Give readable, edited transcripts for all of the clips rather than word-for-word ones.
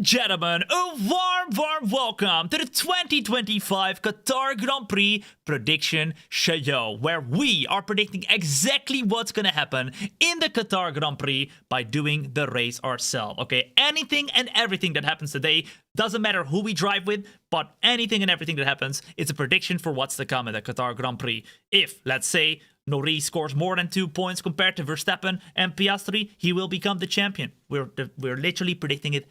gentlemen, a warm welcome to the 2025 Qatar Grand Prix prediction show, where we are predicting exactly what's gonna happen in the Qatar Grand Prix by doing the race ourselves. Okay, anything and everything that happens today, doesn't matter who we drive with, but anything and everything that happens, it's a prediction for what's to come in the Qatar Grand Prix. If, let's say, Norris scores more than 2 points compared to Verstappen and Piastri, he will become the champion. We're literally predicting it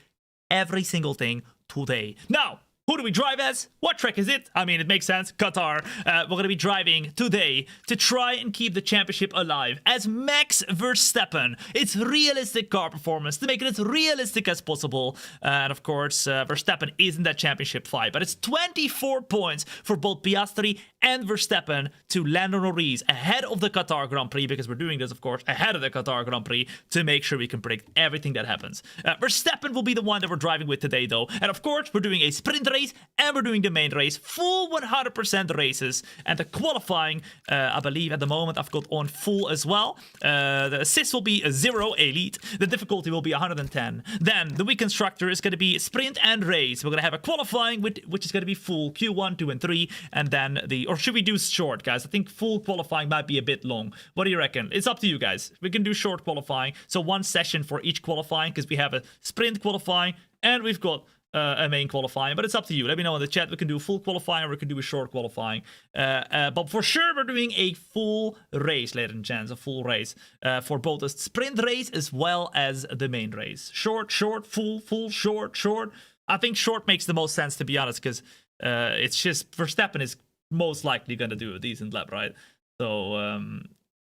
every single thing today. Now, who do we drive as? What track is it? I mean, it makes sense. Qatar. We're going to be driving today to try and keep the championship alive as Max Verstappen. It's realistic car performance to make it as realistic as possible. And of course, Verstappen is in that championship fight. But it's 24 points for both Piastri and Verstappen to Lando Norris ahead of the Qatar Grand Prix, because we're doing this, of course, ahead of the Qatar Grand Prix to make sure we can predict everything that happens. Verstappen will be the one that we're driving with today, though. And of course, we're doing a sprint race and we're doing the main race, full 100% races. And the qualifying, I believe at the moment I've got on full as well. The assist will be a 0 elite. The difficulty will be 110. Then the week constructor is going to be sprint and race. We're going to have a qualifying which is going to be full Q1, 2 and 3, and then or should we do short, guys? I think full qualifying might be a bit long. What do you reckon? It's up to you guys. We can do short qualifying, so one session for each qualifying, because we have a sprint qualifying and we've got a main qualifying, but it's up to you. Let me know in the chat. We can do a full qualifying or we can do a short qualifying. But for sure, we're doing a full race, ladies and gents, a full race for both the sprint race as well as the main race. Short, full, short. I think short makes the most sense, to be honest, because it's just Verstappen is most likely going to do a decent lap, right?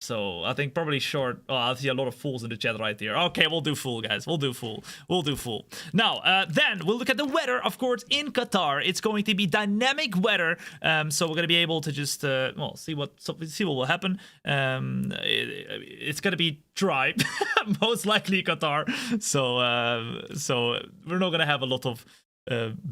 So I think probably short. Oh, I see a lot of fools in the chat right here. Okay, we'll do full, guys. We'll do full. Now, then we'll look at the weather, of course, in Qatar. It's going to be dynamic weather. So we're going to be able to just, see what will happen. It's going to be dry, most likely Qatar. So we're not going to have a lot of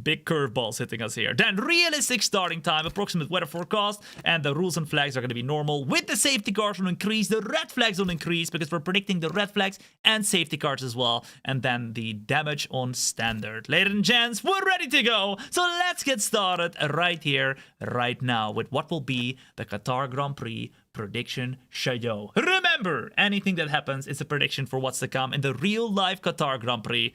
big curveballs hitting us here. Then realistic starting time, approximate weather forecast, and the rules and flags are going to be normal. With the safety cars will increase, the red flags will increase, because we're predicting the red flags and safety cars as well. And then the damage on standard. Ladies and gents, we're ready to go. So let's get started right here, right now, with what will be the Qatar Grand Prix prediction show. Remember, anything that happens is a prediction for what's to come in the real life Qatar Grand Prix.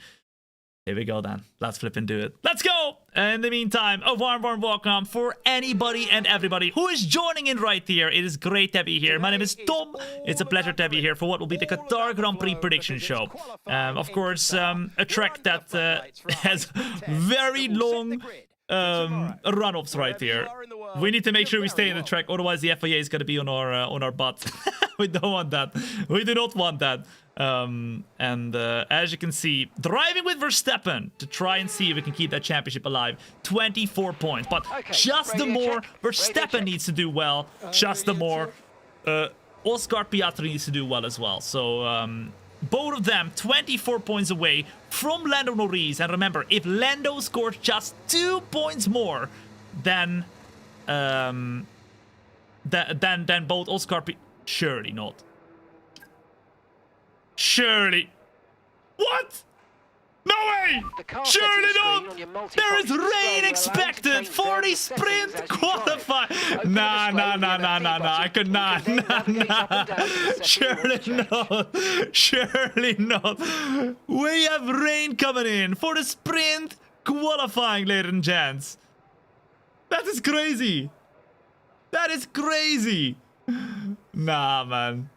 Here we go then. Let's flip and do it. Let's go! In the meantime, a warm welcome for anybody and everybody who is joining in right here. It is great to be here. My name is Tom. It's a pleasure to be here for what will be the Qatar Grand Prix prediction show. Of course, a track that has very long run-offs right here. We need to make sure we stay in the track, otherwise the FIA is going to be on our butt. We don't want that. We do not want that. As you can see, driving with Verstappen to try and see if we can keep that championship alive. 24 points, but just the more Verstappen needs to do well, just the more Oscar Piastri needs to do well as well. So both of them 24 points away from Lando Norris. And remember, if Lando scores just 2 points more than both Oscar surely not. Surely. What? No way! Surely not! There is rain expected for the sprint qualify. Nah. I could not. Nah. Surely not. Surely not. We have rain coming in for the sprint qualifying, ladies and gents. That is crazy. That is crazy. Nah, man.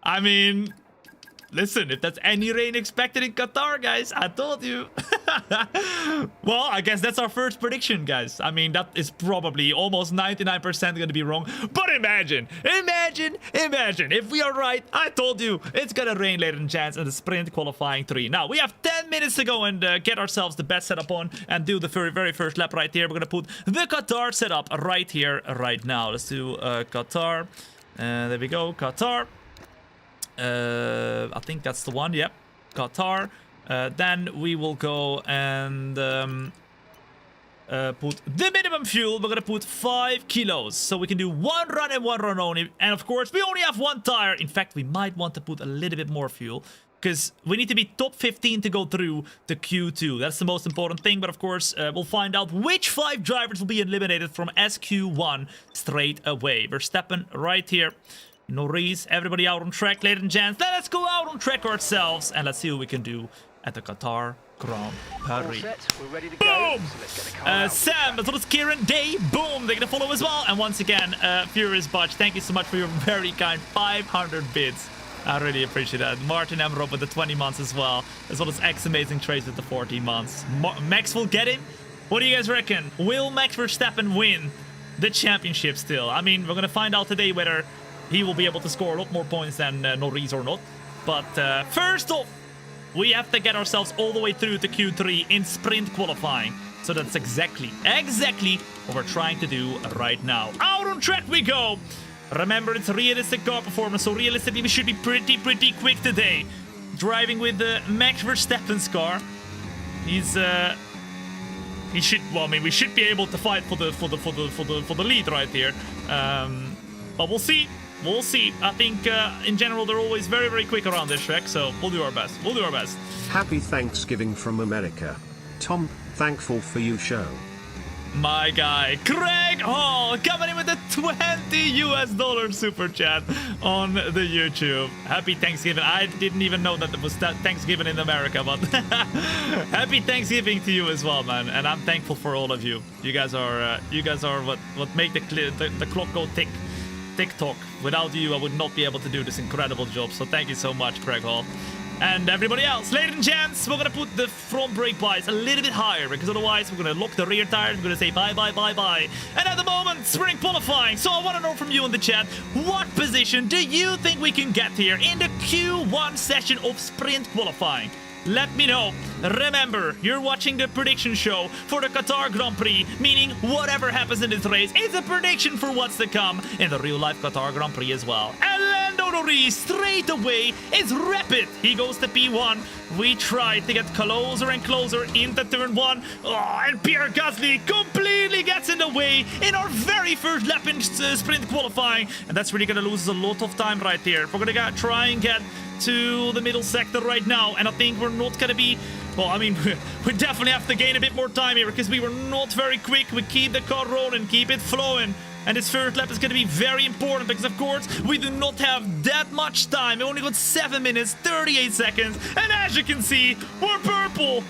I mean, listen, if that's any rain expected in Qatar, guys, I told you. Well, I guess that's our first prediction, guys. I mean, that is probably almost 99% going to be wrong. But imagine if we are right. I told you, it's going to rain, ladies and gents, in the sprint qualifying 3. Now, we have 10 minutes to go and get ourselves the best setup on and do the very first lap right here. We're going to put the Qatar setup right here, right now. Let's do Qatar. There we go, Qatar. I think that's the one. Yep, Qatar. Then we will go and put the minimum fuel. We're gonna put 5 kilos, so we can do 1 run and 1 run only. And of course, we only have 1 tire. In fact, we might want to put a little bit more fuel, because we need to be top 15 to go through to Q2. That's the most important thing, but of course, we'll find out which 5 drivers will be eliminated from SQ1 straight away. Verstappen right here. Norris, everybody out on track, ladies and gents. Let's go out on track ourselves, and let's see what we can do at the Qatar Grand Prix. Boom! Sam, as well as Kieran, Day, boom, they're gonna follow as well. And once again, Furious Butch, thank you so much for your very kind 500 bits. I really appreciate that. Martin Emrop with the 20 months as well as X Amazing Trace with the 14 months. Max will get him. What do you guys reckon? Will Max Verstappen win the championship still? I mean, we're gonna find out today whether he will be able to score a lot more points than Norris or not. But first off, we have to get ourselves all the way through to Q3 in sprint qualifying. So that's exactly what we're trying to do right now. Out on track we go. Remember, it's realistic car performance, so realistically we should be pretty quick today. Driving with the Max Verstappen's car. He should, well, I mean, we should be able to fight for the lead right here. But we'll see. We'll see. I think in general they're always very quick around this track, so we'll do our best. We'll do our best. Happy Thanksgiving from America. Tom, thankful for you show. My guy, Craig Hall, coming in with a $20 super chat on the YouTube. Happy Thanksgiving. I didn't even know that it was Thanksgiving in America, but happy Thanksgiving to you as well, man. And I'm thankful for all of you. You guys are what make the clock go tick-tock. Without you, I would not be able to do this incredible job. So thank you so much, Craig Hall. And everybody else, ladies and gents, we're going to put the front brake bias a little bit higher, because otherwise we're going to lock the rear tires. We're going to say bye. And at the moment, sprint qualifying. So I want to know from you in the chat, what position do you think we can get here in the Q1 session of sprint qualifying? Let me know. Remember, you're watching the prediction show for the Qatar Grand Prix, meaning whatever happens in this race is a prediction for what's to come in the real-life Qatar Grand Prix as well. And Lando Norris straight away is rapid. He goes to P1. We tried to get closer and closer into turn 1. Oh, and Pierre Gasly completely gets in the way in our very first lap in sprint qualifying. And that's really going to lose us a lot of time right here. We're going to try and get to the middle sector right now, and I think we're not gonna be, well, I mean, we definitely have to gain a bit more time here, because we were not very quick. We keep the car rolling, keep it flowing, and this first lap is gonna be very important, because of course we do not have that much time. We only got 7 minutes 38 seconds, and as you can see, we're purple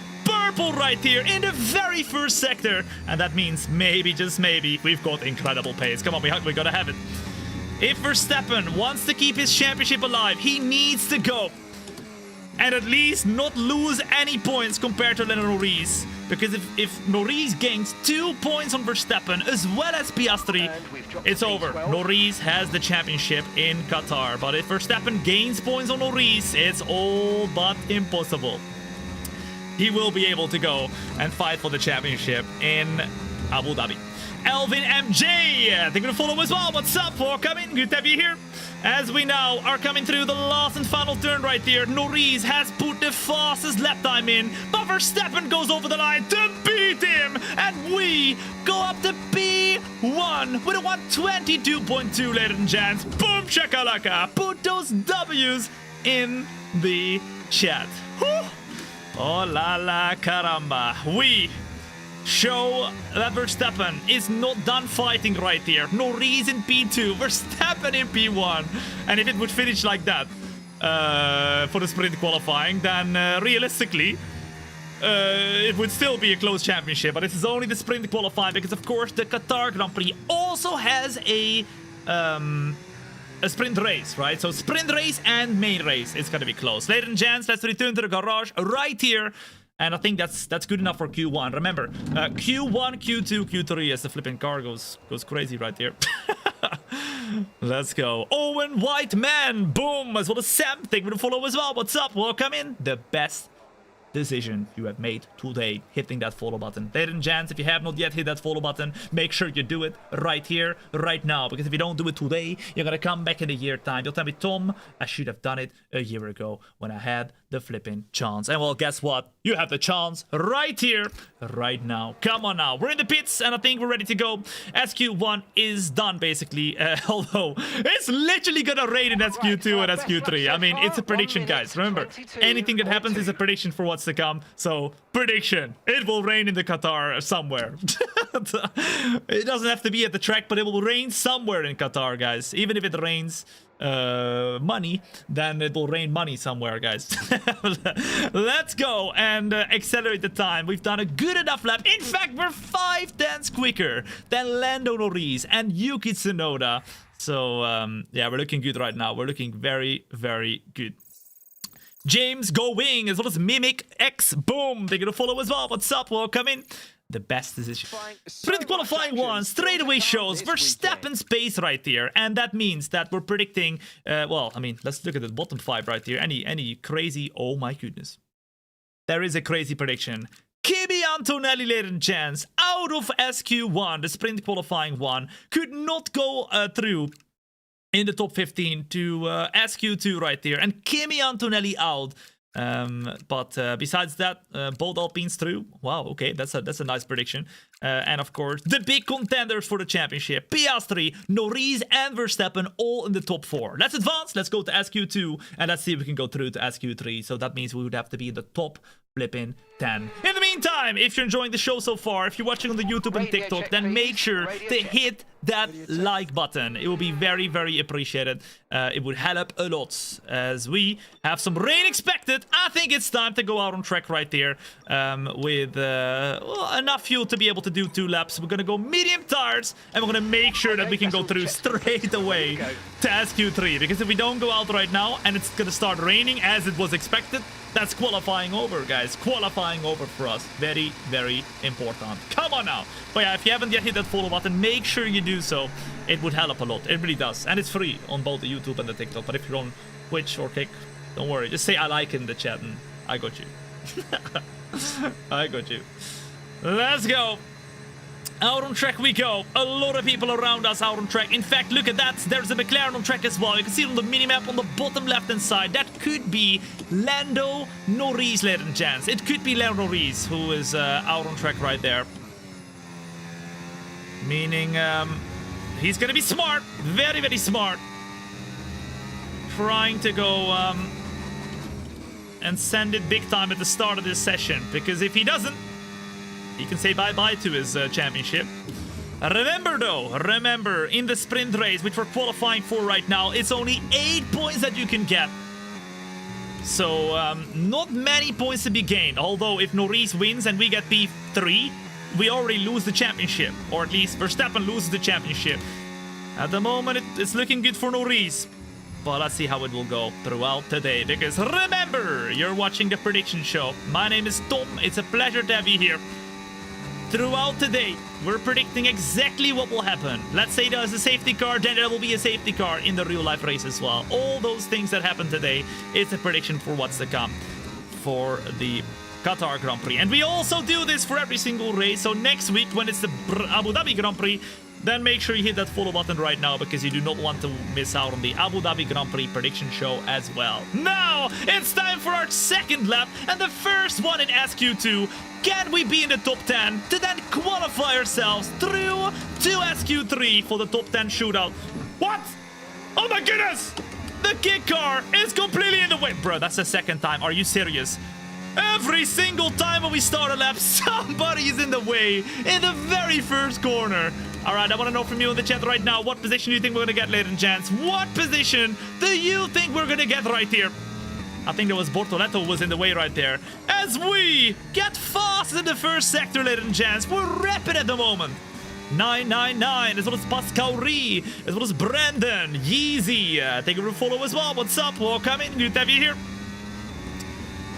right here in the very first sector, and that means maybe, just maybe, we've got incredible pace. Come on, we gotta have it. If Verstappen wants to keep his championship alive, he needs to go and at least not lose any points compared to Norris. Because if Norris gains 2 points on Verstappen as well as Piastri, it's over. Norris has the championship in Qatar. But if Verstappen gains points on Norris, it's all but impossible. He will be able to go and fight for the championship in Abu Dhabi. Elvin MJ, they're gonna follow as well. What's up, coming? Good to have you here. As we now are coming through the last and final turn right here, Norris has put the fastest lap time in, but Verstappen goes over the line to beat him, and we go up to P1 with a 122.2, ladies and gents. Boom shakalaka. Put those W's in the chat. Whew. Oh la la caramba. We show that Verstappen is not done fighting right here. Norris in P2, Verstappen in P1. And if it would finish like that for the sprint qualifying, then realistically, it would still be a close championship. But this is only the sprint qualifying, because of course the Qatar Grand Prix also has a sprint race, right? So sprint race and main race is gonna be close. Ladies and gents, let's return to the garage right here. And I think that's good enough for Q1. Remember, Q1, Q2, Q3 as the flipping car goes crazy right here. Let's go. Owen Whiteman, boom, as well as Sam. Thank you for the follow as well. What's up? Welcome in. The best decision you have made today, hitting that follow button. Ladies and gents, if you have not yet hit that follow button, make sure you do it right here, right now, because if you don't do it today, you're gonna come back in a year time. You'll tell me, Tom, I should have done it a year ago when I had the flipping chance. And well, guess what? You have the chance right here, right now. Come on now. We're in the pits, and I think we're ready to go. SQ1 is done, basically. Although, it's literally gonna rain in SQ2 and SQ3. I mean, it's a prediction, guys. Remember, anything that happens is a prediction for what's to come. So, prediction. It will rain in the Qatar somewhere. It doesn't have to be at the track, but it will rain somewhere in Qatar, guys. Even if it rains money, then it will rain money somewhere, guys. Let's go and accelerate the time. We've done a good enough lap. In fact, we're 5/10 quicker than Lando Norris and Yuki Tsunoda. So yeah, we're looking good right now. We're looking very, very good. James going, as well as Mimic X Boom. They're gonna follow as well. What's up? Welcome in. The best decision. Sprint qualifying one straight away shows Verstappen's pace right here, and that means that we're predicting. Well, I mean, let's look at the bottom 5 right here. Any crazy? Oh my goodness, there is a crazy prediction. Kimi Antonelli, ladies and gents, out of SQ1, the sprint qualifying one, could not go through in the top 15 to SQ2 right there, and Kimi Antonelli out. But besides that, both Alpines through. Wow, okay, that's a nice prediction. And of course, the big contenders for the championship, Piastri, Norris, and Verstappen, all in the top 4. Let's advance. Let's go to SQ2, and let's see if we can go through to SQ3. So that means we would have to be in the top flipping 10. In the meantime, if you're enjoying the show so far, if you're watching on the YouTube and TikTok, then make sure to hit that like button. It will be very, very appreciated. It would help a lot as we have some rain expected. I think it's time to go out on track right there with well, enough fuel to be able to do 2 laps. We're gonna go medium tires, and we're gonna make sure that we can go through straight away to SQ3, because if we don't go out right now and it's gonna start raining as it was expected, that's qualifying over, guys. Qualifying over for us. Very, very important. Come on now. But yeah, if you haven't yet hit that follow button, make sure you do so. It would help a lot. It really does. And it's free on both the YouTube and the TikTok. But if you're on Twitch or Kick, don't worry. Just say I like it in the chat and I got you. I got you. Let's go. Out on track we go. A lot of people around us out on track. In fact, look at that. There's a McLaren on track as well. You can see it on the minimap on the bottom left-hand side. That could be Lando Norris, ladies and gents. It could be Lando Norris who is out on track right there. Meaning he's going to be smart. Very, very smart. Trying to go and send it big time at the start of this session. Because if he doesn't, he can say bye-bye to his championship. Remember though, remember, in the sprint race, which we're qualifying for right now, it's only 8 points that you can get. So, not many points to be gained. Although, if Norris wins and we get P3, we already lose the championship. Or at least Verstappen loses the championship. At the moment, it's looking good for Norris. But let's see how it will go throughout today. Because remember, you're watching the prediction show. My name is Tom. It's a pleasure to have you here. Throughout today, we're predicting exactly what will happen. Let's say there's a safety car, then there will be a safety car in the real life race as well. All those things that happen today, it's a prediction for what's to come for the Qatar Grand Prix. And we also do this for every single race. So next week, when it's the Abu Dhabi Grand Prix, then make sure you hit that follow button right now, because you do not want to miss out on the Abu Dhabi Grand Prix prediction show as well. Now, it's time for our second lap and the first one in SQ2. Can we be in the top 10 to then qualify ourselves through to SQ3 for the top 10 shootout? What? Oh my goodness! The kick car is completely in the way. Bro, that's the second time. Are you serious? Every single time when we start a lap, somebody is in the way in the very first corner. All right, I want to know from you in the chat right now, what position do you think we're going to get, ladies and gents? What position do you think we're going to get right here? I think there was Bortoletto was in the way right there. As we get fast in the first sector, ladies and gents. We're rapid at the moment. 999, as well as Pascal Ree, as well as Brandon, Yeezy. Thank you for the follow as well. What's up? Welcome in. Good to have you here.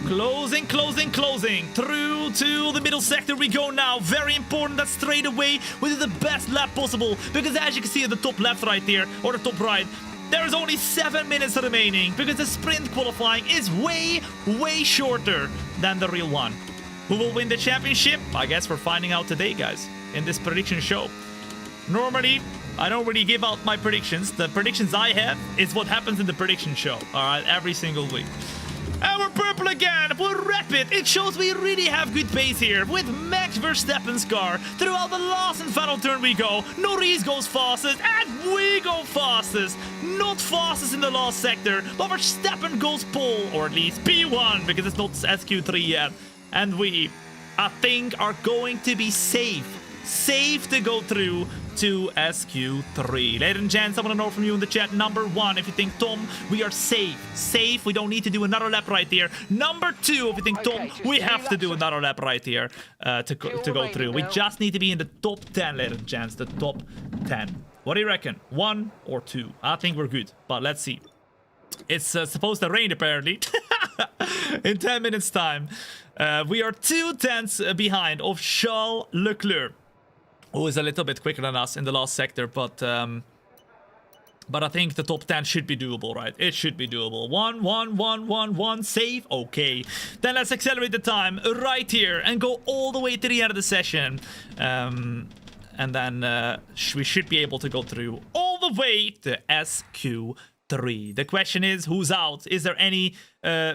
Closing, closing, closing. Through to the middle sector we go now. Very important that straight away we do the best lap possible. Because as you can see at the top left right there, or the top right, there is only 7 minutes remaining. Because the sprint qualifying is way, way shorter than the real one. Who will win the championship? I guess we're finding out today, guys, in this prediction show. Normally, I don't really give out my predictions. The predictions I have is what happens in the prediction show. Alright, every single week. And we're purple again. We're rapid. It shows we really have good pace here. With Max Verstappen's car. Throughout the last and final turn we go. Norris goes fastest. And we go fastest. Not fastest in the last sector. But Verstappen goes pole. Or at least P1. Because it's not SQ3 yet. And we, I think, are going to be safe. Safe to go through to SQ3. Ladies and gents, I want to know from you in the chat. Number 1, if you think, Tom, we are safe. Safe, we don't need to do another lap right here. Number 2, if you think, Tom, we have to do another lap right here to go through. We just need to be in the top 10, ladies and gents. The top 10. What do you reckon? 1 or 2? I think we're good, but let's see. It's supposed to rain, apparently. In 10 minutes' time. We are 2 tenths behind of Charles Leclerc, who is a little bit quicker than us in the last sector, but I think the top 10 should be doable, right? It should be doable. 1, 1, 1, 1, 1, save. Okay. Then let's accelerate the time right here and go all the way to the end of the session. And then we should be able to go through all the way to SQ3. The question is, who's out? Is there any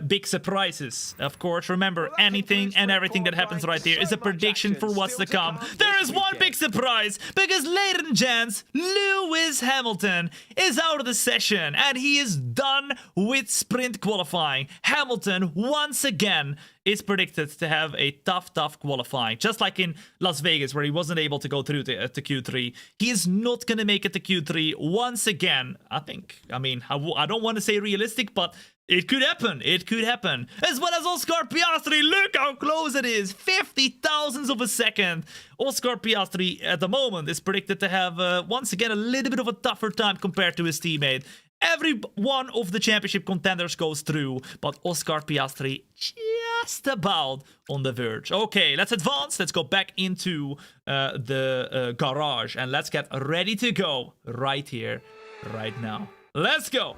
big surprises? Of course, remember, anything and everything that happens right here is a prediction for what's to come. There is one big surprise, because ladies and gents, Lewis Hamilton is out of the session, and he is done with sprint qualifying. Hamilton, once again, is predicted to have a tough qualifying. Just like in Las Vegas, where he wasn't able to go through to Q3. He is not going to make it to Q3 once again, I think. I mean, I don't want to say realistic, but it could happen. It could happen. As well as Oscar Piastri. Look how close it is. 50 thousandths of a second. Oscar Piastri at the moment is predicted to have, once again, a little bit of a tougher time compared to his teammate. Every one of the championship contenders goes through, but Oscar Piastri just about on the verge. Okay, let's advance. Let's go back into the garage, and let's get ready to go right here, right now. Let's go.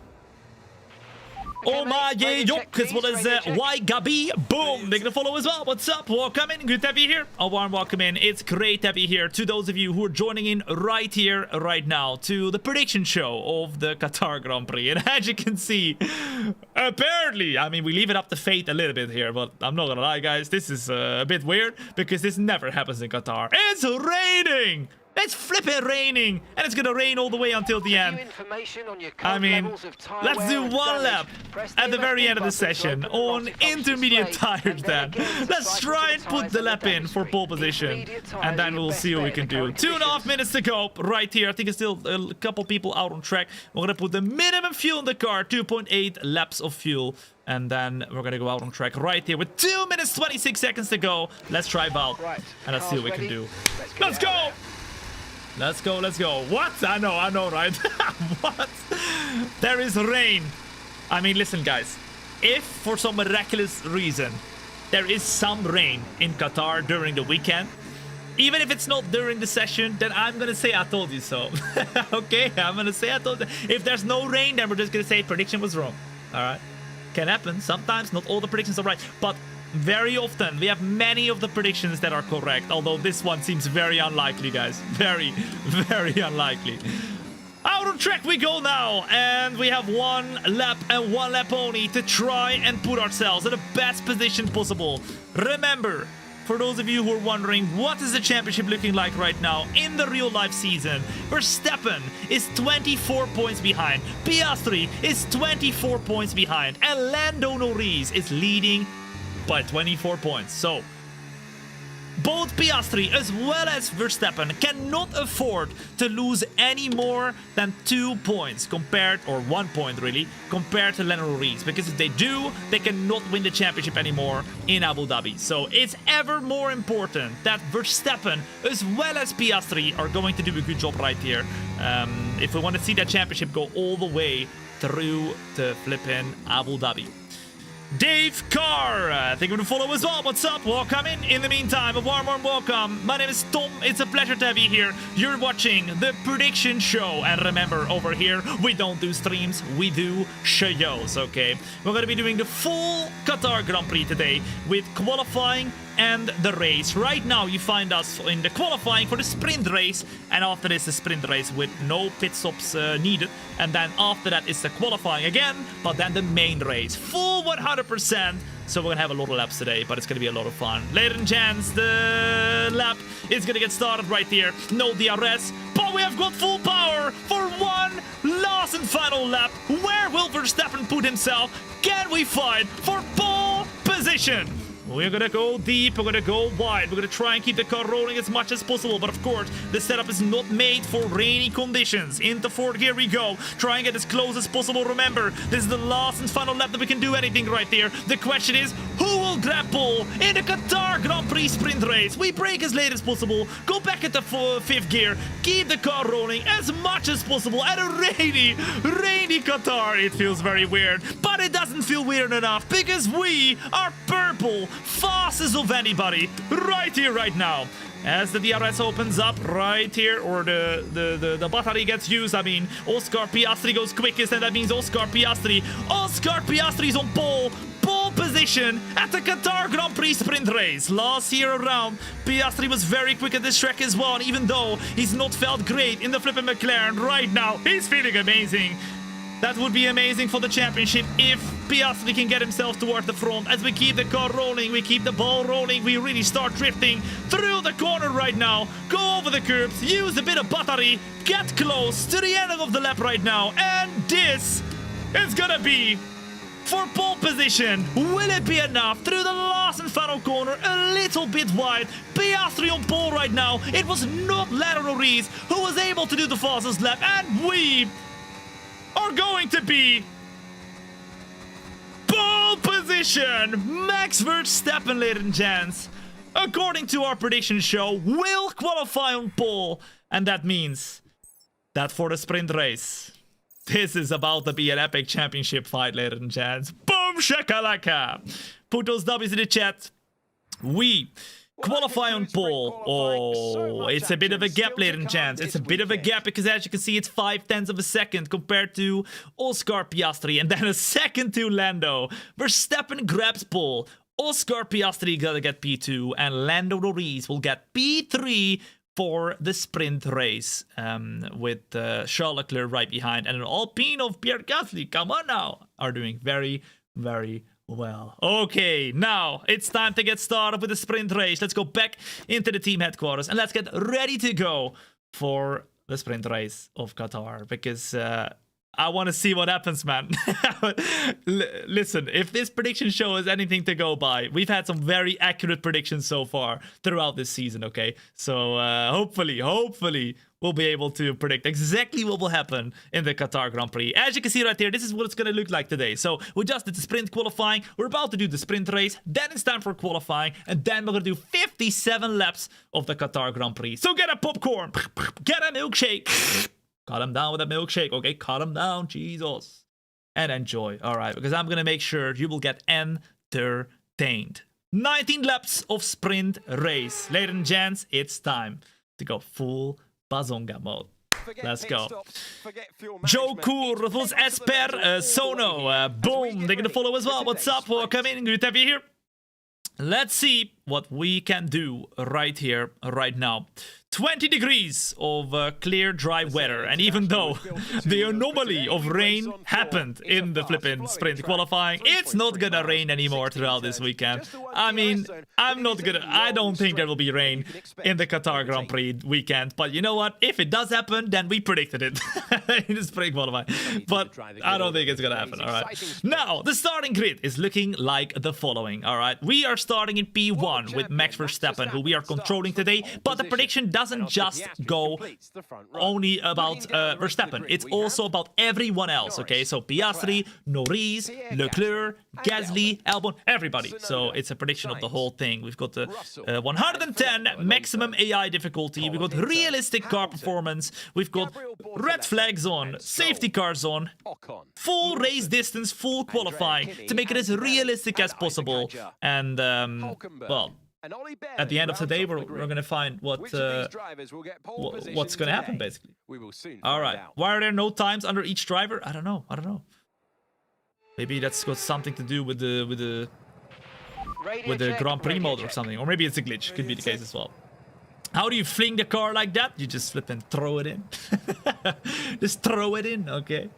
Oh my yeah, Yok, as well as Y Gabi. Boom, they're gonna follow as well. What's up? Welcome in. Good to have you here. A warm welcome in. It's great to have you here. To those of you who are joining in right here, right now, to the prediction show of the Qatar Grand Prix. And as you can see, apparently, I mean, we leave it up to fate a little bit here, but I'm not gonna lie, guys, this is a bit weird because this never happens in Qatar. It's raining. It's flipping raining, and it's gonna rain all the way until the end. I mean, let's do one lap at the very end of the session on intermediate tires then. Let's try and put the lap in for pole position, and then we'll see what we can do. 2.5 minutes to go right here. I think it's still a couple people out on track. We're gonna put the minimum fuel in the car, 2.8 laps of fuel. And then we're gonna go out on track right here with 2 minutes 26 seconds to go. Let's drive out, and let's see what we can do. Let's go! Let's go, let's go. What? I know, right? What? There is rain. I mean, listen, guys. If for some miraculous reason there is some rain in Qatar during the weekend, even if it's not during the session, then I'm gonna say I told you so. Okay? I'm gonna say I told you. If there's no rain, then we're just gonna say prediction was wrong. Alright? Can happen. Sometimes not all the predictions are right. But very often, we have many of the predictions that are correct, although this one seems very unlikely, guys. Very, very unlikely. Out on track we go now, and we have 1 lap and 1 lap only to try and put ourselves in the best position possible. Remember, for those of you who are wondering, what is the championship looking like right now in the real-life season? Verstappen is 24 points behind, Piastri is 24 points behind, and Lando Norris is leading by 24 points. So both Piastri as well as Verstappen cannot afford to lose any more than 2 points compared, or 1 point really, compared to Lando Norris, because if they do, they cannot win the championship anymore in Abu Dhabi. So it's ever more important that Verstappen as well as Piastri are going to do a good job right here if we want to see that championship go all the way through to flipping Abu Dhabi. Dave Carr, thank you for the follow as well. What's up? Welcome in. In the meantime, a warm welcome. My name is Tom. It's a pleasure to have you here. You're watching the prediction show. And remember, over here, we don't do streams, we do shows, okay? We're going to be doing the full Qatar Grand Prix today with qualifying end the race. Right now, you find us in the qualifying for the sprint race, and after this, the sprint race with no pit stops needed. And then after that, it's the qualifying again, but then the main race. Full 100%. So we're gonna have a lot of laps today, but it's gonna be a lot of fun. Ladies and gents, the lap is gonna get started right here. No DRS, but we have got full power for one last and final lap. Where will Verstappen put himself? Can we fight for pole position? We're gonna go deep, we're gonna go wide, we're gonna try and keep the car rolling as much as possible, but of course, the setup is not made for rainy conditions. Into fourth gear we go, try and get as close as possible. Remember, this is the last and final lap that we can do anything right there. The question is, who will grab pole in the Qatar Grand Prix sprint race? We brake as late as possible, go back into fifth gear, keep the car rolling as much as possible at a rainy Qatar. It feels very weird, but it doesn't feel weird enough because we are purple. Fastest of anybody right here, right now. As the DRS opens up right here, or the battery gets used, I mean, Oscar Piastri goes quickest, and that means Oscar Piastri is on pole position at the Qatar Grand Prix sprint race. Last year around, Piastri was very quick at this track as well, and even though he's not felt great in the flipping McLaren, right now, he's feeling amazing. That would be amazing for the championship if Piastri can get himself towards the front. As we keep the car rolling, we keep the ball rolling, we really start drifting through the corner right now. Go over the curbs, use a bit of battery, get close to the end of the lap right now. And this is gonna be for pole position. Will it be enough? Through the last and final corner, a little bit wide. Piastri on pole right now. It was not Lando Norris who was able to do the fastest lap, and we are going to be pole position. Max Verstappen, ladies and gents, according to our prediction show, will qualify on pole, and that means that for the sprint race, this is about to be an epic championship fight, ladies and gents. Boom shakalaka. Put those W's in the chat. We qualify on pole. Oh, it's a bit of a gap, ladies and gents. It's a bit of a gap because, as you can see, it's 0.5 of a second compared to Oscar Piastri, and then a second to Lando. Verstappen grabs pole. Oscar Piastri gonna get P2, and Lando Norris will get P3 for the sprint race, with Charles Leclerc right behind, and an Alpine of Pierre Gasly, come on now, are doing very, very well. Okay, now it's time to get started with the sprint race. Let's go back into the team headquarters and let's get ready to go for the sprint race of Qatar, because I want to see what happens, man. Listen, if this prediction show is anything to go by, we've had some very accurate predictions so far throughout this season, okay? So hopefully, we'll be able to predict exactly what will happen in the Qatar Grand Prix. As you can see right here, this is what it's going to look like today. So we just did the sprint qualifying. We're about to do the sprint race. Then it's time for qualifying. And then we're going to do 57 laps of the Qatar Grand Prix. So get a popcorn. Get a milkshake. Cut him down with a milkshake, okay? Cut him down, Jesus. And enjoy, all right? Because I'm going to make sure you will get entertained. 19 laps of sprint race. Ladies and gents, it's time to go full Bazonga mode. Let's go. Joe Cool, Rufus Esper, Sono, boom. They're going to follow as well. What's up? Welcome in. Good to have you here. Let's see what we can do right here, right now. 20 degrees of clear, dry weather. And even though the anomaly of rain happened in the flipping sprint qualifying, it's not gonna rain anymore throughout this weekend. I mean, I don't think there will be rain in the Qatar Grand Prix weekend. But you know what? If it does happen, then we predicted it in the sprint qualifying. But I don't think it's gonna happen, all right? Now, the starting grid is looking like the following, all right? We are starting in P1 with Max Verstappen, who we are controlling today. But the prediction doesn't just go only about Verstappen. It's also about everyone else, okay? So Piastri, Norris, Leclerc, Gasly, Albon, everybody. So it's a prediction of the whole thing. We've got the 110 maximum AI difficulty. We've got realistic car performance. We've got red flags on, safety cars on, full race distance, full qualifying to make it as realistic as possible. And, well, at the end of the day, we're going to find what's going to happen, basically. All right. Why are there no times under each driver? I don't know. Maybe that's got something to do with the with the Grand Prix mode or something. Or maybe it's a glitch. Could be the case as well. How do you fling the car like that? You just flip and throw it in. Just throw it in, okay.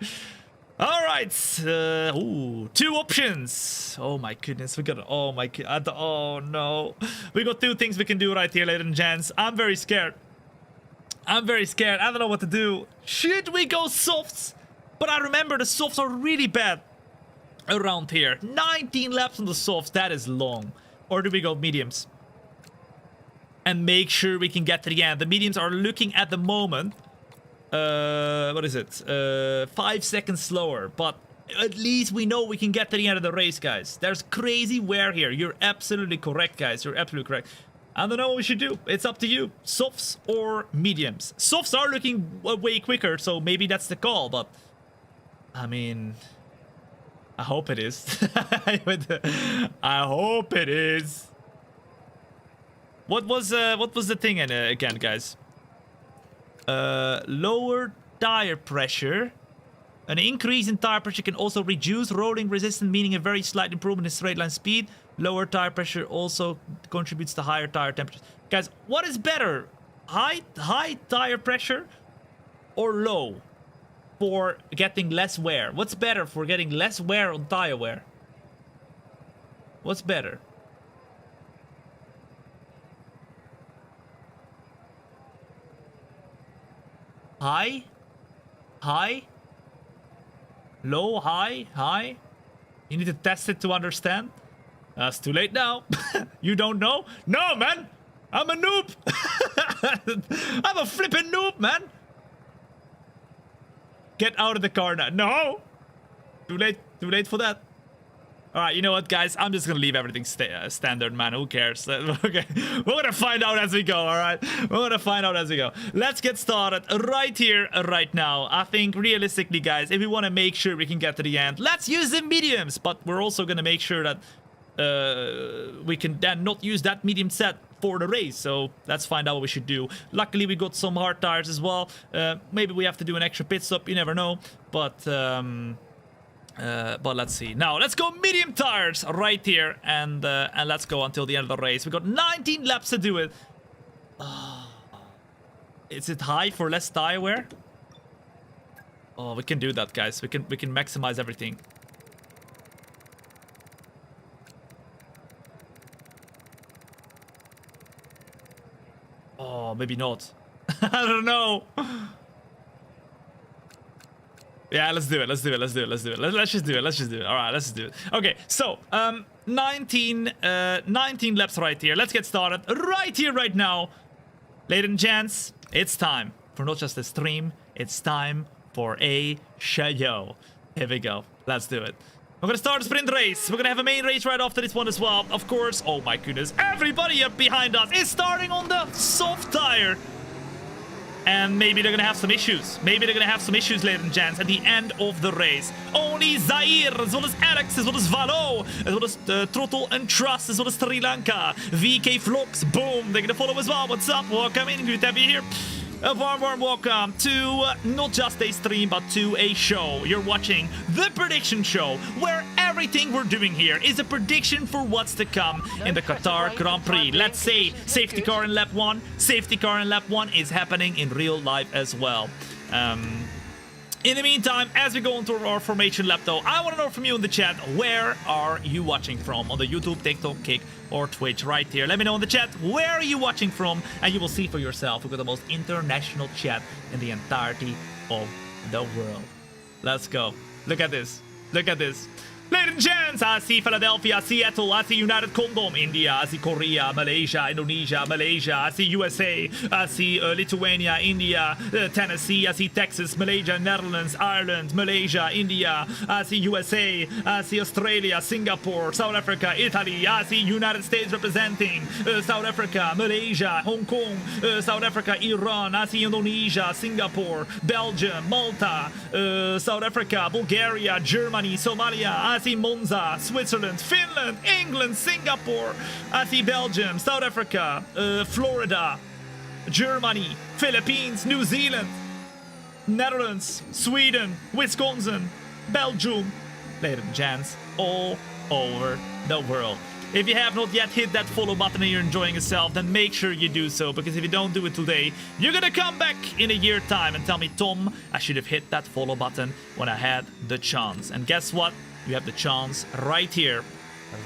All right. Ooh, 2 options. Oh my goodness, we got. Oh my. Oh no, we got 2 things we can do right here, ladies and gents. I'm very scared. I'm very scared. I don't know what to do. Should we go softs? But I remember the softs are really bad around here. 19 laps on the softs. That is long. Or do we go mediums? And make sure we can get to the end. The mediums are looking at the moment. What is it? 5 seconds slower. But at least we know we can get to the end of the race, guys. There's crazy wear here. You're absolutely correct, guys. You're absolutely correct. I don't know what we should do. It's up to you. Softs or mediums. Softs are looking way quicker, so maybe that's the call. But, I mean... I hope it is. I hope it is. What was the thing again, guys? Lower tire pressure. An increase in tire pressure can also reduce rolling resistance, meaning a very slight improvement in straight line speed. Lower tire pressure also contributes to higher tire temperatures. Guys, what is better? High tire pressure or low for getting less wear? What's better for getting less wear on tire wear? What's better? High? High? Low? High? High? You need to test it to understand? It's too late now. You don't know? No, man! I'm a noob! I'm a flippin' noob, man! Get out of the car now. No! Too late for that. Alright, you know what, guys? I'm just gonna leave everything standard, man. Who cares? Okay, we're gonna find out as we go, alright? We're gonna find out as we go. Let's get started right here, right now. I think, realistically, guys, if we want to make sure we can get to the end, let's use the mediums. But we're also gonna make sure that we can then not use that medium set for the race. So let's find out what we should do. Luckily, we got some hard tires as well. Maybe we have to do an extra pit stop. You never know. But let's see. Now, let's go medium tires right here. And let's go until the end of the race. We got 19 laps to do it. Is it high for less tire wear? Oh, we can do that, guys. We can maximize everything. Oh, maybe not. I don't know. Yeah, let's do it. Let's just do it. All right, let's just do it. Okay, so 19 laps right here. Let's get started right here, right now. Ladies and gents, it's time for not just a stream. It's time for a show. Here we go. Let's do it. We're gonna start a sprint race. We're gonna have a main race right after this one as well. Of course. Oh my goodness. Everybody up behind us is starting on the soft tire. And maybe they're gonna have some issues. Ladies and gents, at the end of the race. Only Zaire, as well as Alex, as well as Valo, as well as Trottle and Trust, as well as Sri Lanka. VK Vlogs, boom, they're gonna follow as well. What's up? Welcome in, good to have you here. A warm welcome to not just a stream, but to a show. You're watching the prediction show, where everything we're doing here is a prediction for what's to come in the Qatar Grand Prix. Let's say safety car in lap 1. Safety car in lap 1 is happening in real life as well. In the meantime, as we go into our formation lap though, I want to know from you in the chat, where are you watching from? On the YouTube, TikTok, Kick, or Twitch right here. Let me know in the chat, where are you watching from? And you will see for yourself. We've got the most international chat in the entirety of the world. Let's go. Look at this. Look at this. Ladies and gents, I see Philadelphia, Seattle, I see United Kingdom, India, I see Korea, Malaysia, Indonesia, Malaysia, I see USA, I see Lithuania, India, Tennessee, I see Texas, Malaysia, Netherlands, Ireland, Malaysia, India, I see USA, I see Australia, Singapore, South Africa, Italy, I see United States representing South Africa, Malaysia, Hong Kong, South Africa, Iran, I see Indonesia, Singapore, Belgium, Malta, South Africa, Bulgaria, Germany, Somalia, I see Monza, Switzerland, Finland, England, Singapore. I see Belgium, South Africa, Florida, Germany, Philippines, New Zealand, Netherlands, Sweden, Wisconsin, Belgium. Ladies and gents, all over the world. If you have not yet hit that follow button and you're enjoying yourself, then make sure you do so, because if you don't do it today, you're gonna come back in a year time and tell me, Tom, I should have hit that follow button when I had the chance. And guess what? You have the chance right here,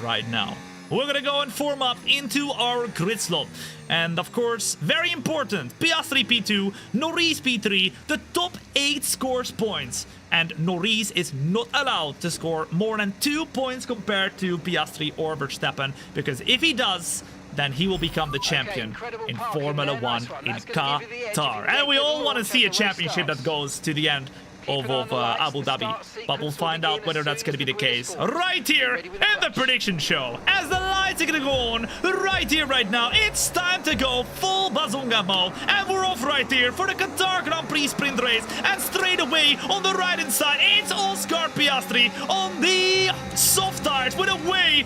right now. We're gonna go and form up into our grid slot. And of course, very important, Piastri P2, Norris P3, the top 8 scores points. And Norris is not allowed to score more than 2 points compared to Piastri or Verstappen, because if he does, then he will become the champion in Formula 1 in Qatar. And we all want to see a championship that goes to the end of Abu Dhabi, but we'll find out whether that's going to be the case right here in the prediction show. As the lights are going to go on right here, right now, it's time to go full Bazunga mode, and we're off right here for the Qatar Grand Prix sprint race. And straight away on the right hand side, it's Oscar Piastri on the soft tires with a way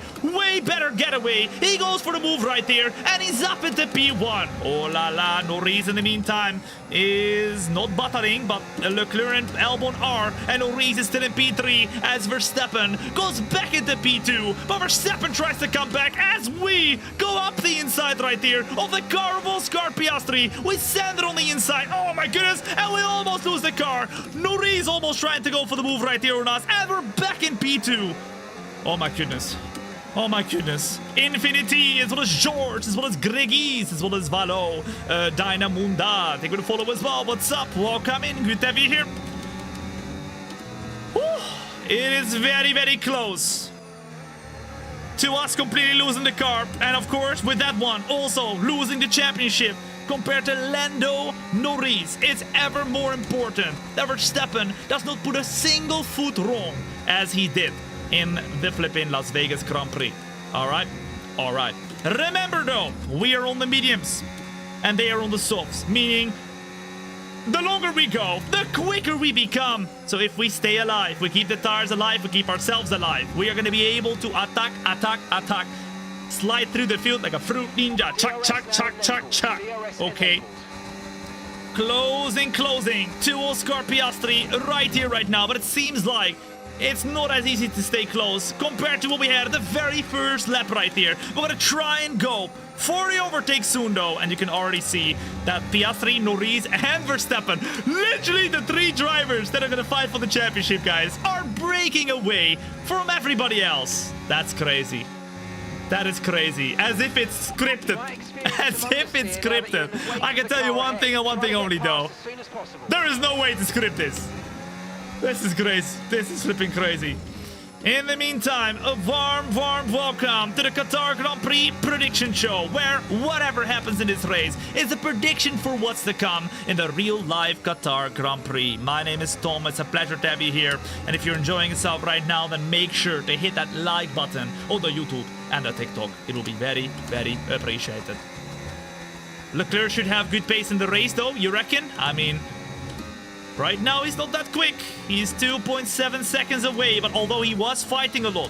better getaway. He goes for the move right here, and he's up into P1. Oh la la, Norris in the meantime is not battering, but Leclerc and Albon are, and Norris is still in P3 as Verstappen goes back into P2, but Verstappen tries to come back as we go up the inside right here of the car of Oscar Piastri. We send it on the inside, oh my goodness, and we almost lose the car. Norris almost trying to go for the move right here on us, and we're back in P2. Oh my goodness. Oh my goodness. Infinity, as well as George, as well as Gregis, as well as Valo, Dynamunda. Thank you for the follow as well. What's up? Welcome in. Good to have you here. Whew. It is very close to us completely losing the car. And of course, with that one, also losing the championship compared to Lando Norris. It's ever more important that Verstappen does not put a single foot wrong as he did in the flipping Las Vegas Grand Prix. Alright? Alright. Remember though, we are on the mediums and they are on the softs, meaning the longer we go, the quicker we become. So if we stay alive, we keep the tires alive, we keep ourselves alive, we are going to be able to attack, slide through the field like a fruit ninja. Chuck. Okay. Closing to Oscar Piastri right here, right now, but it seems like it's not as easy to stay close compared to what we had at the very first lap right here. We're gonna try and go for the overtake soon though, and you can already see that Piastri, Norris and Verstappen, literally the 3 drivers that are gonna fight for the championship, guys, are breaking away from everybody else. That's crazy. That is crazy. As if it's scripted. As if it's scripted. I can tell you one thing and one thing only though. There is no way to script this. This is crazy. This is flipping crazy. In the meantime, a warm welcome to the Qatar Grand Prix prediction show, where whatever happens in this race is a prediction for what's to come in the real live Qatar Grand Prix. My name is Tom. It's a pleasure to have you here. And if you're enjoying yourself right now, then make sure to hit that like button on the YouTube and the TikTok. It will be very appreciated. Leclerc should have good pace in the race though, you reckon? I mean, right now, he's not that quick. He's 2.7 seconds away, but although he was fighting a lot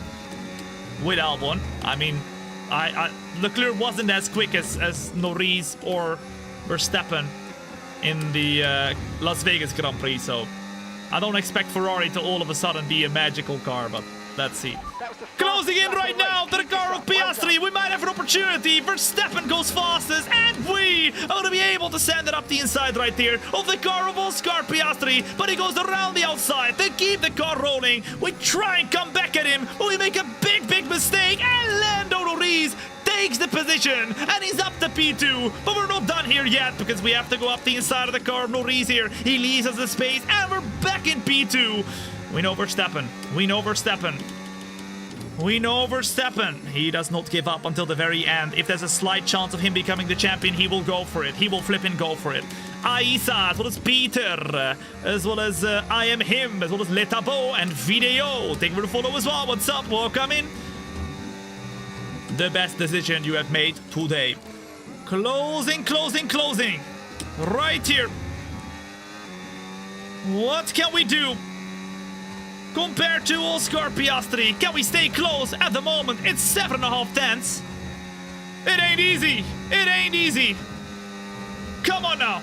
with Albon, I mean, Leclerc wasn't as quick as Norris or Verstappen in the Las Vegas Grand Prix, so I don't expect Ferrari to all of a sudden be a magical car, but let's see. Closing in right now to the car of Piastri. We might have an opportunity. Verstappen goes fastest, and we are going to be able to send it up the inside right here of the car of Oscar Piastri. But he goes around the outside to keep the car rolling. We try and come back at him, but we make a big mistake, and Lando Norris takes the position, and he's up to P2. But we're not done here yet, because we have to go up the inside of the car of Norris here. He leaves us the space, and we're back in P2. We know Verstappen. He does not give up until the very end. If there's a slight chance of him becoming the champion, he will go for it. He will flip and go for it. Aisa, as well as Peter, as well as I Am Him, as well as Letabo and Video. Thank you for the follow as well. What's up? Welcome in. The best decision you have made today. Closing. Right here. What can we do compared to Oscar Piastri? Can we stay close? At the moment, it's 7.5 tenths. It ain't easy. Come on now.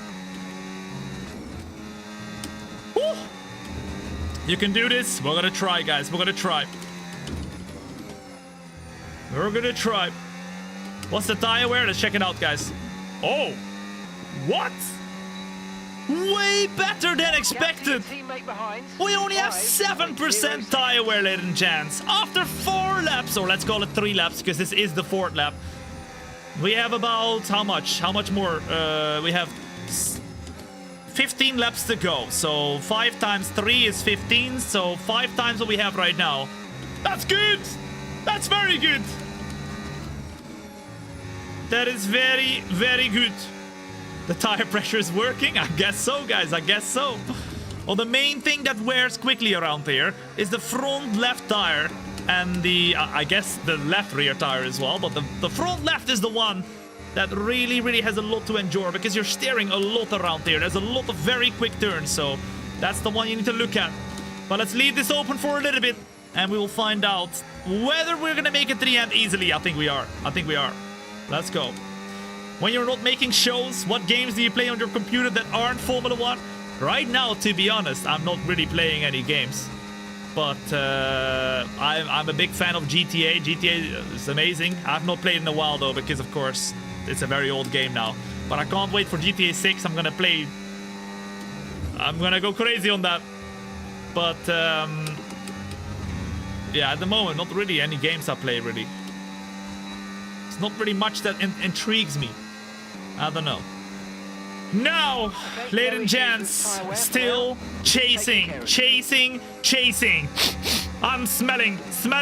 Woo. You can do this. We're gonna try, guys. We're gonna try. We're gonna try. What's the tire wear? Let's check it out, guys. Oh, what? Way better than expected. We only have 7% tire wear, ladies and gents. After 4 laps, or let's call it 3 laps, because this is the 4th lap. We have about how much? How much more? We have 15 laps to go. So 5 times 3 is 15. So 5 times what we have right now. That's good. That's very good. That is very, very good. The tire pressure is working? I guess so, guys. I guess so. Well, the main thing that wears quickly around here is the front left tire and the, I guess, the left rear tire as well. But the front left is the one that really, really has a lot to endure because you're steering a lot around here. There's a lot of very quick turns, so that's the one you need to look at. But let's leave this open for a little bit and we will find out whether we're going to make it to the end easily. I think we are. I think we are. Let's go. When you're not making shows, what games do you play on your computer that aren't Formula 1? Right now, to be honest, I'm not really playing any games. But I'm a big fan of GTA. GTA is amazing. I've not played in a while, though, because, of course, it's a very old game now. But I can't wait for GTA 6. I'm gonna play. I'm gonna go crazy on that. But, yeah, at the moment, not really any games I play, really. It's not really much that intrigues me. I don't know. Now, ladies and gents, still chasing. I'm smelling. And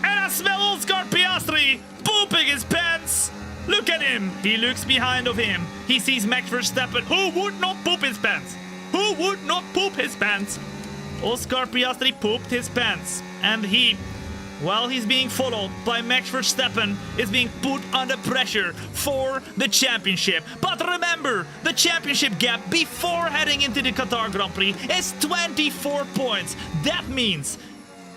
I smell Oscar Piastri pooping his pants. Look at him. He looks behind of him. He sees Max Verstappen. Who would not poop his pants? Who would not poop his pants? Oscar Piastri pooped his pants. And he, while he's being followed by Max Verstappen, is being put under pressure for the championship. But remember, the championship gap before heading into the Qatar Grand Prix is 24 points. That means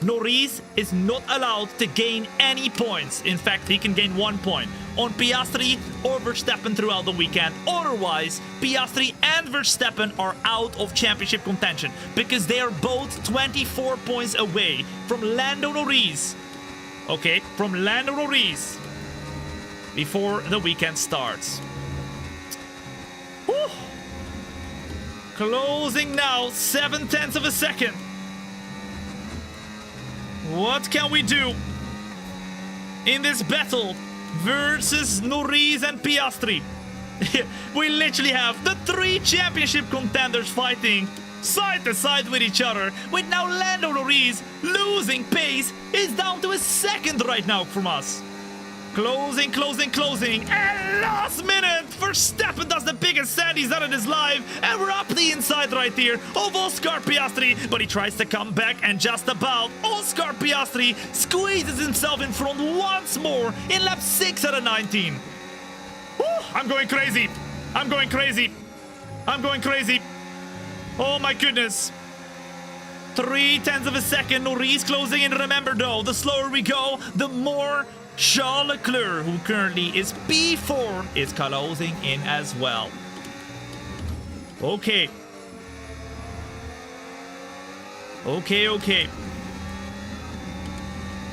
Norris is not allowed to gain any points. In fact, he can gain 1 point on Piastri or Verstappen throughout the weekend. Otherwise, Piastri and Verstappen are out of championship contention because they are both 24 points away from Lando Norris. Okay, from Lando Norris before the weekend starts. Whew. Closing now, 0.7 of a second. What can we do in this battle versus Norris and Piastri? We literally have the 3 championship contenders fighting side to side with each other, with now Lando Norris losing pace. He's down to a second right now from us. Closing, and last minute, Verstappen does the biggest sand he's done in his life, and we're up the inside right here of Oscar Piastri, but he tries to come back, and just about, Oscar Piastri squeezes himself in front once more in lap 6 out of 19. Woo, I'm going crazy. Oh my goodness. 0.3 of a second, Norris closing in. Remember though, the slower we go, the more Charles Leclerc, who currently is P4, is closing in as well. Okay.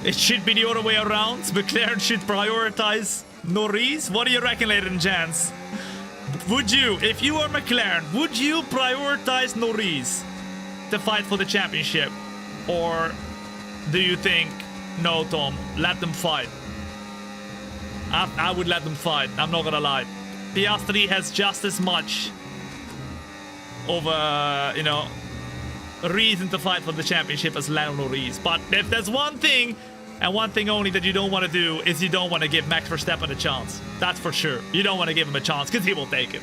It should be the other way around. McLaren should prioritize Norris. What do you reckon, ladies and gents? Would you, if you are McLaren, would you prioritize Norris to fight for the championship? Or do you think, no, Tom, let them fight? I would let them fight, I'm not gonna lie. Piastri has just as much of a, you know, reason to fight for the championship as Lando Norris. But if there's one thing, and one thing only, that you don't want to do, is you don't want to give Max Verstappen a chance. That's for sure. You don't want to give him a chance, because he will take it.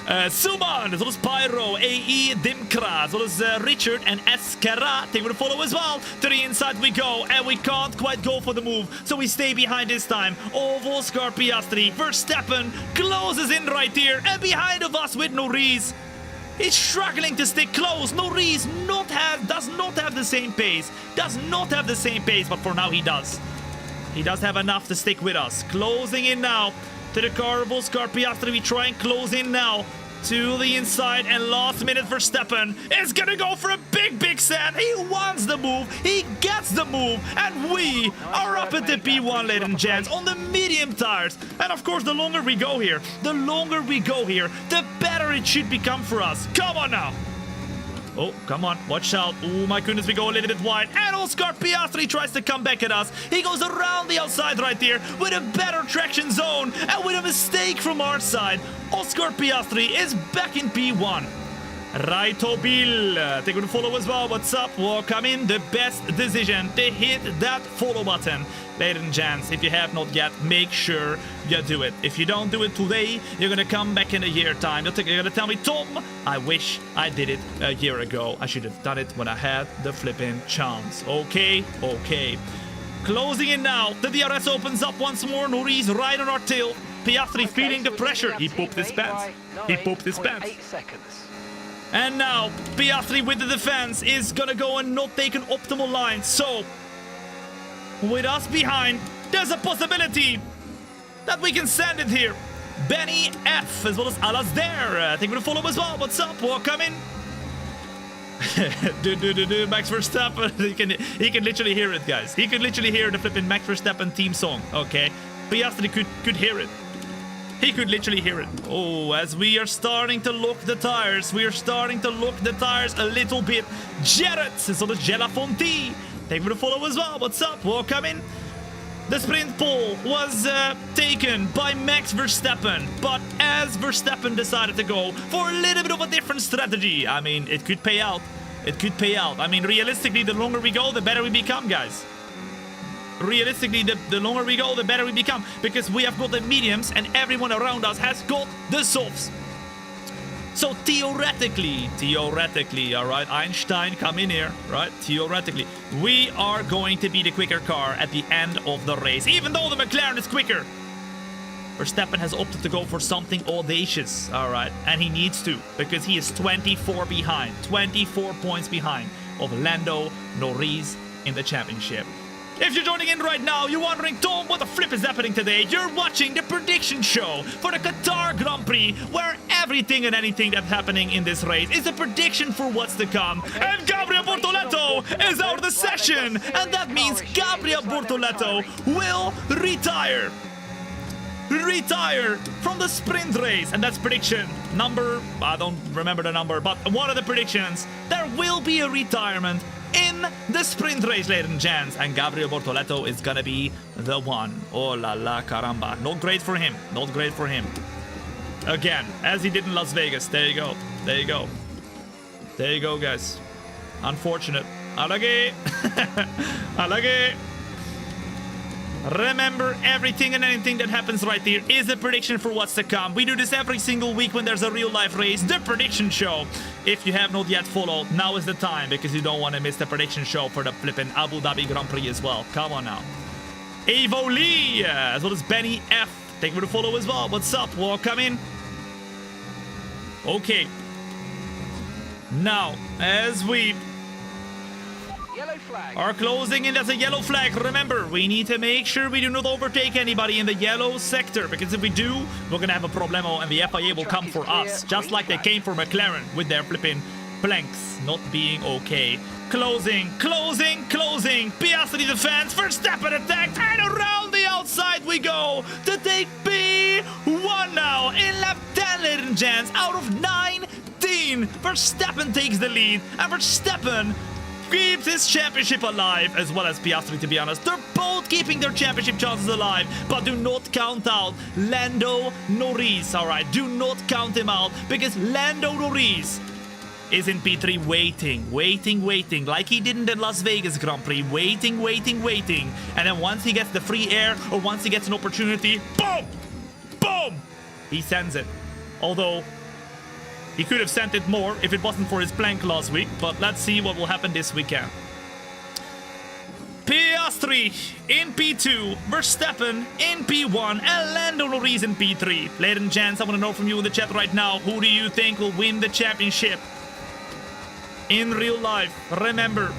Suman, zoals Pyro, AE, Dimkra, zoals Richard and Escara take the follow as well. To the inside we go, and we can't quite go for the move, so we stay behind this time. Oscar Piastri, Verstappen closes in right here, and behind of us with Norris. He's struggling to stick close. Norris does not have the same pace. But for now he does. He does have enough to stick with us. Closing in now to the car of Oscar Piastri. We try and close in now to the inside, and last minute Verstappen is gonna go for a big send. He wants the move, he gets the move, and we are up at the P1, ladies and gents, on the medium tires. And of course, the longer we go here, the better it should become for us. Come on now. Oh, come on, watch out. Oh my goodness, we go a little bit wide. And Oscar Piastri tries to come back at us. He goes around the outside right there with a better traction zone. And with a mistake from our side, Oscar Piastri is back in P1. Righto Bill, take a follow as well. What's up? Welcome in. The best decision to hit that follow button. Ladies and gents, if you have not yet, make sure you do it. If you don't do it today, you're gonna come back in a year time. You're gonna tell me, Tom, I wish I did it a year ago. I should have done it when I had the flipping chance. Okay. Closing in now. The DRS opens up once more. Norris right on our tail. Piastri feeling the pressure. He pooped his pants. And now, Piastri with the defense is gonna go and not take an optimal line. So, with us behind, there's a possibility that we can send it here. Benny F, as well as Alas there. Thank you for the follow as well. What's up? Welcome in. Max Verstappen. He can literally hear it, guys. He could literally hear the flipping Max Verstappen theme song. Okay, Piastri could hear it. He could literally hear it. Oh, as we are starting to lock the tires. We are starting to lock the tires a little bit. Jared, as well as Jelafonti. Thank you for the follow as well. What's up? Welcome in. The sprint pole was taken by Max Verstappen. But as Verstappen decided to go for a little bit of a different strategy. I mean, it could pay out. It could pay out. I mean, realistically, the longer we go, the better we become, guys. Realistically, the longer we go, the better we become. Because we have got the mediums and everyone around us has got the softs. So theoretically, all right, Einstein, come in here, right? Theoretically, we are going to be the quicker car at the end of the race, even though the McLaren is quicker. Verstappen has opted to go for something audacious, all right, and he needs to, because he is 24 behind, 24 points behind of Lando Norris in the championship. If you're joining in right now, you're wondering, Tom, what the flip is happening today? You're watching the prediction show for the Qatar Grand Prix, where everything and anything that's happening in this race is a prediction for what's to come. And Gabriel Bortoleto is out of the session, and that means Gabriel Bortoleto will retire from the sprint race. And that's prediction number, I don't remember the number, but one of the predictions, there will be a retirement in the sprint race, ladies and gents, and Gabriel Bortoleto is gonna be the one. Oh la la caramba. Not great for him. Not great for him. Again, as he did in Las Vegas. There you go. There you go. There you go, guys. Unfortunate. Alage. Alage. Remember, everything and anything that happens right here is a prediction for what's to come. We do this every single week when there's a real life race, the prediction show. If you have not yet followed, now is the time, because you don't want to miss the prediction show for the flippin' Abu Dhabi Grand Prix as well. Come on now. Evo Lee, as well as Benny F. Thank you for the follow as well. What's up? Welcome in. Okay. Now, as we are closing in, as a yellow flag. Remember, we need to make sure we do not overtake anybody in the yellow sector, because if we do, we're gonna have a problemo and the FIA will come for us, just like they came for McLaren with their flipping planks not being okay. Closing. Piastri defense, Verstappen attacked, and around the outside we go to take P1 now in lap 10, ladies and gents, out of 19. Verstappen takes the lead, and Verstappen keeps his championship alive, as well as Piastri, to be honest. They're both keeping their championship chances alive, but do not count out Lando Norris, alright? Do not count him out, because Lando Norris is in P3 waiting, like he did in the Las Vegas Grand Prix, waiting. And then once he gets the free air, or once he gets an opportunity, boom, he sends it. Although, he could have sent it more if it wasn't for his plank last week, but let's see what will happen this weekend. Piastri in P2, Verstappen in P1, and Lando Norris in P3. Ladies and gents, I want to know from you in the chat right now, who do you think will win the championship in real life? Remember,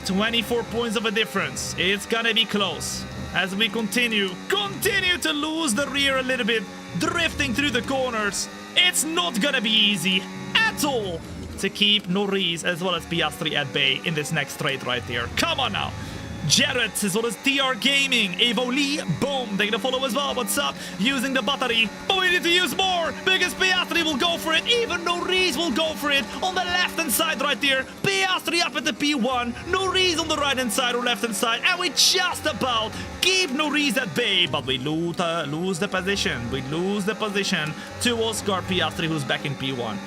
24 points of a difference. It's gonna be close. as we continue to lose the rear a little bit, drifting through the corners. It's not gonna be easy at all to keep Norris as well as Piastri at bay in this next straight right here. Come on now. Jared as well as TR Gaming, Evo Lee, boom, they're gonna follow as well. What's up? Using the battery, but we need to use more because Piastri will go for it. Even Norris will go for it on the left-hand side right there. Piastri up at the P1, Norris on the right-hand side or left-hand side, and we just about keep Norris at bay, but we lose the position. We lose the position to Oscar Piastri, who's back in P1.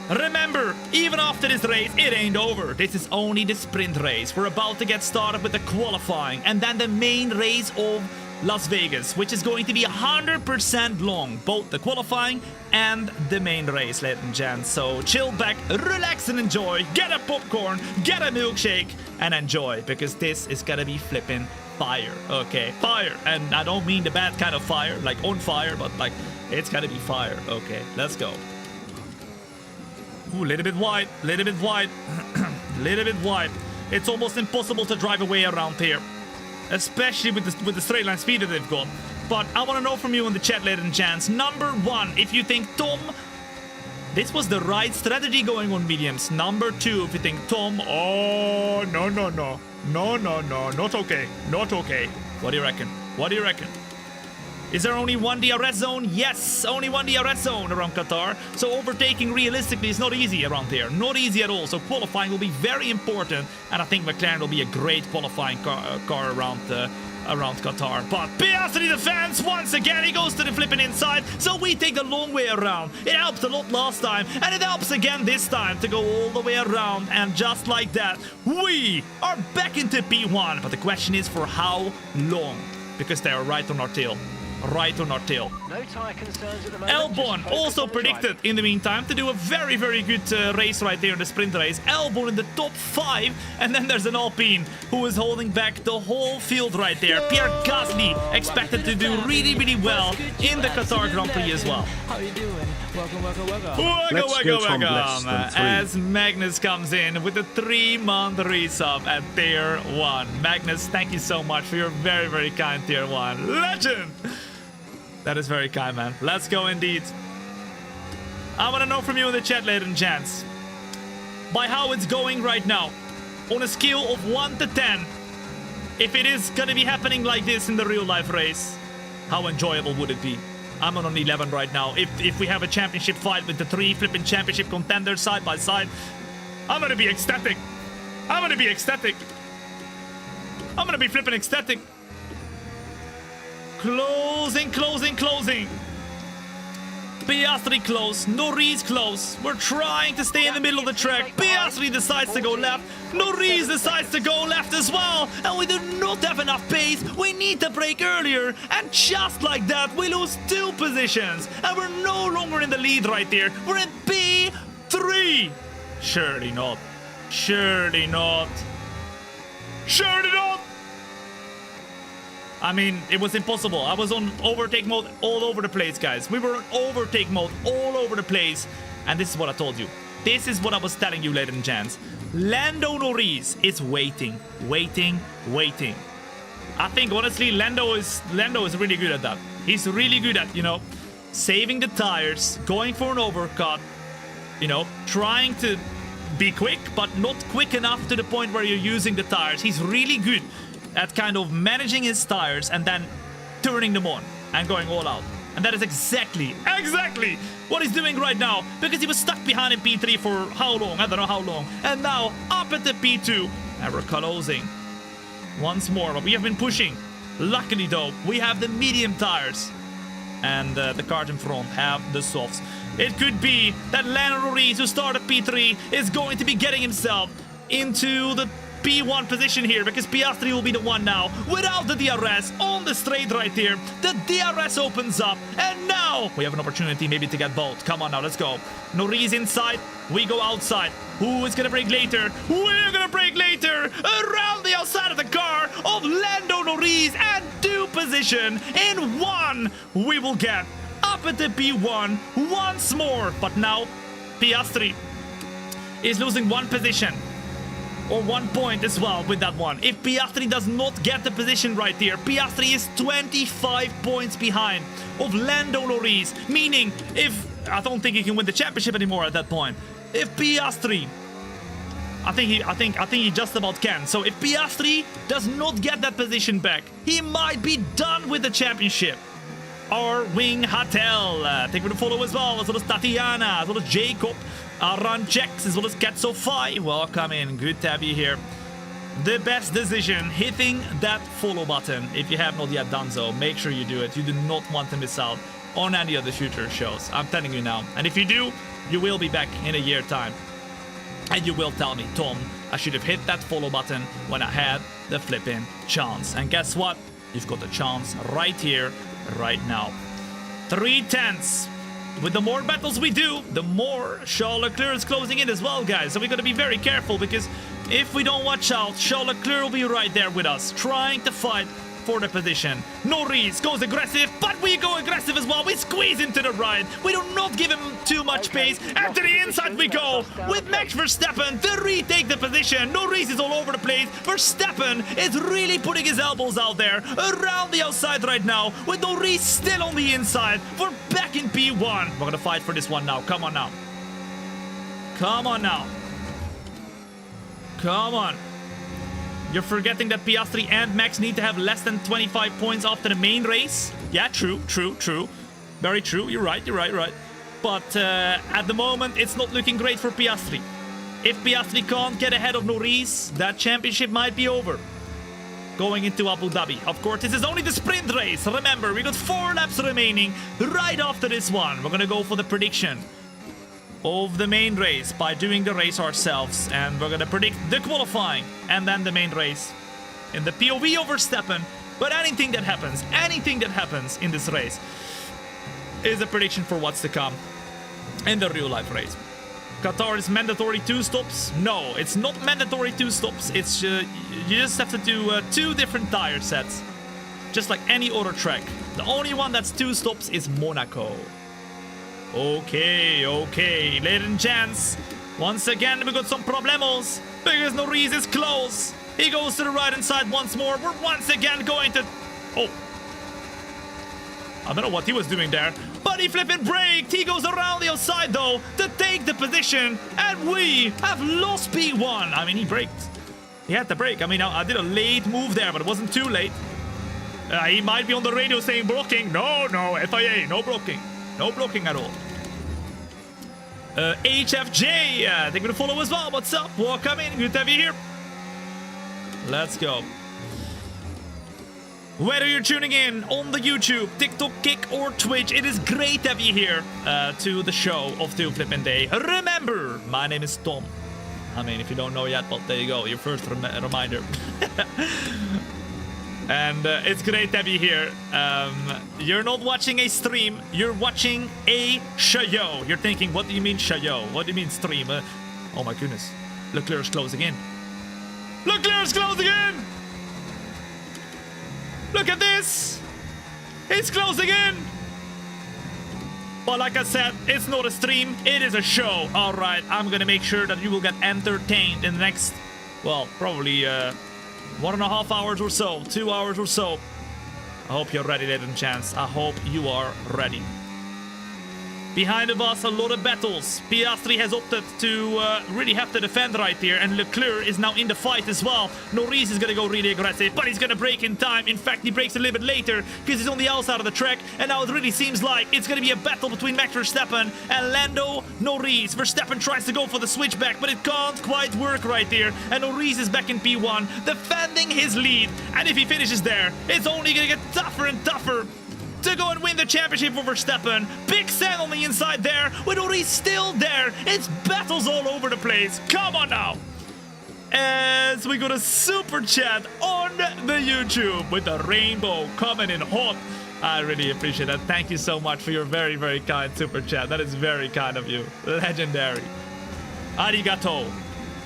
Remember, even after this race, it ain't over. This is only the sprint race. We're about to get started with the qualifying and then the main race of Las Vegas, which is going to be 100% long, both the qualifying and the main race, ladies and gents. So chill back, relax and enjoy. Get a popcorn, get a milkshake and enjoy, because this is gonna be flipping fire. Okay, fire. And I don't mean the bad kind of fire, like on fire, but like it's gonna be fire. Okay, let's go. Ooh, little bit wide, little bit wide, little bit wide. It's almost impossible to drive away around here, especially with the straight line speed that they've got. But I want to know from you in the chat, ladies and gents. Number one, if you think Tom, this was the right strategy going on mediums. Number two, if you think Tom, oh no, not okay, not okay. What do you reckon? What do you reckon? Is there only one DRS zone? Yes, only one DRS zone around Qatar. So overtaking realistically is not easy around here. Not easy at all. So qualifying will be very important. And I think McLaren will be a great qualifying car around Qatar. But Piastri defense once again. He goes to the flipping inside. So we take the long way around. It helped a lot last time. And it helps again this time to go all the way around. And just like that, we are back into P1. But the question is for how long? Because they are right on our tail. Right on our tail. No tyre concerns at the moment. Albon also predicted in the meantime to do a very, very good race right there in the sprint race. Albon in the top 5, and then there's an Alpine who is holding back the whole field right there. Pierre Gasly expected to do really, really well in the Qatar Grand Prix as well. How are you doing? Welcome. Welcome. As Magnus comes in with the 3-month resub at tier 1. Magnus, thank you so much for your very, very kind tier 1. Legend! That is very kind, man. Let's go indeed. I want to know from you in the chat, ladies and gents, by how it's going right now, on a scale of 1 to 10, if it is going to be happening like this in the real life race, how enjoyable would it be? I'm on an 11 right now. If we have a championship fight with the 3 flipping championship contenders side by side, I'm going to be ecstatic. I'm going to be ecstatic. I'm going to be flipping ecstatic. Closing. Piastri close, Norris close. We're trying to stay in the middle of the track. Piastri decides to go left. Norris decides to go left as well. And we do not have enough pace. We need to brake earlier. And just like that, we lose 2 positions. And we're no longer in the lead right there. We're in P3. Surely not. Surely not. Surely not. I mean, it was impossible. I was on overtake mode all over the place, guys. We were on overtake mode all over the place. And this is what I told you. This is what I was telling you, ladies and gents. Lando Norris is waiting. I think, honestly, Lando is really good at that. He's really good at, saving the tires, going for an overcut, trying to be quick, but not quick enough to the point where you're using the tires. He's really good at kind of managing his tires and then turning them on and going all out. And that is exactly what he's doing right now, because he was stuck behind in P3 for how long? I don't know how long. And now up at the P2 and we're closing once more, but we have been pushing. Luckily though, we have the medium tires and the cars in front have the softs. It could be that Lando Norris, who started P3, is going to be getting himself into the P1 position here, because Piastri will be the one now without the DRS on the straight right here. The DRS opens up and now we have an opportunity maybe to get both. Come on now, let's go. Norris inside, we go outside. Who is gonna brake later? We're gonna brake later around the outside of the car of Lando Norris and do position in 1. We will get up at the P1 once more, but now Piastri is losing 1 position. or 1 point as well with that one. If Piastri does not get the position right here, Piastri is 25 points behind of Lando Norris, meaning if I don't think he can win the championship anymore at that point. If Piastri, I think he just about can. So if Piastri does not get that position back, he might be done with the championship. Our Wing Hatel, thank you for the follow as well as Tatiana, as well as Jacob, Ranchex, as well as Katsofai. Welcome in, good to have you here. The best decision, hitting that follow button. If you have not yet done so, make sure you do it. You do not want to miss out on any of the future shows. I'm telling you now. And if you do, you will be back in a year's time. And you will tell me, Tom, I should have hit that follow button when I had the flipping chance. And guess what? You've got the chance right here, right now. 3/10. With the more battles we do, the more Charles Leclerc is closing in as well, guys. So we got to be very careful, because if we don't watch out, Charles Leclerc will be right there with us, trying to fight for the position. Norris goes aggressive, but we go aggressive as well. We squeeze into the right. We do not give him too much space. And to the inside we go with Max Verstappen to retake the position. Norris is all over the place. Verstappen is really putting his elbows out there around the outside right now, with Norris still on the inside. We're back in P1. We're gonna fight for this one now. Come on now. Come on now. Come on. You're forgetting that Piastri and Max need to have less than 25 points after the main race. Yeah, true. Very true. You're right. But at the moment, it's not looking great for Piastri. If Piastri can't get ahead of Norris, that championship might be over. Going into Abu Dhabi. Of course, this is only the sprint race. Remember, we got 4 laps remaining right after this one. We're going to go for the prediction of the main race by doing the race ourselves, and we're gonna predict the qualifying and then the main race in the POV of Verstappen. But anything that happens in this race is a prediction for what's to come in the real life race. Qatar is mandatory 2 stops. No, it's not mandatory 2 stops. It's you just have to do 2 different tire sets, just like any other track. The only one that's 2 stops is Monaco. Okay, ladies and gents, once again we got some problemos because Norris is close. He goes to the right hand side once more. We're once again going to... Oh, I don't know what he was doing there, but he flipping braked. He goes around the outside though to take the position, and we have lost P1. I mean, he braked. He had to brake. I mean, I did a late move there, but it wasn't too late. He might be on the radio saying blocking. No, FIA, no blocking. No blocking at all. HFJ, thank you for the follow as well. What's up? Welcome in. Good to have you here. Let's go. Whether you're tuning in on the YouTube, TikTok, Kick, or Twitch, it is great to have you here to the show of Two Flippin' Day. Remember, my name is Tom. I mean, if you don't know yet, well, there you go. Your first reminder. And it's great to have you here. You're not watching a stream, you're watching a show. You're thinking, what do you mean show? What do you mean stream? Oh my goodness. Leclerc's closing in. Leclerc's closing in! Look at this! He's closing in! But like I said, it's not a stream, it is a show. Alright, I'm gonna make sure that you will get entertained in the next, well, probably 1.5 hours or so, 2 hours or so. I hope you're ready, ladies and gents. I hope you are ready. Behind of us, a lot of battles. Piastri has opted to really have to defend right here, and Leclerc is now in the fight as well. Norris is gonna go really aggressive, but he's gonna brake in time. In fact, he brakes a little bit later because he's on the outside of the track, and now it really seems like it's gonna be a battle between Max Verstappen and Lando Norris. Verstappen tries to go for the switchback, but it can't quite work right here, and Norris is back in P1, defending his lead, and if he finishes there, it's only gonna get tougher and tougher to go and win the championship for Verstappen. Big sand on the inside there, with Norris still there. It's battles all over the place. Come on now. As we got a super chat on the YouTube with the rainbow coming in hot. I really appreciate that. Thank you so much for your very, very kind super chat. That is very kind of you. Legendary. Arigato,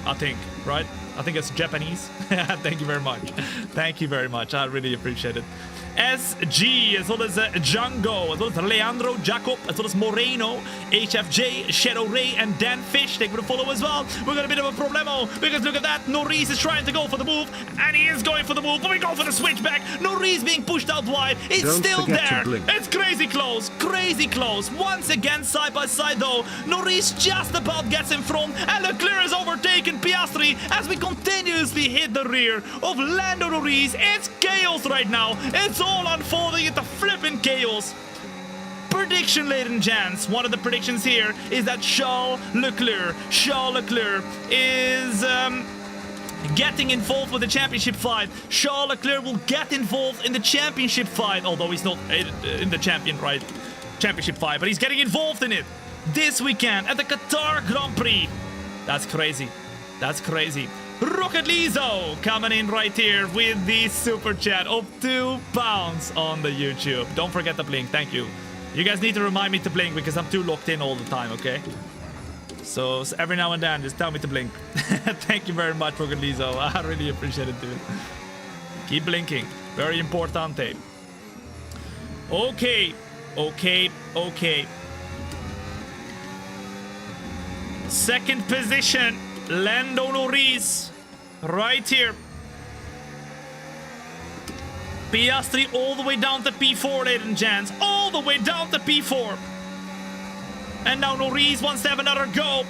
I think, right? I think it's Japanese. Thank you very much. Thank you very much. I really appreciate it. SG, as well as Django, as well as Leandro Jacob, as well as Moreno, HFJ, Shadow Ray, and Dan Fish. Thank you for the follow as well. We got a bit of a problemo because look at that. Norris is trying to go for the move, and he is going for the move, but we go for the switchback. Norris being pushed out wide. It's Don't still forget to there. blink. It's crazy close. Crazy close. Once again, side by side though. Norris just about gets in front, and Leclerc is overtaken Piastri as we continuously hit the rear of Lando Norris. It's chaos right now. It's all unfolding into flipping chaos. Prediction, ladies and gents. One of the predictions here is that Charles Leclerc is getting involved with the championship fight. Charles Leclerc will get involved in the championship fight, although he's not in the championship fight, but he's getting involved in it this weekend at the Qatar Grand Prix. That's crazy. That's crazy. Rocket Lizzo coming in right here with the super chat of £2 on the YouTube. Don't forget to blink. Thank you. You guys need to remind me to blink because I'm too locked in all the time, okay? So every now and then, just tell me to blink. Thank you very much, Rocket Lizzo. I really appreciate it, dude. Keep blinking. Very importante. Okay. Second position, Lando Norris, right here. Piastri all the way down to P4, ladies and gents. All the way down to P4. And now Norris wants to have another go.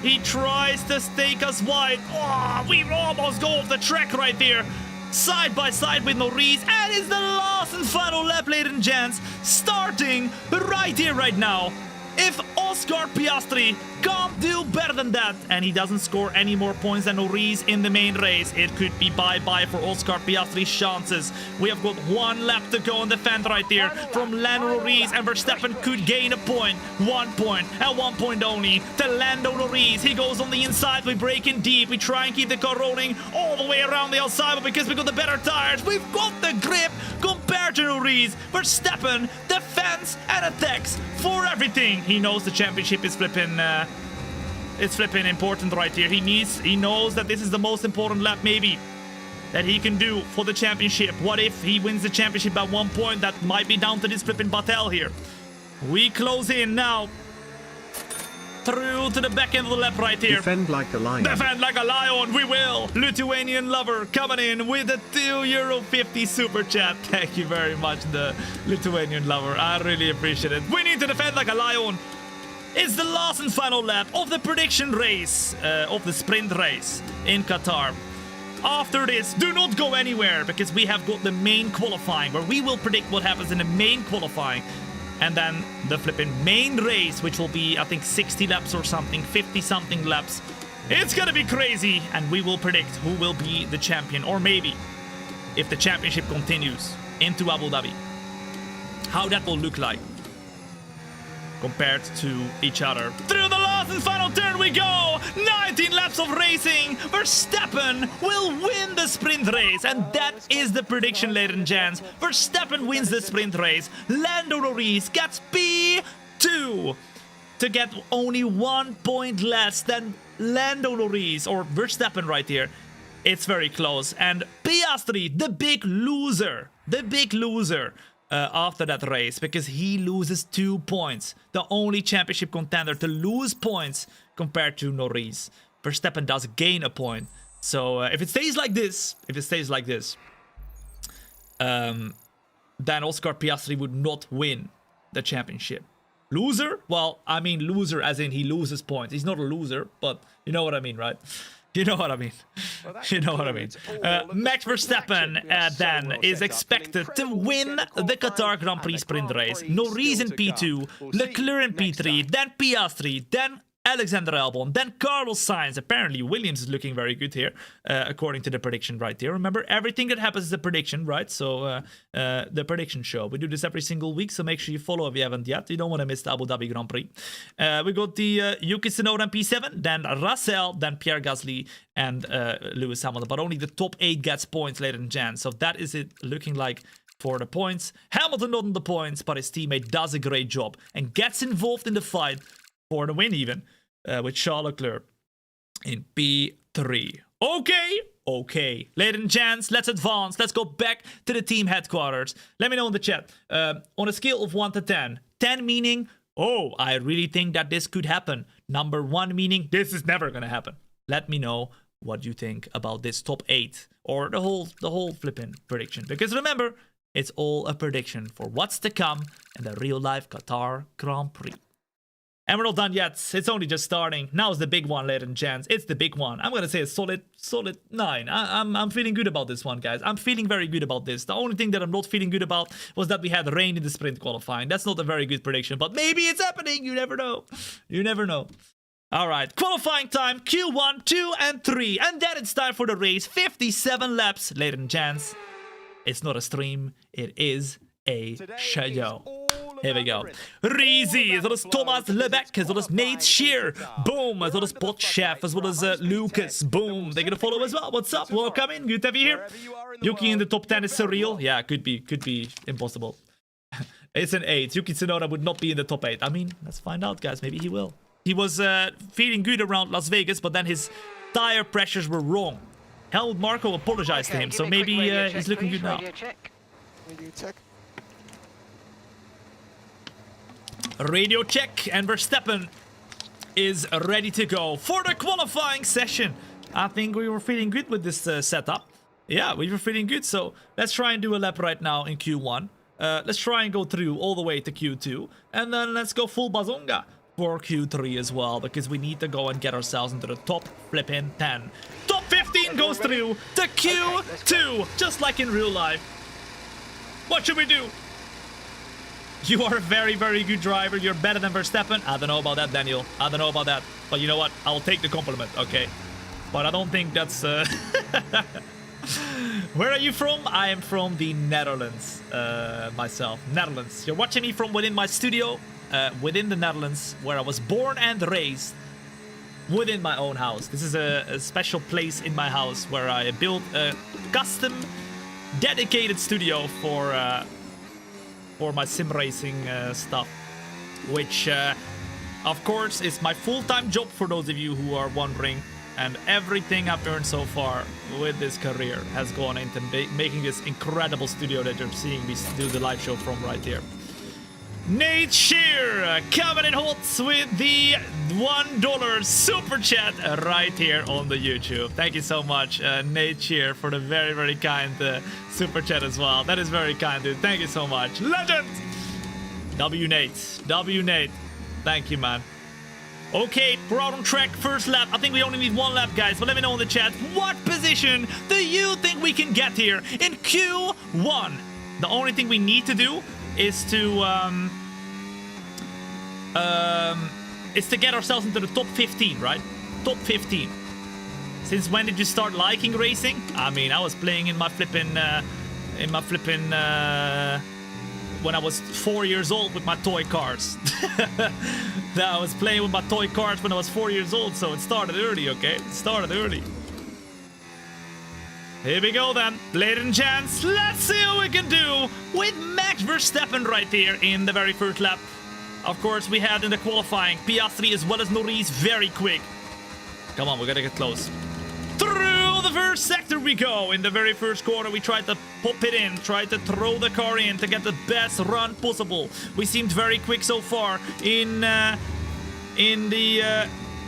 He tries to stake us wide. Oh, we almost go off the track right here. Side by side with Norris. And it's the last and final lap, ladies and gents. Starting right here, right now. If Oscar Piastri can't do better than that, and he doesn't score any more points than Norris in the main race, it could be bye-bye for Oscar Piastri's chances. We have got one lap to go on the fence right here from Lando Norris, and Verstappen could gain a point. 1 point, and 1 point only to Lando Norris. He goes on the inside, we break in deep, we try and keep the car rolling all the way around the outside, but because we got the better tires, we've got the grip compared to Norris. Verstappen defends and attacks for everything. He knows the championship is flipping important right here. He knows that this is the most important lap maybe that he can do for the championship. What if he wins the championship by 1 point? That might be down to this flipping Battel here. We close in now. Through to the back end of the lap right here. Defend like a lion. Defend like a lion, we will. Lithuanian lover coming in with a €2.50 super chat. Thank you very much, the Lithuanian lover. I really appreciate it. We need to defend like a lion. It's the last and final lap of the prediction race, of the sprint race in Qatar. After this, do not go anywhere because we have got the main qualifying where we will predict what happens in the main qualifying. And then the flipping main race, which will be, I think, 60 laps or something, 50-something laps. It's gonna be crazy, and we will predict who will be the champion, or maybe, if the championship continues into Abu Dhabi, how that will look like compared to each other. Through the last and final turn we go! 19 laps of racing! Verstappen will win the sprint race, and that is the prediction, ladies and gents. Verstappen wins the sprint race. Lando Norris gets P2 to get only 1 point less than Lando Norris, or Verstappen right here. It's very close. And Piastri, the big loser, after that race, because he loses 2 points. The only championship contender to lose points compared to Norris. Verstappen does gain a point. So if it stays like this, then Oscar Piastri would not win the championship. Loser? Well, I mean loser as in he loses points. He's not a loser, but you know what I mean, right? You know what I mean. You know what I mean. Max Verstappen then is expected to win the Qatar Grand Prix sprint race. Norris in P2, Leclerc in P3, then Piastri, then Alexander Albon, then Carlos Sainz. Apparently Williams is looking very good here, according to the prediction right here. Remember, everything that happens is a prediction, right? So the prediction show. We do this every single week, so make sure you follow if you haven't yet. You don't want to miss the Abu Dhabi Grand Prix. We got the Yuki Tsunoda in P7, then Russell, then Pierre Gasly, and Lewis Hamilton. But only the top 8 gets points, ladies and gents. So that is it looking like for the points. Hamilton not on the points, but his teammate does a great job and gets involved in the fight for the win even, with Charles Leclerc in P3. Okay. Ladies and gents, let's advance. Let's go back to the team headquarters. Let me know in the chat. On a scale of 1 to 10. 10 meaning, oh, I really think that this could happen. Number 1 meaning, this is never gonna happen. Let me know what you think about this top 8 or the whole flipping prediction. Because remember, it's all a prediction for what's to come in the real life Qatar Grand Prix. And we're not done yet. It's only just starting. Now's the big one, ladies and gents. It's the big one. I'm gonna say a solid 9. I'm feeling good about this one, guys. I'm feeling very good about this. The only thing that I'm not feeling good about was that we had rain in the sprint qualifying. That's not a very good prediction, but maybe it's happening. You never know. You never know. All right, qualifying time, Q1, 2, and 3. And then it's time for the race. 57 laps, ladies and gents. It's not a stream. It is a show. Here we go. Reezy, as well as Thomas Lebeck, as well as Nate Shear. Boom, as well as Pot Chef, as well as Lucas. Boom, they're gonna follow as well. What's up? Welcome in. Good to have you here. Yuki in the top 10 is surreal. Yeah, could be impossible. It's an 8. Yuki Tsunoda would not be in the top 8. I mean, let's find out, guys. Maybe he will. He was feeling good around Las Vegas, but then his tire pressures were wrong. Helmut Marko apologized to him, so maybe he's looking good now. Radio check. Radio check, and Verstappen is ready to go for the qualifying session. I think we were feeling good with this setup. Yeah, we were feeling good, so let's try and do a lap right now in Q1. Let's try and go through all the way to Q2, and then let's go full bazonga for Q3 as well, because we need to go and get ourselves into the top flipping 10. Top 15 goes through to Q2, just like in real life. What should we do? You are a very, very good driver. You're better than Verstappen. I don't know about that, Daniel. I don't know about that. But you know what? I'll take the compliment, okay? But I don't think that's... Where are you from? I am from the Netherlands, myself. Netherlands. You're watching me from within my studio, within the Netherlands, where I was born and raised, within my own house. This is a special place in my house where I built a custom, dedicated studio for my sim racing stuff, which of course is my full-time job for those of you who are wondering, and everything I've earned so far with this career has gone into making this incredible studio that you're seeing me do the live show from right here. Nate Shear coming in hot with the $1 super chat right here on the YouTube. Thank you so much, Nate Shear, for the very, very kind super chat as well. That is very kind, dude. Thank you so much. Legend! W Nate. W Nate. Thank you, man. Okay, we're out on track. First lap. I think we only need 1 lap, guys. But let me know in the chat, what position do you think we can get here in Q1? The only thing we need to do is to get ourselves into the top 15, right? Top 15. Since when did you start liking racing? I mean, I was playing in my flipping when I was 4 years old with my toy cars. I was playing with my toy cars when I was 4 years old, so it started early, okay? It started early. Here we go then, ladies and gents. Let's see what we can do with Max Verstappen right here in the very first lap. Of course, we had in the qualifying Piastri as well as Norris very quick. Come on, we gotta get close. Through the first sector we go. In the very first corner, we tried to pop it in, tried to throw the car in to get the best run possible. We seemed very quick so far in the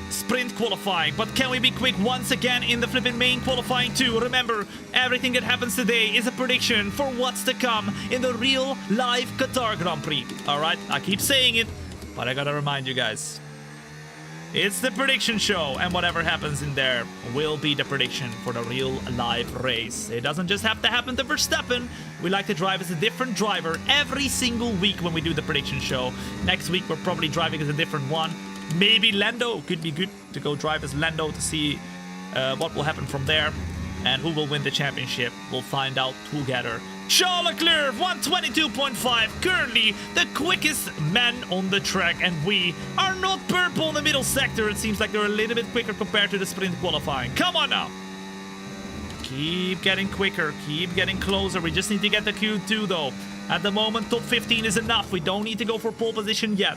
sprint qualifying, but can we be quick once again in the flipping main qualifying too? Remember, everything that happens today is a prediction for what's to come in the real live Qatar Grand Prix. Alright, I keep saying it, but I gotta remind you guys. It's the prediction show, and whatever happens in there will be the prediction for the real live race. It doesn't just have to happen to Verstappen. We like to drive as a different driver every single week when we do the prediction show. Next week, we're probably driving as a different one. Maybe Lando. Could be good to go drive as Lando to see what will happen from there and who will win the championship. We'll find out together. Charles Leclerc, 122.5, currently the quickest man on the track, and we are not purple in the middle sector. It seems like they're a little bit quicker compared to the sprint qualifying. Come on now. Keep getting quicker, keep getting closer. We just need to get the Q2 though. At the moment, top 15 is enough. We don't need to go for pole position yet.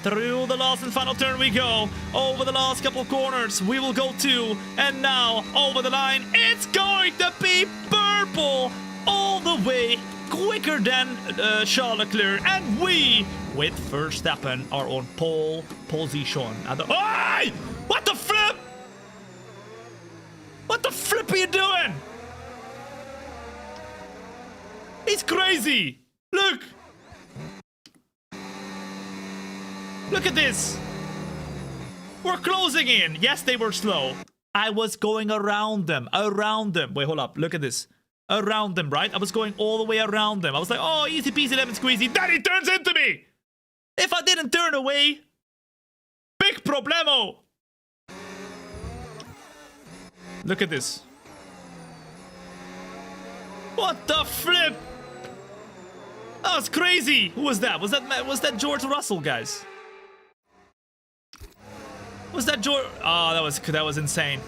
Through the last and final turn we go. Over the last couple corners, we will go 2. And now, over the line, it's going to be purple all the way. Quicker than Charles Leclerc. And we, with Verstappen, are on pole position. And hey! What the flip? What the flip are you doing? He's crazy. Look. Look at this. We're closing in. Yes, they were slow. I was going around them. Wait, hold up. Look at this. Around them, right? I was going all the way around them. I was like, oh, easy peasy lemon squeezy. Then he turns into me. If I didn't turn away, big problemo. Look at this. What the flip? That was crazy. Who was that? Was that George Russell, guys? Was that George? Oh, that was insane.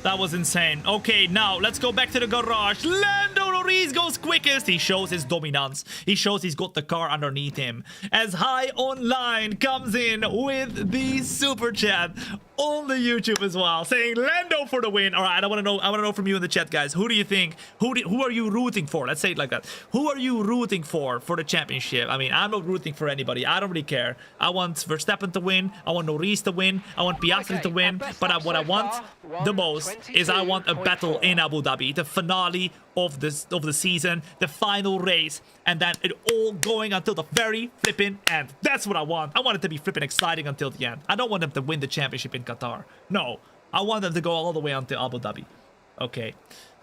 That was insane. Okay, now let's go back to the garage. Lando Norris goes quickest. He shows his dominance. He shows he's got the car underneath him. As High Online comes in with the super chat on the YouTube as well, saying Lando for the win. All right, I want to know from you in the chat, guys. Who do you think? Who are you rooting for? Let's say it like that. Who are you rooting for the championship? I mean, I'm not rooting for anybody. I don't really care. I want Verstappen to win. I want Norris to win. I want Piastri to win. But what I want the most is I want a battle in Abu Dhabi, the finale of the season, the final race, and then it all going until the very flipping end. That's what I want. I want it to be flipping exciting until the end. I don't want them to win the championship in Qatar. No, I want them to go all the way until Abu Dhabi. Okay.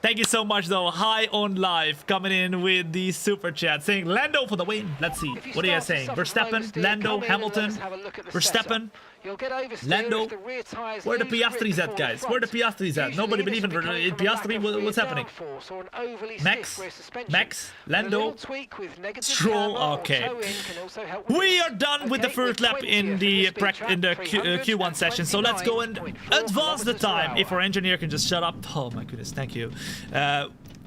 Thank you so much, though. High on Live coming in with the super chat saying Lando for the win. Let's see. What are you saying? Verstappen, Lando, Hamilton, Verstappen, Lando. Where the Piastris at, guys? Where the Piastris at? Nobody believing in Piastri. What's happening? Max, Lando, Stroll. Okay. We are done with the first lap in the Q1 session. So let's go and advance the time. If our engineer can just shut up. Oh my goodness, thank you.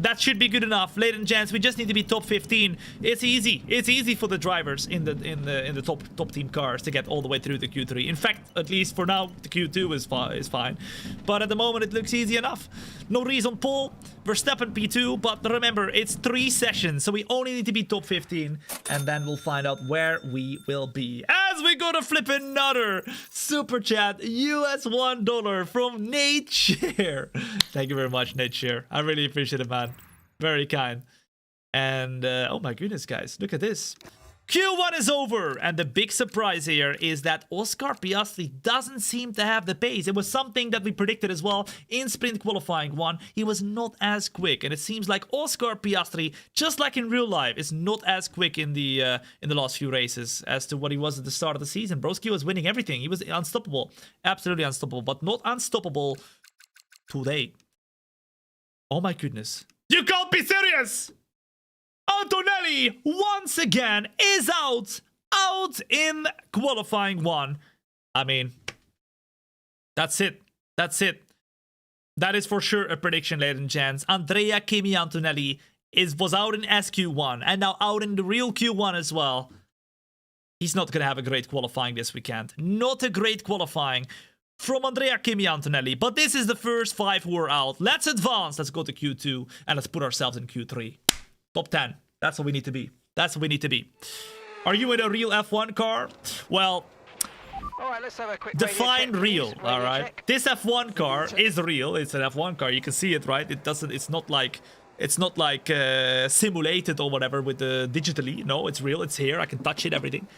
That should be good enough, ladies and gents. We just need to be top 15. It's easy. It's easy for the drivers in the top team cars to get all the way through the Q3. In fact, at least for now, the Q2 is fine. But at the moment, it looks easy enough. Norris on pole, Verstappen P2. But remember, it's 3 sessions, so we only need to be top 15, and then we'll find out where we will be. As we go to flip another super chat, US $1 from Nate Shear. Thank you very much, Nate Shear. I really appreciate it, man. Very kind. And oh my goodness, guys, look at this. Q1 is over, and the big surprise here is that Oscar Piastri doesn't seem to have the pace. It was something that we predicted as well in sprint qualifying 1. He was not as quick, and it seems like Oscar Piastri, just like in real life, is not as quick in the last few races as to what he was at the start of the season. Broski was winning everything. He was unstoppable, absolutely unstoppable, but not unstoppable today. Oh my goodness. You can't be serious! Antonelli, once again, is out in qualifying 1. I mean, that's it. That's it. That is for sure a prediction, ladies and gents. Andrea Kimi Antonelli was out in SQ1 and now out in the real Q1 as well. He's not going to have a great qualifying this weekend. Not a great qualifying from Andrea Kimi Antonelli. But this is the first 5 who are out. Let's advance. Let's go to Q2 and let's put ourselves in Q3. Top 10. That's what we need to be. That's what we need to be. Are you in a real F1 car? Well, all right, let's have a quick define real, check. all right? This F1 car is real. It's an F1 car. You can see it, right? It's not like simulated or whatever with the digitally. No, it's real. It's here. I can touch it, everything.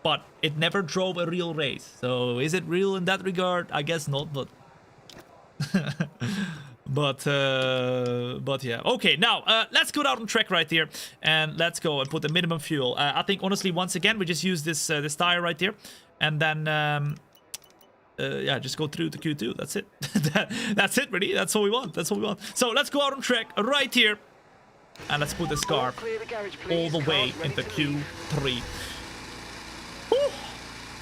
But it never drove a real race. So is it real in that regard? I guess not, but but yeah. Okay, now let's go out on track right here and let's go and put the minimum fuel. I think honestly, once again, we just use this tire right here, and then yeah, just go through the Q2. That's it. That's it, really. That's what we want. That's what we want. So let's go out on track right here, and let's put this car all the way into Q3. Whew.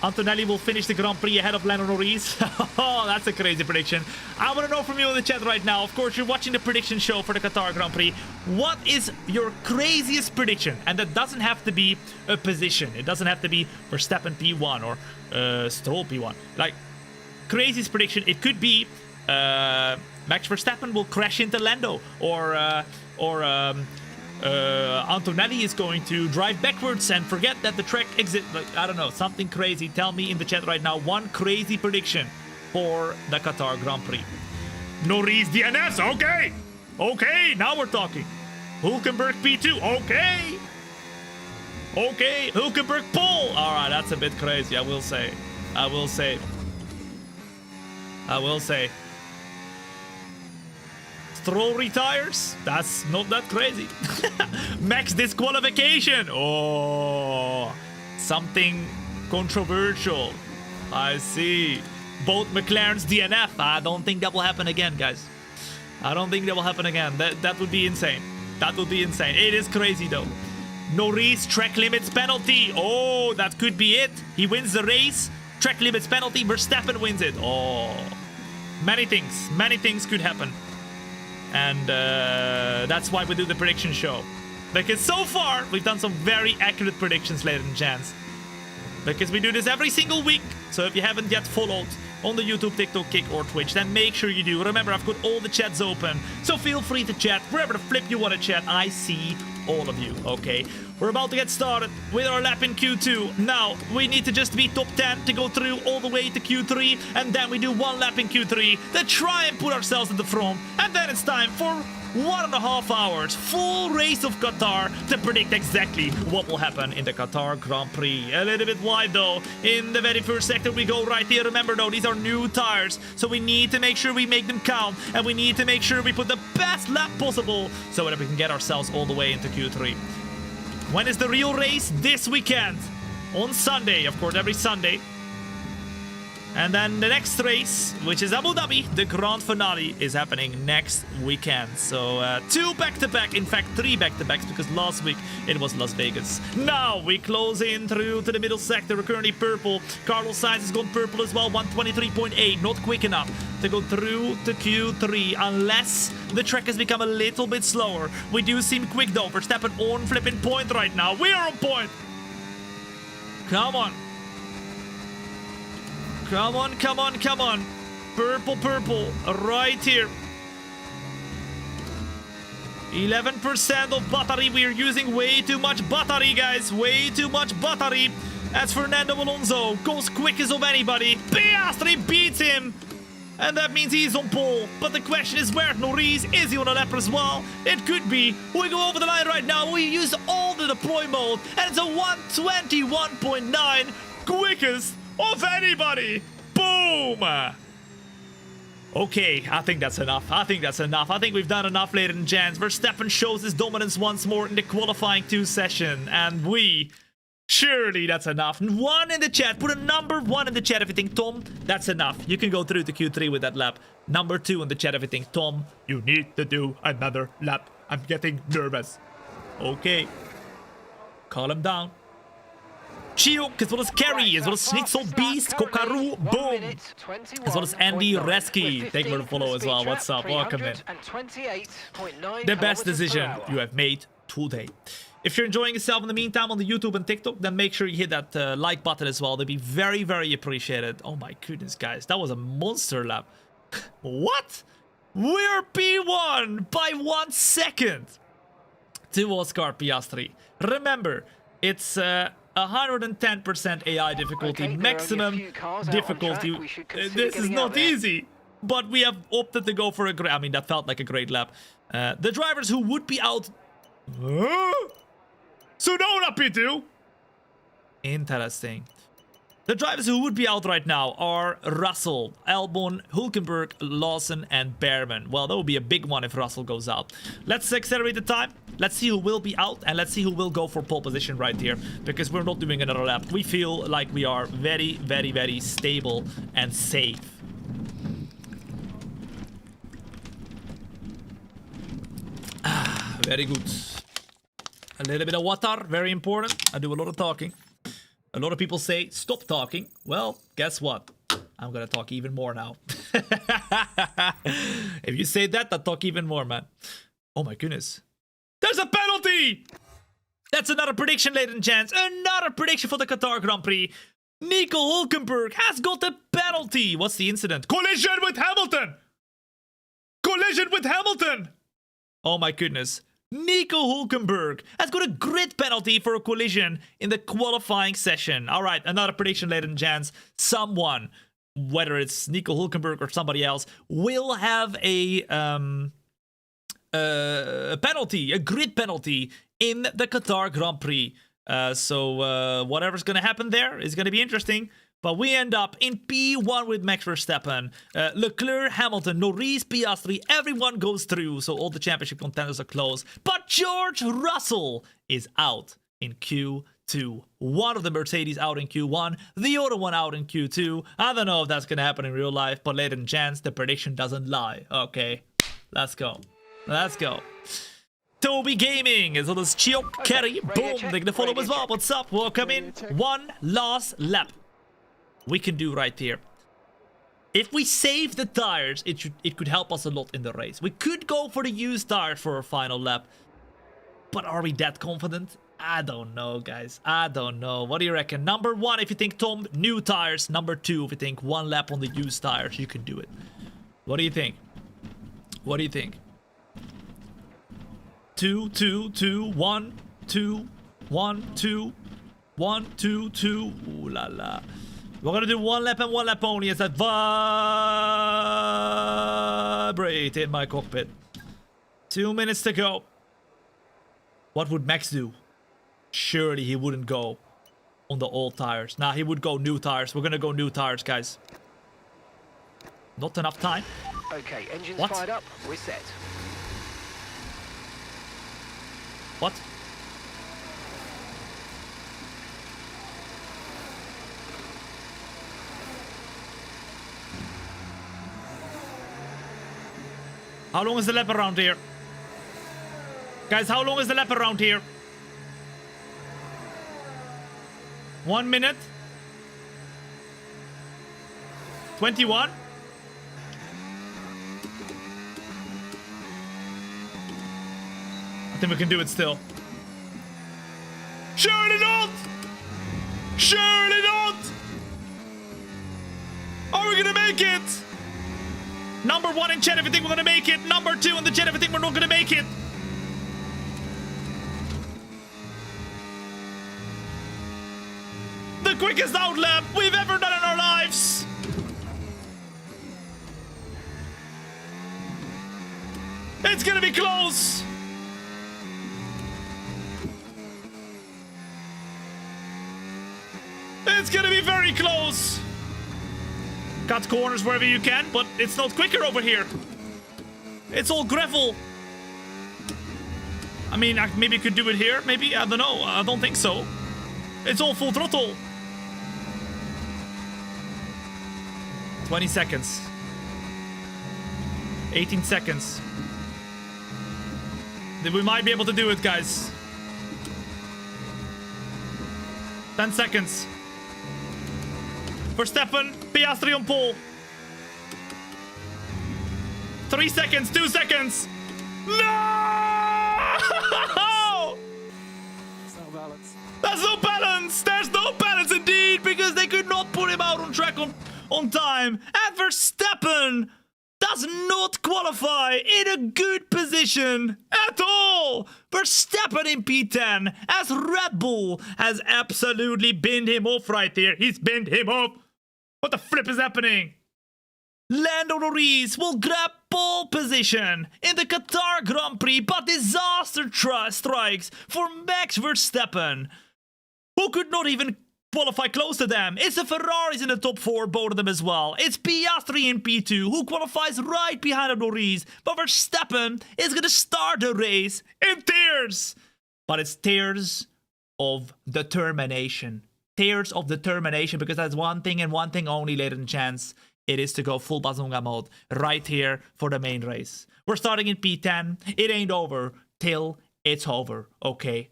Antonelli will finish the Grand Prix ahead of Lando Norris. Oh, that's a crazy prediction. I want to know from you in the chat right now. Of course, you're watching the prediction show for the Qatar Grand Prix. What is your craziest prediction? And that doesn't have to be a position. It doesn't have to be Verstappen P1 or Stroll P1. Like, craziest prediction, it could be Max Verstappen will crash into Lando, or Antonelli is going to drive backwards and forget that the track exit. Like, I don't know, something crazy. Tell me in the chat right now one crazy prediction for the Qatar Grand Prix. Norris DNS, okay. Okay, now we're talking. Hulkenberg P2, okay. Okay, Hulkenberg pole. All right, that's a bit crazy, I will say. I will say. Stroll retires? That's not that crazy. Max disqualification. Oh, something controversial. I see. Both McLaren's DNF. I don't think that will happen again, guys. I don't think that will happen again. That would be insane. That would be insane. It is crazy though. Norris track limits penalty. Oh, that could be it. He wins the race. Track limits penalty. Verstappen wins it. Oh, many things could happen. And that's why we do the prediction show. Because so far, we've done some very accurate predictions, ladies and gents. Because we do this every single week. So if you haven't yet followed on the YouTube, TikTok, Kick, or Twitch, then make sure you do. Remember, I've got all the chats open. So feel free to chat. Wherever the flip you want to chat, I see all of you, okay? We're about to get started with our lap in Q2. Now, we need to just be top 10 to go through all the way to Q3. And then we do one lap in Q3 to try and put ourselves in the front. And then it's time for 1.5 hours, full race of Qatar to predict exactly what will happen in the Qatar Grand Prix. A little bit wide though. In the very first sector we go right here. Remember though, these are new tires, so we need to make sure we make them count, and we need to make sure we put the best lap possible so that we can get ourselves all the way into Q3. When is the real race? This weekend. On Sunday, of course, every Sunday. And then the next race, which is Abu Dhabi, the grand finale, is happening next weekend. So 2 back-to-back, in fact 3 back-to-backs, because last week it was Las Vegas. Now we close in through to the middle sector. We're currently purple. Carlos Sainz has gone purple as well, 123.8. Not quick enough to go through to Q3 unless the track has become a little bit slower. We do seem quick though. Verstappen on flipping point right now. We are on point. Come on. Come on, come on, come on. Purple, purple, right here. 11% of battery. We are using way too much battery, guys. Way too much battery. As Fernando Alonso goes quickest of anybody. Piastri beats him. And that means he's on pole. But the question is, where Norris? Is he on a lap as well? It could be. We go over the line right now. We use all the deploy mode. And it's a 121.9 quickest of anybody. Boom. Okay, I think that's enough. I think we've done enough, ladies and gents. Verstappen shows his dominance once more in the qualifying 2 session. And surely that's enough. 1 in the chat. Put a number 1 in the chat if you think, Tom, that's enough. You can go through to Q3 with that lap. Number 2 in the chat if you think, Tom, you need to do another lap. I'm getting nervous. Okay. Calm him down. Chiyok, as well as Kerry, as well as Schnitzel Beast, Kokaru, boom. As well as Andy Reski. Thank you for the follow as well. What's up? Welcome in. The best decision you have made today. If you're enjoying yourself in the meantime on the YouTube and TikTok, then make sure you hit that like button as well. They'd be very, very appreciated. Oh my goodness, guys. That was a monster lap. What? We're P1 by 1 second to Oscar Piastri. Remember, it's 110% AI difficulty, maximum difficulty. This is not easy, but we have opted to go for a great... I mean, that felt like a great lap. The drivers who would be out... Tsunoda P2! Interesting. The drivers who would be out right now are Russell, Albon, Hulkenberg, Lawson, and Behrman. Well, that would be a big one if Russell goes out. Let's accelerate the time. Let's see who will be out, and let's see who will go for pole position right here, because we're not doing another lap. We feel like we are very, very, very stable and safe. Very good. A little bit of water, very important. I do a lot of talking. A lot of people say, stop talking. Well, guess what? I'm gonna talk even more now. If you say that, I'll talk even more, man. Oh my goodness. There's a penalty! That's another prediction, ladies and gents. Another prediction for the Qatar Grand Prix. Nico Hulkenberg has got a penalty. What's the incident? Collision with Hamilton! Collision with Hamilton! Oh my goodness. Nico Hulkenberg has got a grid penalty for a collision in the qualifying session. Alright, another prediction, ladies and gents. Someone, whether it's Nico Hulkenberg or somebody else, will have a penalty, a grid penalty in the Qatar Grand Prix. So whatever's going to happen there is going to be interesting. But we end up in P1 with Max Verstappen, Leclerc, Hamilton, Norris, Piastri, everyone goes through, so all the championship contenders are close. But George Russell is out in Q2. One of the Mercedes out in Q1, the other one out in Q2. I don't know if that's going to happen in real life, but ladies and gents, the prediction doesn't lie. Okay, let's go. Let's go. Toby Gaming is on his Chiok Kerry. Boom, they're going to follow as well. What's up? Welcome in. One last lap we can do right here. If we save the tires, it could help us a lot in the race. We could go for the used tires for a final lap, but are we that confident? I don't know, guys. I don't know. What do you reckon? Number one, if you think, Tom, new tires. Number two, if you think one lap on the used tires, you can do it. What do you think? What do you think? 2, 2, 2, 1, 2, 1, 2, 1, 2, 2. Ooh la la. We're gonna do one lap and one lap only as that vibrate in my cockpit. 2 minutes to go. What would Max do? Surely he wouldn't go on the old tires. Nah, he would go new tires. We're gonna go new tires, guys. Not enough time. Okay, engines What? fired up. We're set. What? How long is the lap around here? Guys, how long is the lap around here? 1 minute? 21? I think we can do it still. Surely not! Surely not! Are we gonna make it? Number one in chat if you think we're gonna make it. Number two in the chat if you think we're not gonna make it. The quickest out lap we've ever done in our lives. It's gonna be close. It's gonna be very close. Cut corners wherever you can, but it's not quicker over here. It's all gravel. I mean, I maybe could do it here. Maybe, I don't know. I don't think so. It's all full throttle. 20 seconds. 18 seconds. Then we might be able to do it, guys. 10 seconds. Verstappen, Piastri on pole. 3 seconds, 2 seconds. No! There's no balance. There's no balance indeed, because they could not put him out on track on time. And Verstappen does not qualify in a good position at all. Verstappen in P10 as Red Bull has absolutely binned him off right here. He's binned him off. What the flip is happening? Lando Norris will grab pole position in the Qatar Grand Prix, but disaster strikes for Max Verstappen, who could not even qualify close to them. It's the Ferraris in the top 4, both of them as well. It's Piastri in P2, who qualifies right behind Norris, but Verstappen is going to start the race in tears. But it's tears of determination. Tears of determination, because that's one thing and one thing only, ladies and gents. It is to go full Bazonga mode right here for the main race. We're starting in P10. It ain't over till it's over, okay?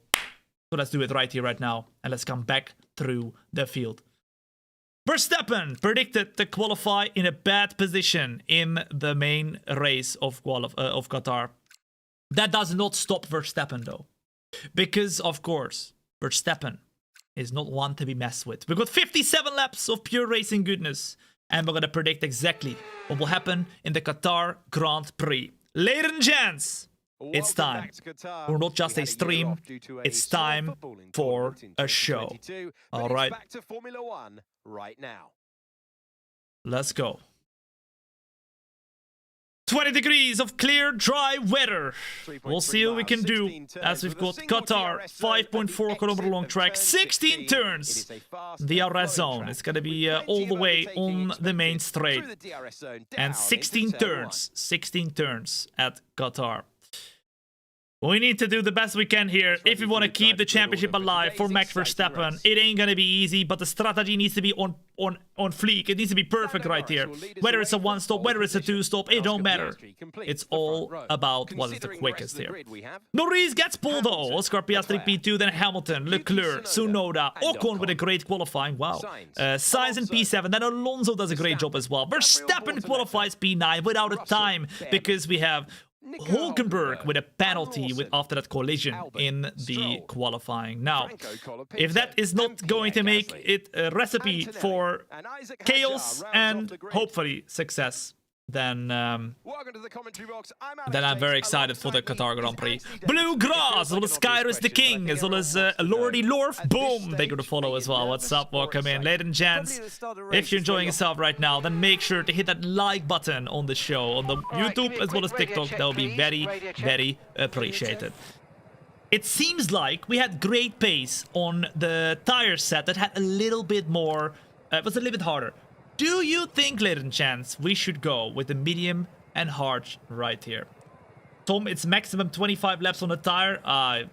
So let's do it right here, right now. And let's come back through the field. Verstappen predicted to qualify in a bad position in the main race of Qatar. That does not stop Verstappen, though. Because, of course, Verstappen is not one to be messed with. We've got 57 laps of pure racing goodness. And we're going to predict exactly what will happen in the Qatar Grand Prix. Ladies and gents, it's time. We're not just a stream, it's time for a show. All right. Back to Formula One right now. Let's go. 20 degrees of clear, dry weather. We'll see what we can do as we've got Qatar, 5.4 kilometer long track, 16 turns. The DRS zone. It's going to be all the way on the main straight. And 16 turns at Qatar. We need to do the best we can here if we want to keep the championship alive for Max Verstappen. It ain't gonna be easy, but the strategy needs to be on fleek. It needs to be perfect right here. Whether it's a one stop, whether it's a two stop, it don't matter. It's all about what is the quickest here. Norris gets pulled though. Oscar Piastri P2, then Hamilton, Leclerc, Tsunoda, Ocon with a great qualifying. Wow. Sainz in P7, then Alonso does a great job as well. Verstappen qualifies P9 without a time because we have Hulkenberg with a penalty after that collision in the qualifying. Now, if that is not going to make it a recipe for chaos and hopefully success, then I'm very excited for the Qatar Grand Prix. Blue Grass, as well as Skyro the King, as well as Lordy Lorf. Boom! They got to follow as well. What's up? Welcome in. Ladies and gents, if you're enjoying yourself right now, then make sure to hit that like button on the show, on the YouTube as well as TikTok. That will be very, very appreciated. It seems like we had great pace on the tire set that had a little bit more, it was a little bit harder. Do you think, ladies and gents, we should go with the medium and hard right here? Tom, it's maximum 25 laps on the tire.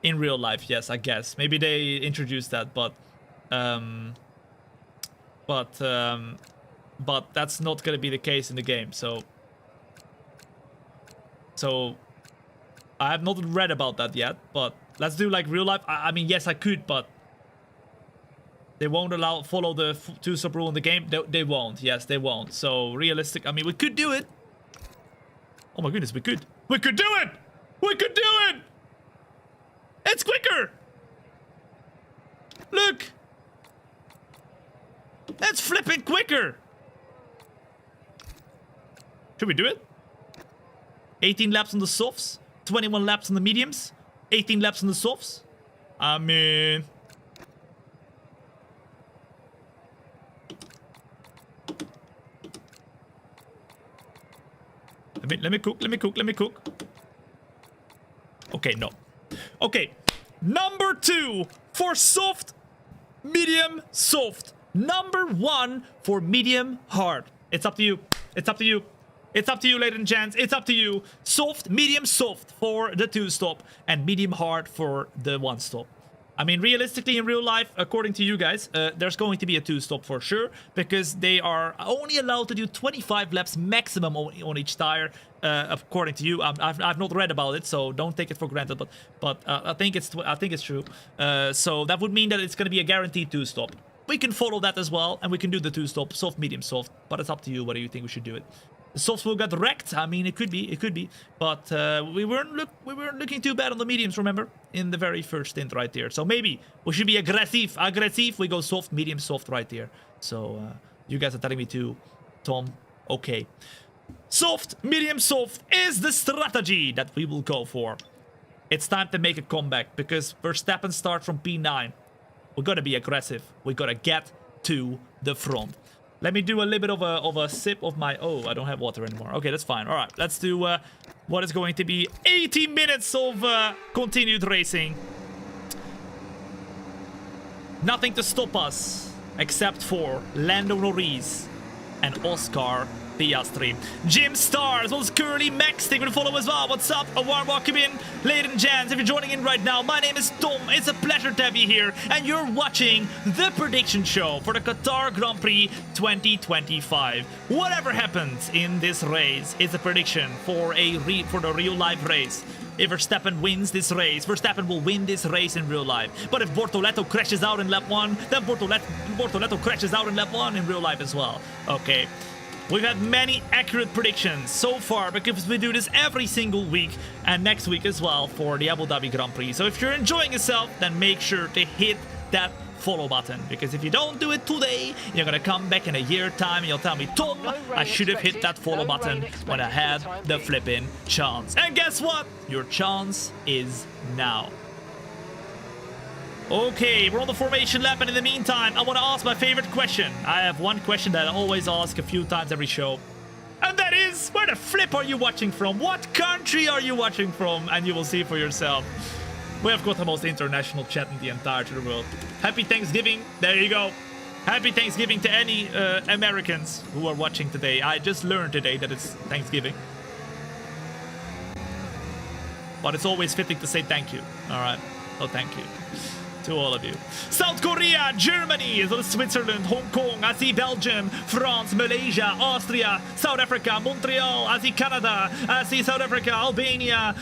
In real life, yes, I guess. Maybe they introduced that, but that's not gonna be the case in the game. So I have not read about that yet. But let's do like real life. I mean, yes, I could, but they won't follow the two-stop rule in the game. They won't. Yes, they won't. So realistic. I mean, we could do it. Oh my goodness, we could. We could do it. We could do it. It's quicker. Look. That's flipping quicker. Should we do it? 18 laps on the softs, 21 laps on the mediums, 18 laps on the softs. I mean, let me cook. Okay, no. Okay, number 2 for soft, medium, soft. Number 1 for medium, hard. It's up to you. It's up to you. It's up to you, ladies and gents. It's up to you. Soft, medium, soft for the 2-stop, and medium, hard for the 1-stop. I mean, realistically, in real life, according to you guys, there's going to be a 2-stop for sure, because they are only allowed to do 25 laps maximum on each tire, according to you. I've not read about it, so don't take it for granted. But I think it's true. So that would mean that it's going to be a guaranteed 2-stop. We can follow that as well, and we can do the 2-stop, soft, medium, soft. But it's up to you whether you think we should do it. The softs will get wrecked. I mean, it could be, but we weren't looking too bad on the mediums. Remember, in the very first stint right there. So maybe we should be aggressive. We go soft, medium, soft right there. So you guys are telling me to, Tom. Okay, soft, medium, soft is the strategy that we will go for. It's time to make a comeback because Verstappen starts from P9. We gotta be aggressive. We gotta get to the front. Let me do a little bit of a sip of my... Oh, I don't have water anymore. Okay, that's fine. All right, let's do what is going to be 80 minutes of continued racing. Nothing to stop us except for Lando Norris and Oscar Piastri. Jim Stars, well, it's Curly Max. They will follow as well. What's up? A warm welcome in, ladies and gents. If you're joining in right now, my name is Tom. It's a pleasure to have you here, and you're watching the prediction show for the Qatar Grand Prix 2025. Whatever happens in this race is a prediction for the real life race. if Verstappen wins this race. Verstappen will win this race in real life. But if Bortoleto crashes out in lap 1, then Bortoleto crashes out in lap 1 in real life as well. Okay. We've had many accurate predictions so far because we do this every single week and next week as well for the Abu Dhabi Grand Prix. So if you're enjoying yourself, then make sure to hit that follow button, because if you don't do it today, you're gonna come back in a year time and you'll tell me, Tom, I should have hit that follow button when I had the flipping chance. And guess what? Your chance is now. Okay, we're on the formation lap, and in the meantime, I want to ask my favorite question. I have one question that I always ask a few times every show. And that is, where the flip are you watching from? What country are you watching from? And you will see for yourself. We have got the most international chat in the entire world. Happy Thanksgiving. There you go. Happy Thanksgiving to any Americans who are watching today. I just learned today that it's Thanksgiving. But it's always fitting to say thank you. All right. Oh, thank you to all of you. South Korea, Germany, as well as Switzerland, Hong Kong, I see Belgium, France, Malaysia, Austria, South Africa, Montreal, I see Canada, I see South Africa, Albania,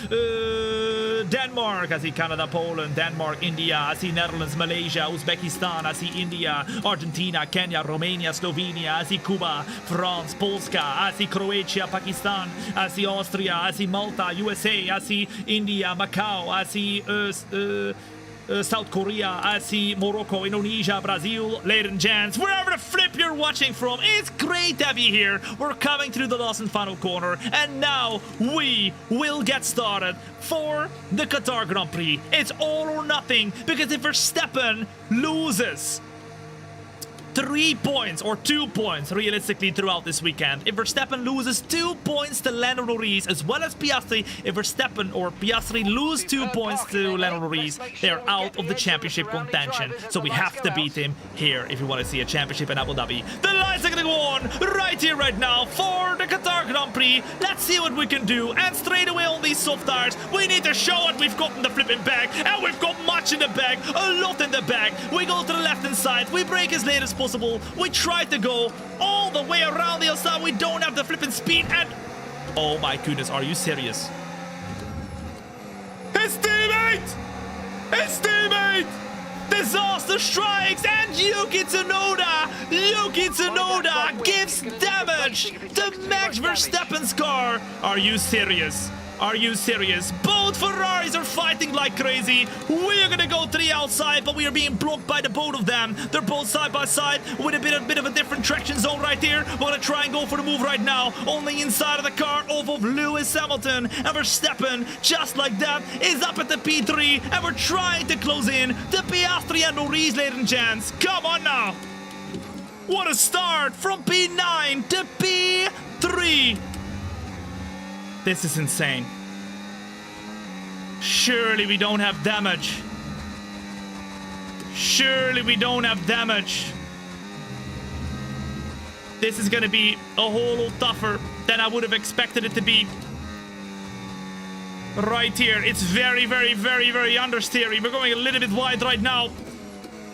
Denmark, I see Canada, Poland, Denmark, India, I see Netherlands, Malaysia, Uzbekistan, I see India, Argentina, Kenya, Romania, Slovenia, I see Cuba, France, Polska, I see Croatia, Pakistan, I see Austria, I see Malta, USA, I see India, Macau, I see South Korea, I see Morocco, Indonesia, Brazil, ladies and gents, wherever the flip you're watching from, it's great to have you here. We're coming through the last and final corner, and now we will get started for the Qatar Grand Prix. It's all or nothing, because if Verstappen loses 3 points or 2 points realistically throughout this weekend, if Verstappen loses 2 points to Lando Norris as well as Piastri, if Verstappen or Piastri lose 2 points to Lando Norris, they're out of the championship contention. So we have to beat him here if we want to see a championship in Abu Dhabi. The lights are gonna go on right here, right now for the Qatar Grand Prix. Let's see what we can do. And straight away on these soft tires, we need to show what we've got in the flipping bag. And we've got much in the bag, a lot in the bag. We go to the left hand side, we brake as late as possible. We try to go all the way around the outside. We don't have the flipping speed, and oh my goodness, are you serious? His teammate! His teammate! Disaster strikes, and Yuki Tsunoda gives damage to Max Verstappen's car. Are you serious? Are you serious? Both Ferraris are fighting like crazy. We are gonna go to the outside, but we are being blocked by the both of them. They're both side by side with a bit of a different traction zone right here. We're gonna try and go for the move right now. Only inside of the car off of Lewis Hamilton. And Verstappen, just like that, is up at the P3. And we're trying to close in to Piastri and Norris, ladies and gents. Come on now. What a start from P9 to P3. This is insane. Surely we don't have damage. Surely we don't have damage. This is gonna be a whole lot tougher than I would have expected it to be. Right here, it's very understeery. We're going a little bit wide right now.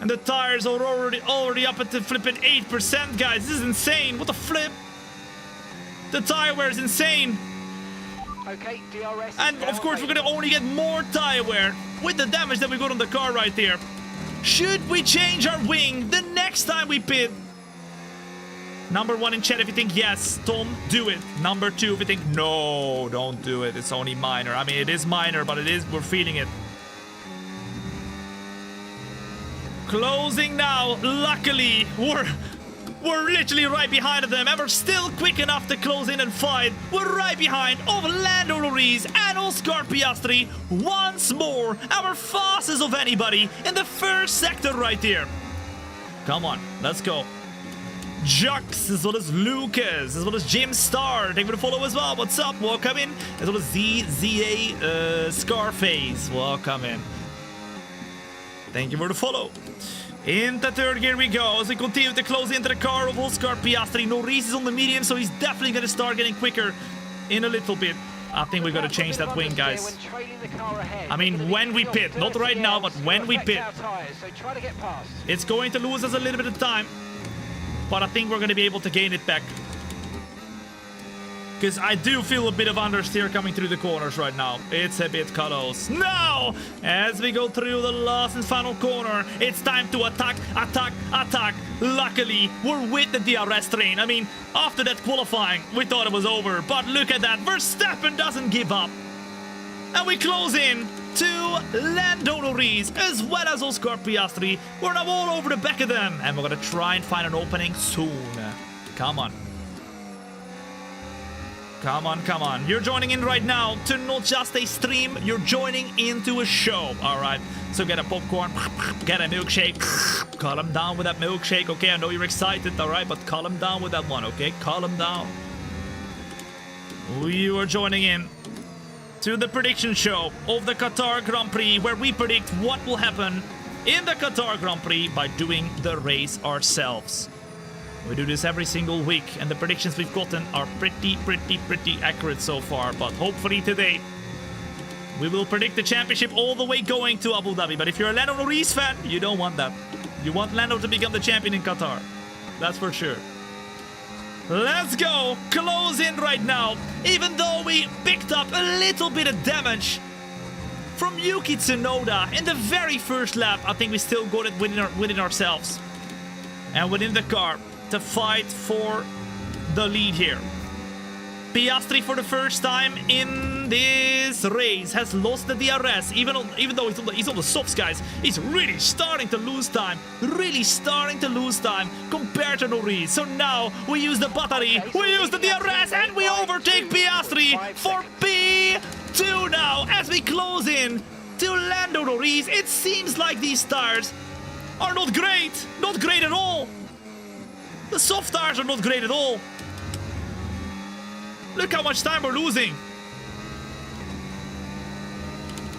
And the tires are already up at the flipping 8%, guys. This is insane. What the flip? The tire wear is insane. Okay, DRS. And of course, we're gonna only get more tire wear with the damage that we got on the car right there. Should we change our wing the next time we pit? Number 1 in chat if you think yes, Tom, do it. Number 2 if you think no, don't do it. It's only minor. I mean, it is minor, but we're feeling it. Closing now. Luckily, we're literally right behind them, and we're still quick enough to close in and fight. We're right behind of Lando Norris and Oscar Piastri once more. Our fastest of anybody in the first sector right here. Come on, let's go. Jux, as well as Lucas, as well as Jim Star. Thank you for the follow as well. What's up? Welcome in. As well as ZA Scarface. Welcome in. Thank you for the follow. Into third gear we go as we continue to close into the car of Oscar Piastri. Norris is on the medium, so he's definitely going to start getting quicker in a little bit. I think we're going to change that wing, guys. I mean, when we pit. Not right now, but when we pit. It's going to lose us a little bit of time, but I think we're going to be able to gain it back. Because I do feel a bit of understeer coming through the corners right now. It's a bit close. Now, as we go through the last and final corner, it's time to attack, attack, attack. Luckily, we're with the DRS train. I mean, after that qualifying, we thought it was over. But look at that. Verstappen doesn't give up. And we close in to Lando Norris as well as Oscar Piastri. We're now all over the back of them. And we're going to try and find an opening soon. Come on. Come on, come on. You're joining in right now to not just a stream, you're joining into a show, alright? So get a popcorn, get a milkshake, calm down with that milkshake, okay? I know you're excited, alright? But calm down with that one, okay? Calm down. You are joining in to the prediction show of the Qatar Grand Prix, where we predict what will happen in the Qatar Grand Prix by doing the race ourselves. We do this every single week, and the predictions we've gotten are pretty accurate so far. But hopefully today, we will predict the championship all the way going to Abu Dhabi. But if you're a Lando Norris fan, you don't want that. You want Lando to become the champion in Qatar. That's for sure. Let's go. Close in right now. Even though we picked up a little bit of damage from Yuki Tsunoda in the very first lap, I think we still got it within ourselves and within the car to fight for the lead here. Piastri for the first time in this race has lost the DRS, even though he's on the softs, guys. He's really starting to lose time, compared to Norris. So now we use the battery, we use the DRS, and we overtake Piastri for P2 now as we close in to Lando Norris. It seems like these tires are not great at all. The soft tires are not great at all. Look how much time we're losing.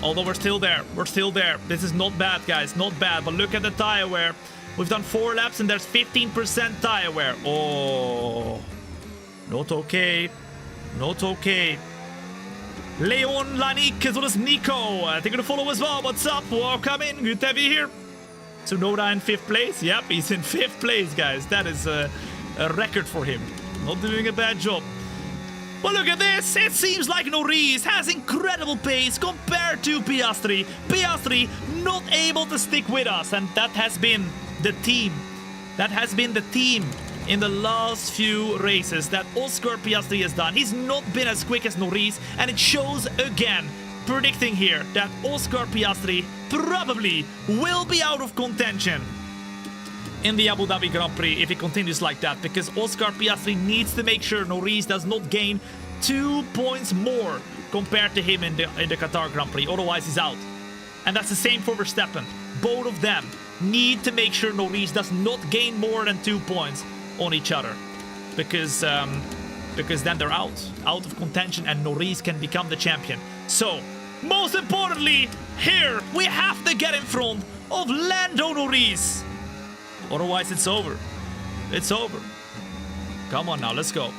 Although we're still there. This is not bad, guys. Not bad. But look at the tire wear. We've done 4 laps and there's 15% tire wear. Oh. Not okay. Not okay. Leon, Lanik, as well as Nico. I think you're gonna follow as well. What's up? Welcome in. Good to have you here. Tsunoda in 5th place. Yep, he's in 5th place, guys. That is a record for him. Not doing a bad job. But look at this. It seems like Norris has incredible pace compared to Piastri. Piastri not able to stick with us. And that has been the team. That has been the team in the last few races that Oscar Piastri has done. He's not been as quick as Norris. And it shows again. Predicting here that Oscar Piastri probably will be out of contention in the Abu Dhabi Grand Prix if he continues like that, because Oscar Piastri needs to make sure Norris does not gain 2 points more compared to him in the Qatar Grand Prix, otherwise he's out. And that's the same for Verstappen. Both of them need to make sure Norris does not gain more than 2 points on each other, because then they're out of contention and Norris can become the champion. So most importantly, here we have to get in front of Lando Norris. Otherwise, it's over. It's over. Come on now, let's go.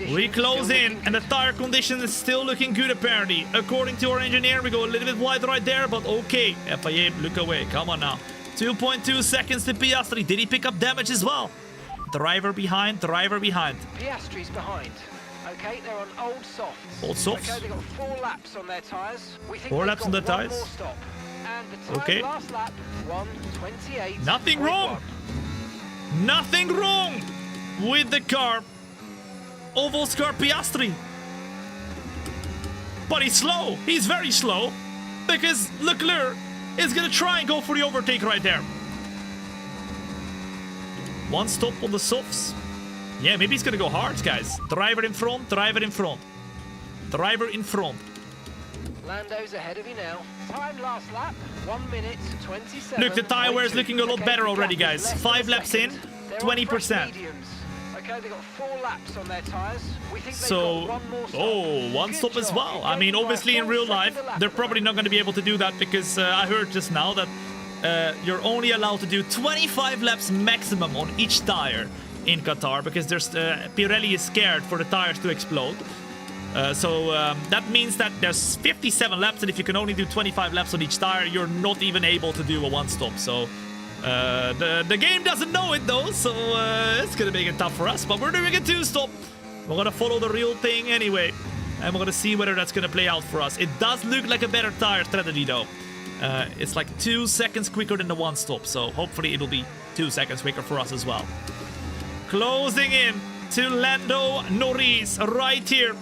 We close in, and the tire condition is still looking good, apparently. According to our engineer, we go a little bit wide right there, but okay. FIA, look away. Come on now. 2.2 seconds to Piastri. Did he pick up damage as well? Driver behind, driver behind. Piastri's behind. Okay, they're on old softs. Old softs? Okay, they've got 4 laps on their tyres. We think 4 laps on the tyres? More stop. And the time okay. Last lap, 1:28. Nothing wrong. Nothing wrong with the car of Oscar Piastri. But he's slow. He's very slow. Because Leclerc is going to try and go for the overtake right there. 1 stop on the softs. Yeah, maybe he's going to go hard, guys. Driver in front, driver in front. Driver in front. Lando's ahead of you now. Time last lap, 1:27. Look, the tire wear is looking a lot better already, guys. 5 laps in, 20%. Okay, they've got 4 laps on their tires. We think so, got 1 more stop. Oh, 1 stop as well. I mean, obviously in real life, they're probably not going to be able to do that, because I heard just now that you're only allowed to do 25 laps maximum on each tire in Qatar, because there's Pirelli is scared for the tires to explode. So that means that there's 57 laps, and if you can only do 25 laps on each tire, you're not even able to do a 1 stop. So the game doesn't know it though, so it's gonna make it tough for us. But we're doing a 2 stop We're gonna follow the real thing anyway. And we're gonna see whether that's gonna play out for us. It does look like a better tire strategy though. It's like 2 seconds quicker than the one stop. So hopefully it'll be 2 seconds quicker for us as well. Closing in to Lando Norris right here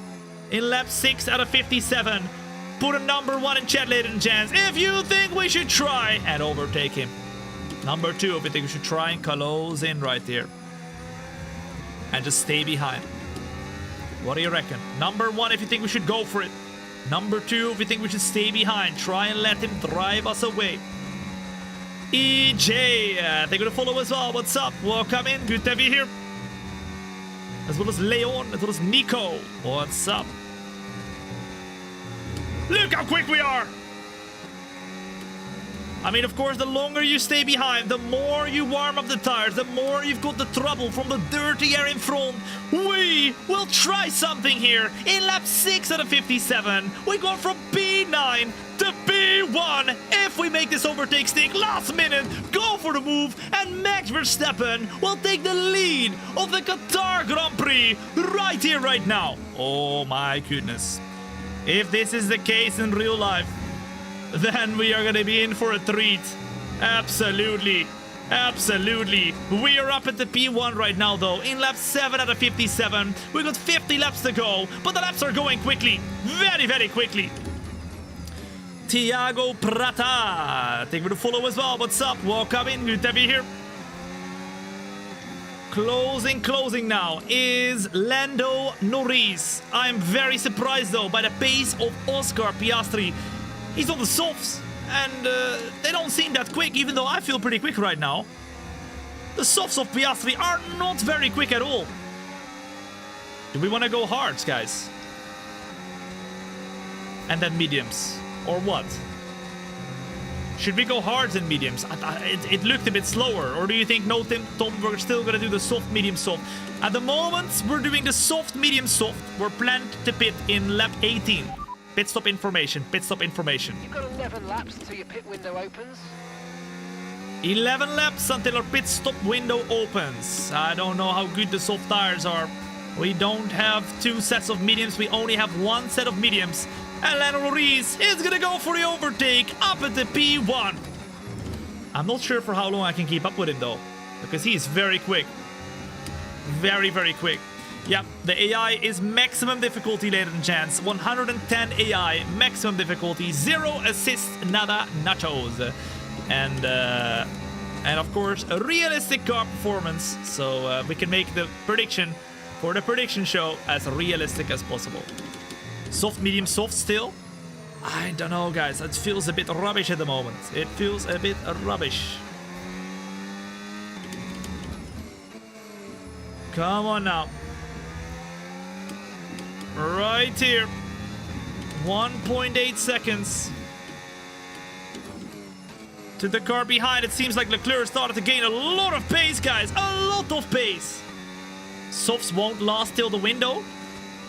in lap 6 out of 57. Put a number 1 in chat, ladies and gents, if you think we should try and overtake him. Number 2, if you think we should try and close in right here. And just stay behind. What do you reckon? Number 1, if you think we should go for it. Number 2, if you think we should stay behind. Try and let him drive us away. EJ, they're gonna follow as well. What's up? Welcome in. Good to have you here. As well as Leon, as well as Nico. What's up? Look how quick we are! I mean, of course, the longer you stay behind, the more you warm up the tires, the more you've got the trouble from the dirty air in front. We will try something here. In lap 6 out of 57, we go from P9 to P1. If we make this overtake stick last minute, go for the move, and Max Verstappen will take the lead of the Qatar Grand Prix right here, right now. Oh my goodness. If this is the case in real life, then we are gonna be in for a treat. Absolutely. Absolutely. We are up at the P1 right now, though. In lap 7 out of 57. We got 50 laps to go, but the laps are going quickly. Very, very quickly. Tiago Prata. Thank you for the follow as well. What's up? Welcome in. Good to have you here. Closing now is Lando Norris. I'm very surprised, though, by the pace of Oscar Piastri. He's on the softs, and they don't seem that quick, even though I feel pretty quick right now. The softs of Piastri are not very quick at all. Do we want to go hards, guys? And then mediums? Or what? Should we go hards and mediums? It looked a bit slower. Or do you think, no, Tom, we're still going to do the soft, medium, soft? At the moment, we're doing the soft, medium, soft. We're planned to pit in lap 18. Pit stop information, pit stop information. You've got 11 laps until your pit window opens. 11 laps until our pit stop window opens. I don't know how good the soft tires are. We don't have 2 sets of mediums, we only have 1 set of mediums. And Lando Norris is gonna go for the overtake up at the P1. I'm not sure for how long I can keep up with him though, because he is very quick. Very, very quick. Yeah, the AI is maximum difficulty, ladies and gents. 110 AI, maximum difficulty, 0 assists, nada nachos. And of course, a realistic car performance. So we can make the prediction for the prediction show as realistic as possible. Soft, medium, soft still? I don't know, guys. It feels a bit rubbish at the moment. It feels a bit rubbish. Come on now. Right here. 1.8 seconds. To the car behind. It seems like Leclerc started to gain a lot of pace, guys. A lot of pace. Softs won't last till the window.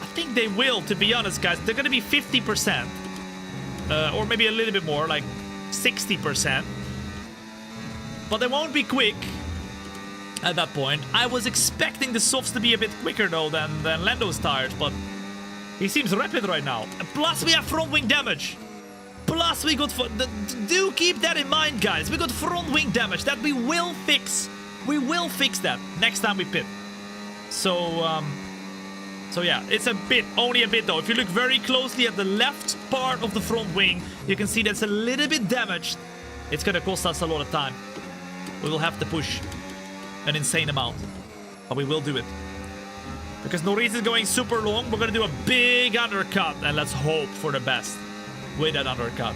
I think they will, to be honest, guys. They're going to be 50%. Or maybe a little bit more, like 60%. But they won't be quick at that point. I was expecting the softs to be a bit quicker, though, than Lando's tires, but he seems rapid right now. Plus, we have front wing damage. Plus, we got... Do keep that in mind, guys. We got front wing damage that we will fix. We will fix that next time we pit. So yeah, it's a bit, only a bit though. If you look very closely at the left part of the front wing, you can see that's a little bit damaged. It's gonna cost us a lot of time. We will have to push an insane amount, but we will do it. Because Norris is going super long, we're gonna do a big undercut, and let's hope for the best with that undercut.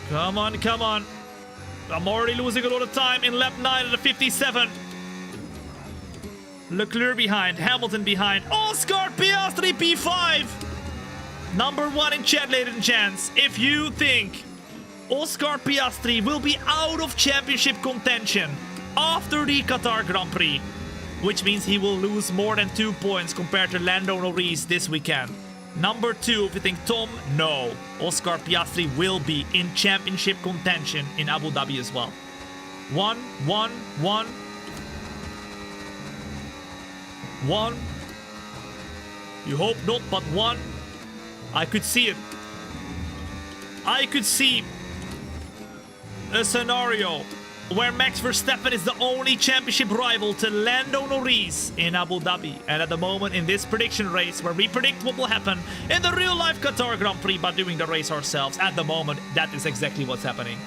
Come on, come on. I'm already losing a lot of time in lap 9 of the 57. Leclerc behind, Hamilton behind, Oscar Piastri P5. Number 1 in chat, ladies and gents. If you think Oscar Piastri will be out of championship contention after the Qatar Grand Prix, which means he will lose more than 2 points compared to Lando Norris this weekend. Number 2, if you think Tom, no. Oscar Piastri will be in championship contention in Abu Dhabi as well. 1, 1, 1. One. You hope not, but one. I could see it. I could see a scenario where Max Verstappen is the only championship rival to Lando Norris in Abu Dhabi. And at the moment in this prediction race where we predict what will happen in the real life Qatar Grand Prix by doing the race ourselves, at the moment that is exactly what's happening.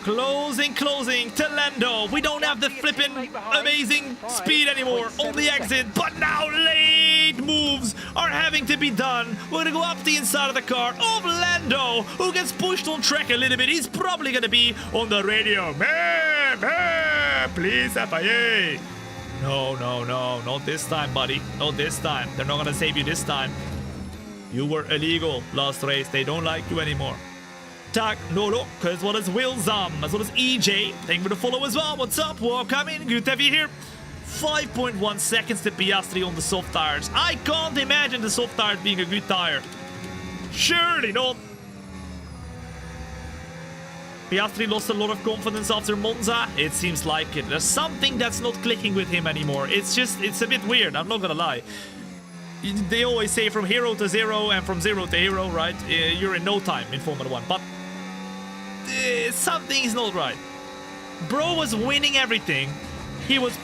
Closing to Lando. We don't have the flippin' amazing speed anymore on the exit, but now late moves are having to be done. We're gonna go up the inside of the car of Lando, who gets pushed on track a little bit. He's probably gonna be on the radio. Please, FIA. No, not this time, buddy. Not this time. They're not gonna save you this time. You were illegal last race. They don't like you anymore. Tak, no look, as well as Will Zam, as well as EJ. Thank you for the follow as well. What's up? Welcome in. Good to have you here. 5.1 seconds to Piastri on the soft tires. I can't imagine the soft tires being a good tire. Surely not. Piastri lost a lot of confidence after Monza. It seems like it. There's something that's not clicking with him anymore. It's a bit weird. I'm not gonna lie. They always say from hero to zero and from zero to hero, right? You're in no time in Formula 1. But something's not right. Bro was winning everything. He was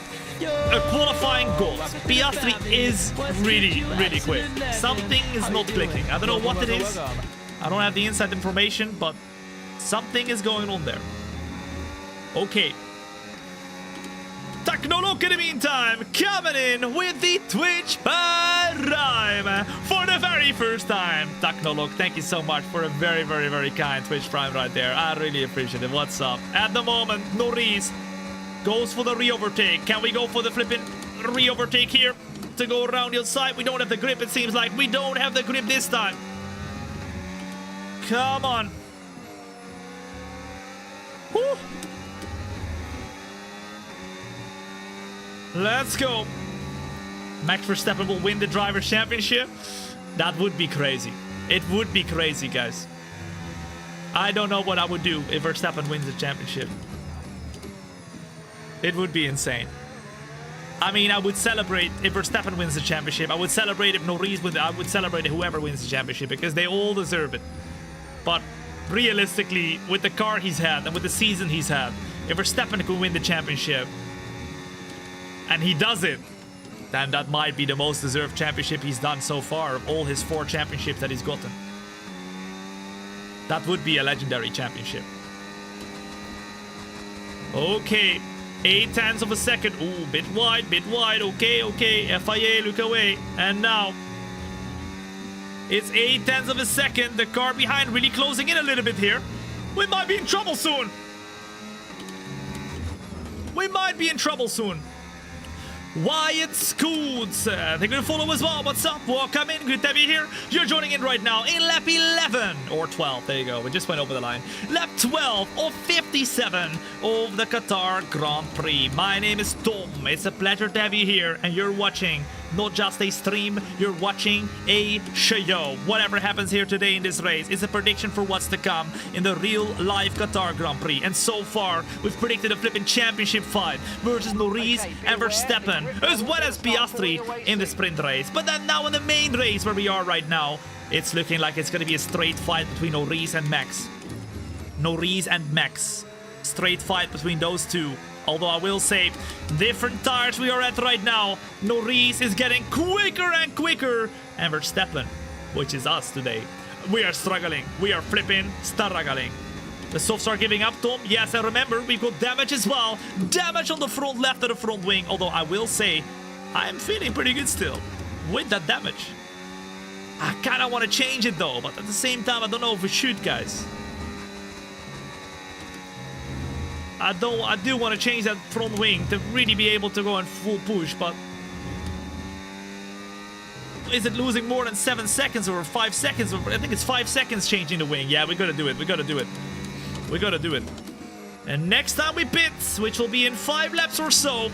qualifying goals. Piastri is really quick. Something is not clicking. I don't know what it is. I don't have the inside information, but something is going on there. Okay. Technolog in the meantime, coming in with the Twitch Prime for the very first time. Technolog, thank you so much for a very kind Twitch Prime right there. I really appreciate it. What's up? At the moment, Norris goes for the re-overtake. Can we go for the flipping re-overtake here to go around the outside? We don't have the grip, it seems like. We don't have the grip this time. Come on. Woo. Let's go. Max Verstappen will win the Drivers' Championship. That would be crazy. It would be crazy, guys. I don't know what I would do if Verstappen wins the championship. It would be insane. I mean, I would celebrate if Verstappen wins the championship. I would celebrate if Norris wins. I would celebrate whoever wins the championship because they all deserve it. But realistically, with the car he's had and with the season he's had, if Verstappen could win the championship, and he does it, then that might be the most deserved championship he's done so far of all his 4 championships that he's gotten. That would be a legendary championship. Okay, 0.8 of a second. Ooh, bit wide. Okay, FIA, look away. And now, it's 0.8 of a second. The car behind really closing in a little bit here. We might be in trouble soon. Wyatt Scoots, thank you for the follow as well. What's up? Welcome in. Good to have you here. You're joining in right now in lap 11 or 12. There you go. We just went over the line. Lap 12 of 57 of the Qatar Grand Prix. My name is Tom. It's a pleasure to have you here, and you're watching not just a stream, you're watching a show. Whatever happens here today in this race is a prediction for what's to come in the real live Qatar Grand Prix. And so far, we've predicted a flipping championship fight versus Norris and Verstappen, as well as Piastri in the sprint race. But then now in the main race where we are right now, it's looking like it's going to be a straight fight between Norris and Max. Straight fight between those two. Although I will say, different tires we are at right now. Norris is getting quicker and quicker. And Verstappen, which is us today, we are struggling. We are flipping struggling. The softs are giving up, Tom. Yes, and remember, we've got damage as well. Damage on the front left of the front wing. Although I will say, I'm feeling pretty good still with that damage. I kind of want to change it though, but at the same time, I don't know if we should, guys. I do want to change that front wing to really be able to go in full push, but is it losing more than 7 seconds or 5 seconds? I think it's 5 seconds changing the wing. Yeah, we gotta do it. We gotta do it. And next time we pit, which will be in 5 laps or so,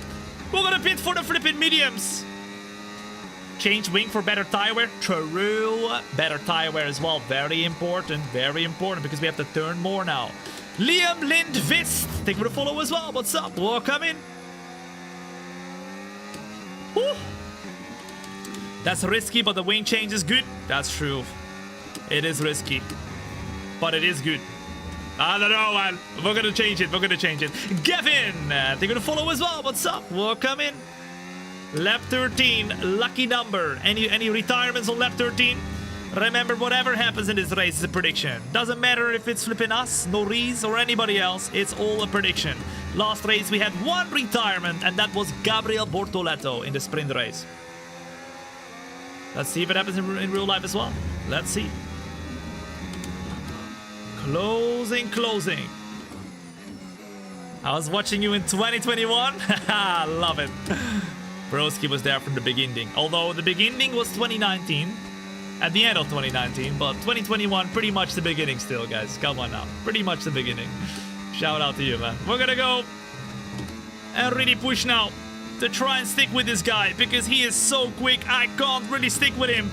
we're gonna pit for the flipping mediums. Change wing for better tire wear. True. Better tire wear as well. Very important because we have to turn more now. Liam Lindvist, thank you for the follow as well. What's up? Welcome in. Woo. That's risky, but the wing change is good. That's true. It is risky, but it is good. I don't know, man. We're gonna change it. We're gonna change it. Gavin, they're gonna follow as well. What's up? Welcome in. Lap 13, lucky number. Any retirements on lap 13? Remember, whatever happens in this race is a prediction. Doesn't matter if it's flipping us, Norris, or anybody else. It's all a prediction. Last race we had one retirement, and that was Gabriel Bortoleto in the sprint race. Let's see if it happens in real life as well. Let's see. Closing. I was watching you in 2021. Haha, love it. Broski was there from the beginning. Although the beginning was 2019. At the end of 2019. But 2021, pretty much the beginning still, guys. Come on now. Pretty much the beginning. Shout out to you, man. We're gonna go and really push now to try and stick with this guy, because he is so quick. I can't really stick with him.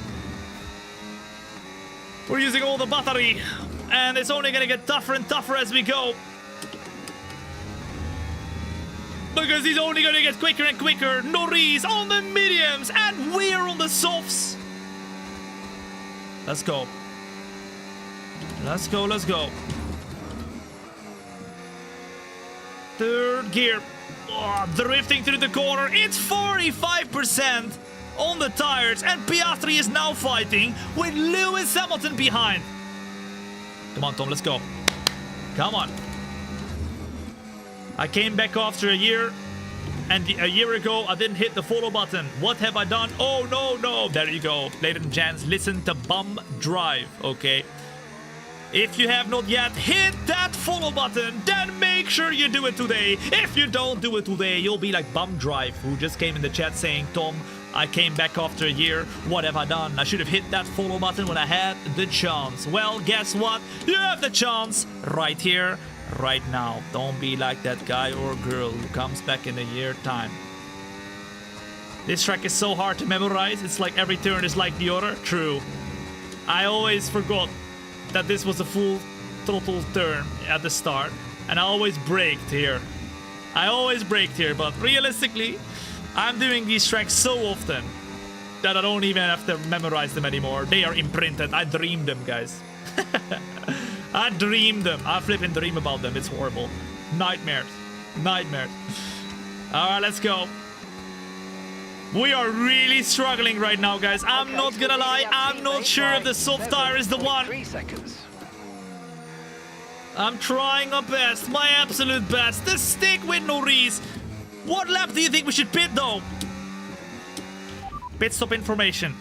We're using all the battery, and it's only gonna get tougher and tougher as we go, because he's only gonna get quicker and quicker. Norris on the mediums, and we're on the softs. Let's go. Let's go. Third gear. Oh, drifting through the corner. It's 45% on the tires, and Piastri is now fighting with Lewis Hamilton behind. Come on, Tom, let's go. Come on. I came back after a year, and a year ago I didn't hit the follow button. What have I done? Oh, no. There you go. Ladies and gents, listen to Bum Drive, okay? If you have not yet hit that follow button, then make sure you do it today. If you don't do it today, you'll be like Bum Drive, who just came in the chat saying, Tom, I came back after a year. What have I done? I should have hit that follow button when I had the chance. Well, guess what? You have the chance right here, right now. Don't be like that guy or girl who comes back in a year time. This track is so hard to memorize. It's like every turn is like the other. True. I always forgot that this was a full throttle turn at the start, and I always braked here. But realistically, I'm doing these tracks so often that I don't even have to memorize them anymore. They are imprinted. I dreamed them, guys. I dreamed them. I flipping dream about them. It's horrible. Nightmares. Alright, let's go. We are really struggling right now, guys. I'm not gonna lie. I'm not sure if the soft tire is the one. 3 seconds. I'm trying my best, my absolute best, to stick with Norris. What lap do you think we should pit, though? Pit stop information.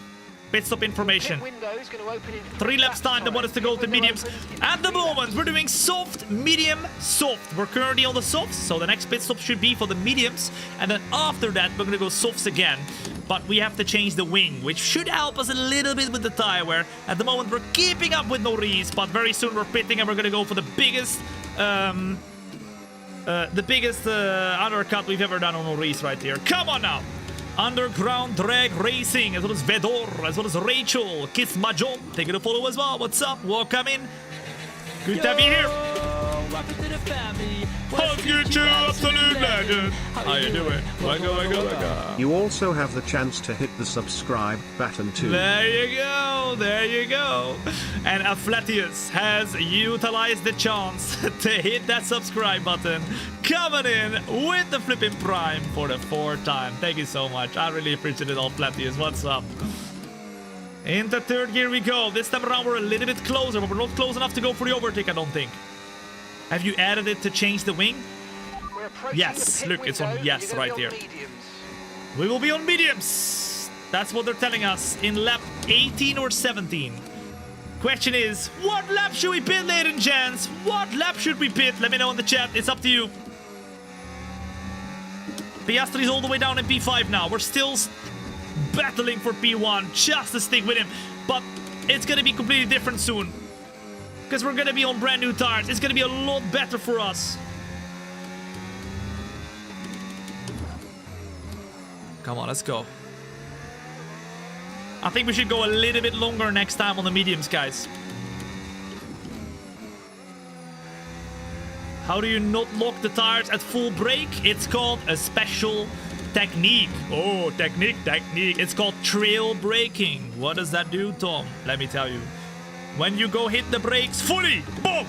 Pit Window's going to open in 3 laps time. They want us to go to mediums. At the moment, we're doing soft, medium, soft. We're currently on the softs, so the next pit stop should be for the mediums. And then after that, we're going to go softs again. But we have to change the wing, which should help us a little bit with the tire wear. At the moment, we're keeping up with Norris, but very soon we're pitting and we're going to go for the biggest undercut we've ever done on Norris right here. Come on now. Underground Drag Racing, as well as Vedor, as well as Rachel, Kiss Majon, taking a follow as well. What's up? Welcome in. Good to have you here. Welcome to the family. Hug you too, absolute legend. How you doing? Wagga. You also have the chance to hit the subscribe button too. There you go. And Affletius has utilized the chance to hit that subscribe button, coming in with the flipping prime for the 4th time. Thank you so much. I really appreciate it, Affletius. What's up? Into 3rd gear we go. This time around we're a little bit closer, but we're not close enough to go for the overtake, I don't think. Have you added it to change the wing? Yes, look, it's on yes right here. We will be on mediums. That's what they're telling us in lap 18 or 17. Question is, what lap should we pit, ladies and gents? What lap should we pit? Let me know in the chat. It's up to you. Piastri's all the way down in P5 now. We're still battling for P1 just to stick with him. But it's going to be completely different soon, because we're going to be on brand new tires. It's going to be a lot better for us. Come on, let's go. I think we should go a little bit longer next time on the mediums, guys. How do you not lock the tires at full brake? It's called a special Technique. Oh, technique. It's called trail braking. What does that do, Tom? Let me tell you. When you go hit the brakes fully, boom!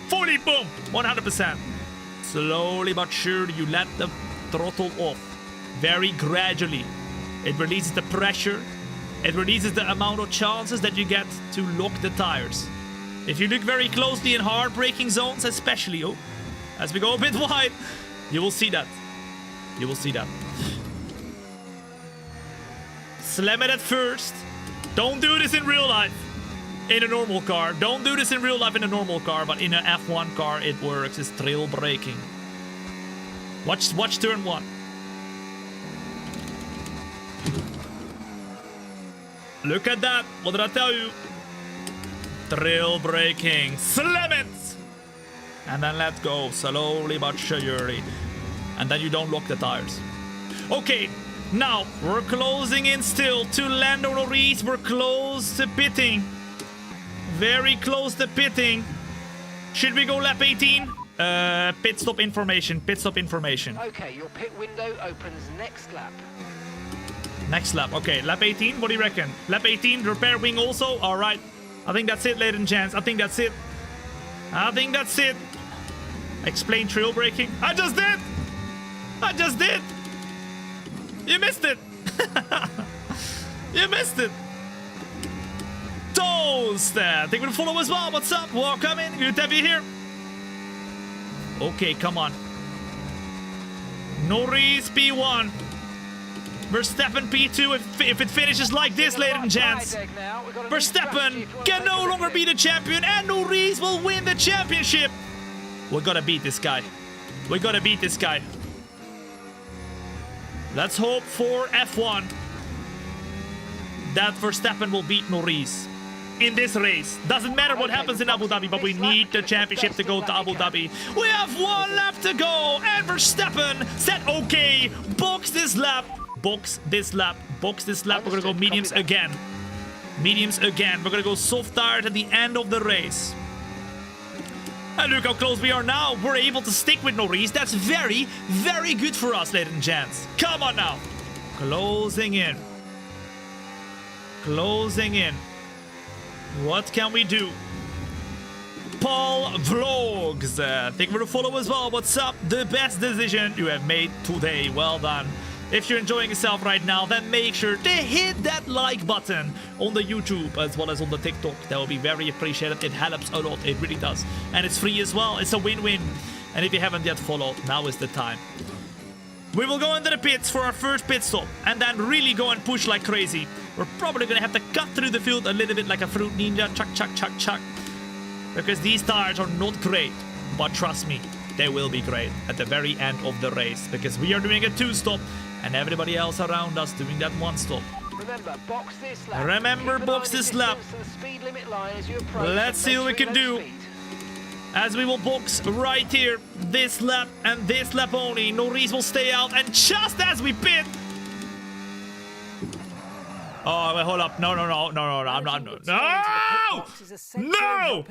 Fully, boom! 100%. Slowly but surely, you let the throttle off. Very gradually. It releases the pressure. It releases the amount of chances that you get to lock the tires. If you look very closely in hard braking zones, especially, oh, as we go a bit wide, you will see that. You will see that. Slam it at first. Don't do this in real life. In a normal car. Don't do this in real life in a normal car, but in an F1 car it works. It's trail braking. Watch turn 1. Look at that. What did I tell you? Trail braking. Slam it! And then let go. Slowly but surely. And then you don't lock the tires. Okay. Now, we're closing in still to Lando Norris. We're close to pitting. Very close to pitting. Should we go lap 18? Pit stop information. Pit stop information. Okay, your pit window opens next lap. Next lap. Okay, lap 18. What do you reckon? Lap 18, repair wing also. All right. I think that's it, ladies and gents. I think that's it. I think that's it. Explain trail braking. I just did. I just did. You missed it. You missed it. Toast. I think we'll follow as well. What's up? Welcome in. Good to have you here. Okay, come on. Norris P1. Verstappen P2 if it finishes like this, ladies and gents. Verstappen can no longer be the champion and Norris will win the championship. We gotta beat this guy. We gotta beat this guy. Let's hope for F1 that Verstappen will beat Norris in this race. Doesn't matter what happens in Abu Dhabi, but we need the championship to go to Abu Dhabi. We have 1 lap to go and Verstappen said, okay, box this lap. Box this lap. Box this lap. We're gonna go mediums again. Mediums again. We're gonna go soft tired at the end of the race. And look how close we are now. We're able to stick with Norris. That's very, very good for us, ladies and gents. Come on now. Closing in. Closing in. What can we do? Paul Vlogs. Thank you for the follow as well. What's up? The best decision you have made today. Well done. If you're enjoying yourself right now, then make sure to hit that like button on the YouTube as well as on the TikTok. That will be very appreciated. It helps a lot. It really does. And it's free as well. It's a win-win. And if you haven't yet followed, now is the time. We will go into the pits for our first pit stop and then really go and push like crazy. We're probably going to have to cut through the field a little bit like a fruit ninja. Chuck, chuck, chuck, chuck. Because these tires are not great. But trust me, they will be great at the very end of the race. Because we are doing a 2-stop. And everybody else around us doing that 1-stop. Remember, box this lap. Remember, box this lap. Let's see what we can do. As we will box right here, this lap and this lap only. Norris will stay out, and just as we pit. Oh, wait, hold up. No, I'm not. No! No!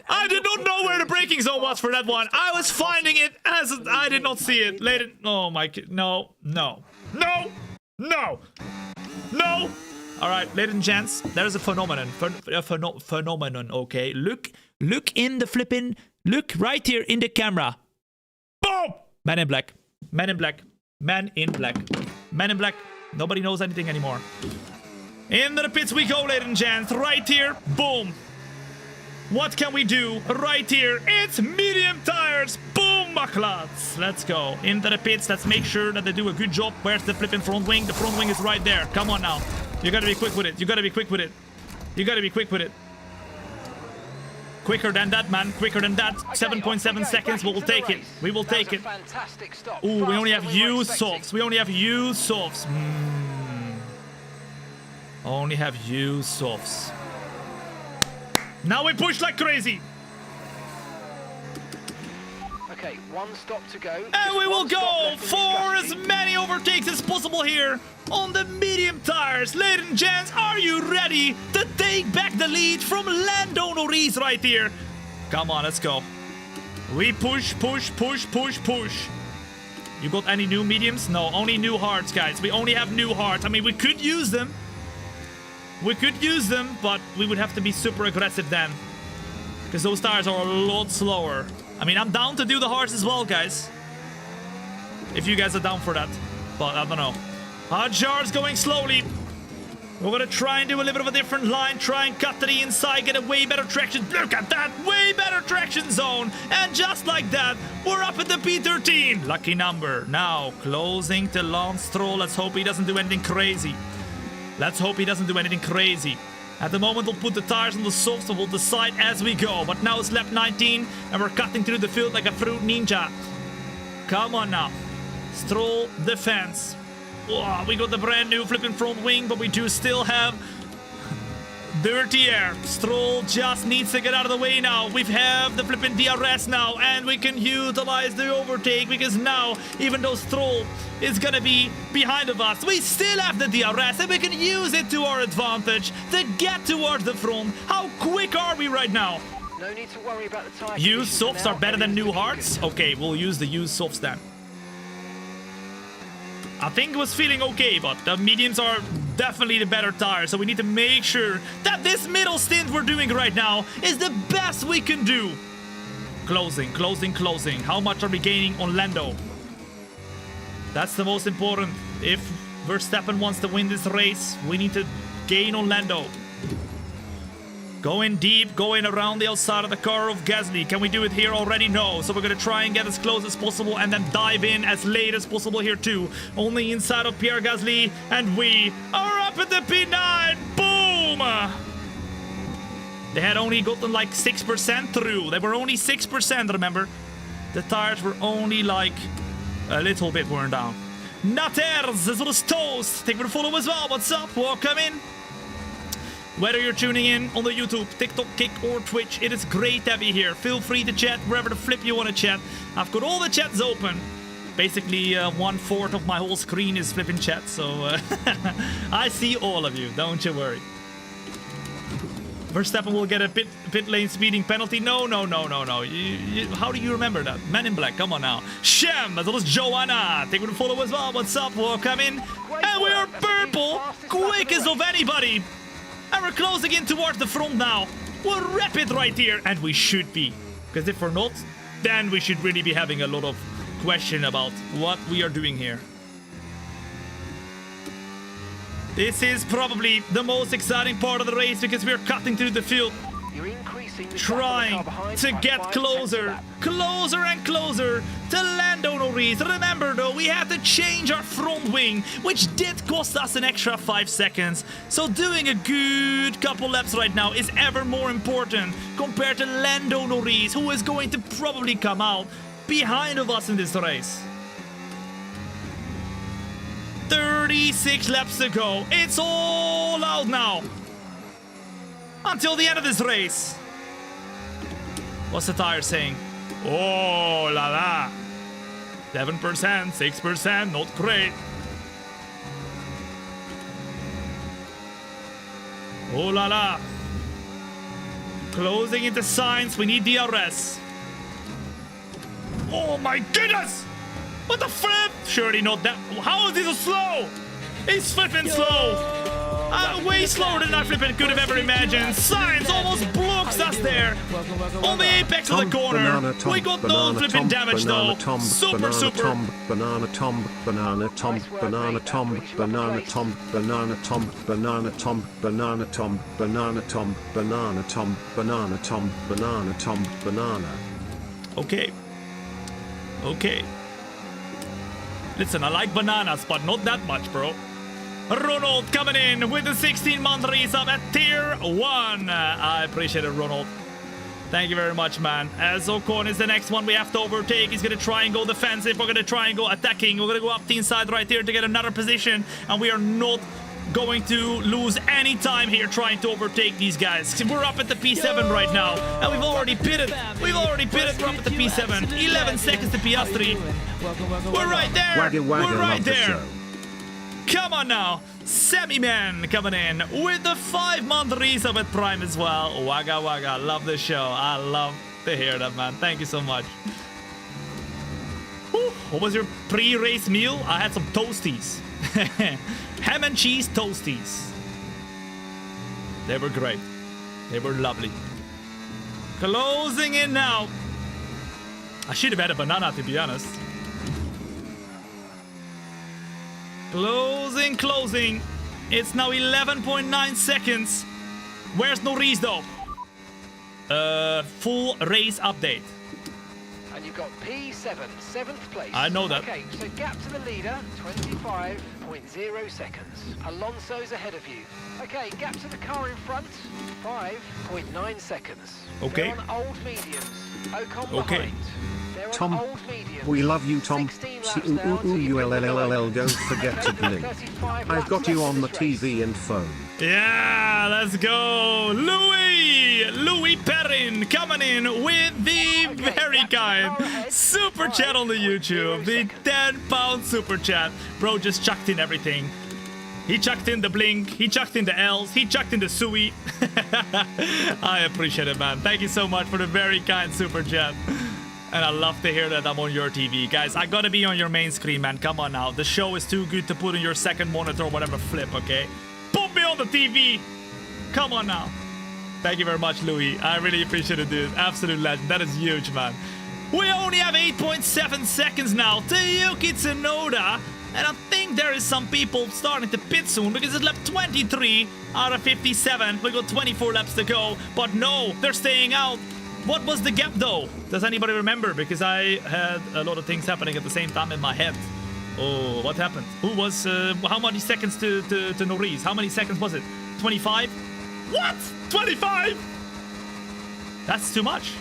I did not know where the braking zone was for that one. I was finding it as I did not see it. Later. Oh my god. No. All right, ladies and gents, there's a phenomenon. Phenomenon, okay? Look in the flipping. Look right here in the camera. Boom! Man in black. Man in black. Man in black. Man in black. Nobody knows anything anymore. Into the pits we go, ladies and gents. Right here. Boom. What can we do? Right here. It's medium tires. Boom, maklats. Let's go. Into the pits. Let's make sure that they do a good job. Where's the flipping front wing? The front wing is right there. Come on now. You gotta be quick with it. You gotta be quick with it. You gotta be quick with it. Quicker than that, man. Quicker than that. 7.7 seconds. We will take it. We will take it. Ooh, we only have used softs. We only have used softs. Only have used softs. Now we push like crazy. Okay, 1 stop to go. And we will go for as many overtakes as possible here on the medium tires. Ladies and gents, are you ready to take back the lead from Lando Norris right here? Come on, let's go. We push. You got any new mediums? No, only new hearts, guys. We only have new hearts. I mean, we could use them. We could use them, but we would have to be super aggressive then. Because those tires are a lot slower. I mean, I'm down to do the hearts as well, guys. If you guys are down for that. But I don't know. Hajar's going slowly. We're gonna try and do a little bit of a different line. Try and cut to the inside, get a way better traction. Look at that, way better traction zone. And just like that, we're up at the P13. Lucky number. Now, closing to Lance Stroll. Let's hope he doesn't do anything crazy. Let's hope he doesn't do anything crazy. At the moment, we'll put the tires on the softs, so we'll decide as we go. But now it's lap 19, and we're cutting through the field like a fruit ninja. Come on now. Stroll defense. Oh, we got the brand new flipping front wing, but we do still have dirty air. Stroll just needs to get out of the way now. We have the flipping DRS now, and we can utilize the overtake because now, even though Stroll is gonna be behind of us, we still have the DRS, and we can use it to our advantage to get towards the front. How quick are we right now? No need to worry about the tire. Used softs are better than new hearts? Okay, we'll use the used softs then. I think it was feeling okay, but the mediums are definitely the better tires, so we need to make sure that this middle stint we're doing right now is the best we can do. Closing, closing, closing. How much are we gaining on Lando? That's the most important. If Verstappen wants to win this race, we need to gain on Lando. Going deep, going around the outside of the car of Gasly. Can we do it here already? No. So we're going to try and get as close as possible and then dive in as late as possible here too. Only inside of Pierre Gasly. And we are up at the P9. Boom! They had only gotten like 6% through. They were only 6%, remember? The tires were only like a little bit worn down. Natters, as well as Toast. Thank you for the follow as well. What's up? Welcome in. Whether you're tuning in on the YouTube, TikTok, Kick, or Twitch, it is great to have you here. Feel free to chat wherever the flip you want to chat. I've got all the chats open. Basically, 1/4 of my whole screen is flipping chat, so I see all of you. Don't you worry. Verstappen will get a pit lane speeding penalty. No. How do you remember that? Man in Black, come on now. Shem, as well as Joanna. Take me to follow as well. What's up? Welcome in. And we are purple, quickest of anybody. And we're closing in towards the front now. We're rapid right here. And we should be. Because if we're not, then we should really be having a lot of question about what we are doing here. This is probably the most exciting part of the race because we're cutting through the field. Trying to get closer, closer and closer to Lando Norris. Remember though, we had to change our front wing, which did cost us an extra 5 seconds. So doing a good couple laps right now is ever more important compared to Lando Norris, who is going to probably come out behind of us in this race. 36 laps to go. It's all out now. Until the end of this race. What's the tire saying? Oh la la. 7%, 6%, not great. Oh la la. Closing into signs. We need DRS. Oh my goodness! What the flip? Surely not that. How is he so slow? He's flipping slow. Way slower than I flipping could have ever imagined. Signs almost blocks us there. On the apex of the corner. We got no flipping damage though. Super. Banana Tom, banana Tom, banana Tom, banana Tom, banana Tom, banana Tom, banana Tom, banana Tom, banana Tom, banana Tom, banana Tom, banana. Okay. Listen, I like bananas, but not that much, bro. Ronald coming in with the 16-month resub at tier 1. I appreciate it, Ronald. Thank you very much, man. As Ocon is the next one we have to overtake. He's going to try and go defensive. We're going to try and go attacking. We're going to go up the inside right here to get another position. And we are not going to lose any time here trying to overtake these guys. We're up at the P7 right now. And we've already pitted. We're up at the P7. 11 seconds to Piastri. We're right there. We're right there. Come on now. Sammy Man coming in with the 5-month resub at Prime as well. Wagga wagga. Love the show. I love to hear that, man. Thank you so much. Whew. What was your pre-race meal? I had some toasties. Ham and cheese toasties. They were great. They were lovely. Closing in now. I should have had a banana, to be honest. Closing, closing. It's now 11.9 seconds. Where's Norris though? Full race update. And you've got P7, 7th place. I know that. Okay, so gap to the leader, 25.0 seconds. Alonso's ahead of you. Okay, gap to the car in front, 5.9 seconds. Okay. They're on old mediums. Ocon Okay. behind. They're Tom, on old mediums. We love you, Tom. 16 laps now until you hit the C-U-U-U-L-L-L-L. Don't forget to 135 blink. I've laps got you left on the of this race. TV and phone. Yeah, let's go. Louis Perrin coming in with the very kind super chat on the YouTube. The 10-pound super chat. Bro just chucked in everything. He chucked in the blink, he chucked in the L's, he chucked in the sui. I appreciate it, man. Thank you so much for the very kind super chat. And I love to hear that I'm on your TV. Guys, I gotta be on your main screen, man. Come on now. The show is too good to put on your second monitor or whatever flip, okay? Put me on the TV. Come on now. Thank you very much, Louis. I really appreciate it, dude. Absolute legend. That is huge, man. We only have 8.7 seconds now to Yuki Tsunoda. And I think there is some people starting to pit soon because it's lap 23 out of 57. We got 24 laps to go. But no, they're staying out. What was the gap though? Does anybody remember? Because I had a lot of things happening at the same time in my head. Oh, what happened? Who was, how many seconds to Norris? How many seconds was it? 25? What? 25? That's too much.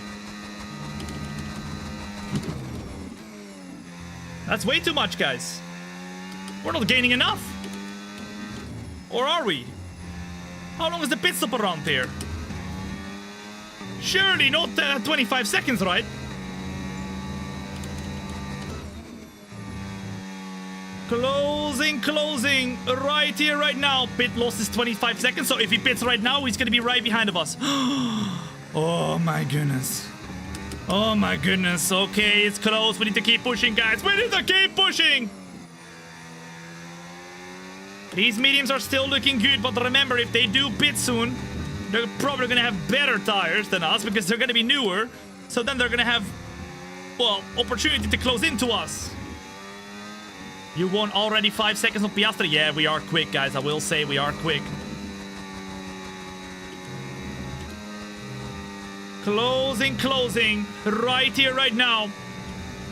That's way too much, guys. We're not gaining enough. Or are we? How long is the pit stop around here? Surely not 25 seconds, right? Closing, right here, right now. Pit loss is 25 seconds, so if he pits right now, he's gonna be right behind of us. Oh my goodness. Oh my goodness. Okay, it's close. We need to keep pushing, guys. We need to keep pushing. These mediums are still looking good, but remember, if they do pit soon, they're probably gonna have better tires than us because they're gonna be newer. So then they're gonna have, well, opportunity to close into us. You won already 5 seconds on Piastri. Yeah, we are quick, guys. I will say we are quick. Closing. Right here, right now.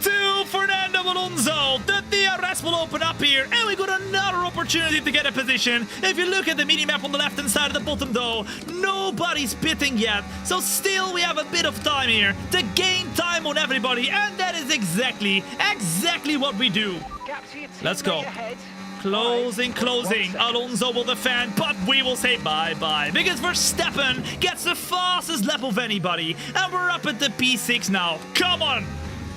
To Fernando Alonso. The DRS will open up here. And we got another opportunity to get a position. If you look at the mini-map on the left-hand side of the bottom, though, nobody's pitting yet. So still we have a bit of time here to gain time on everybody. And that is exactly what we do. Let's go. Closing. Alonso will defend, but we will say bye-bye. Because Verstappen gets the fastest lap of anybody. And we're up at the P6 now. Come on.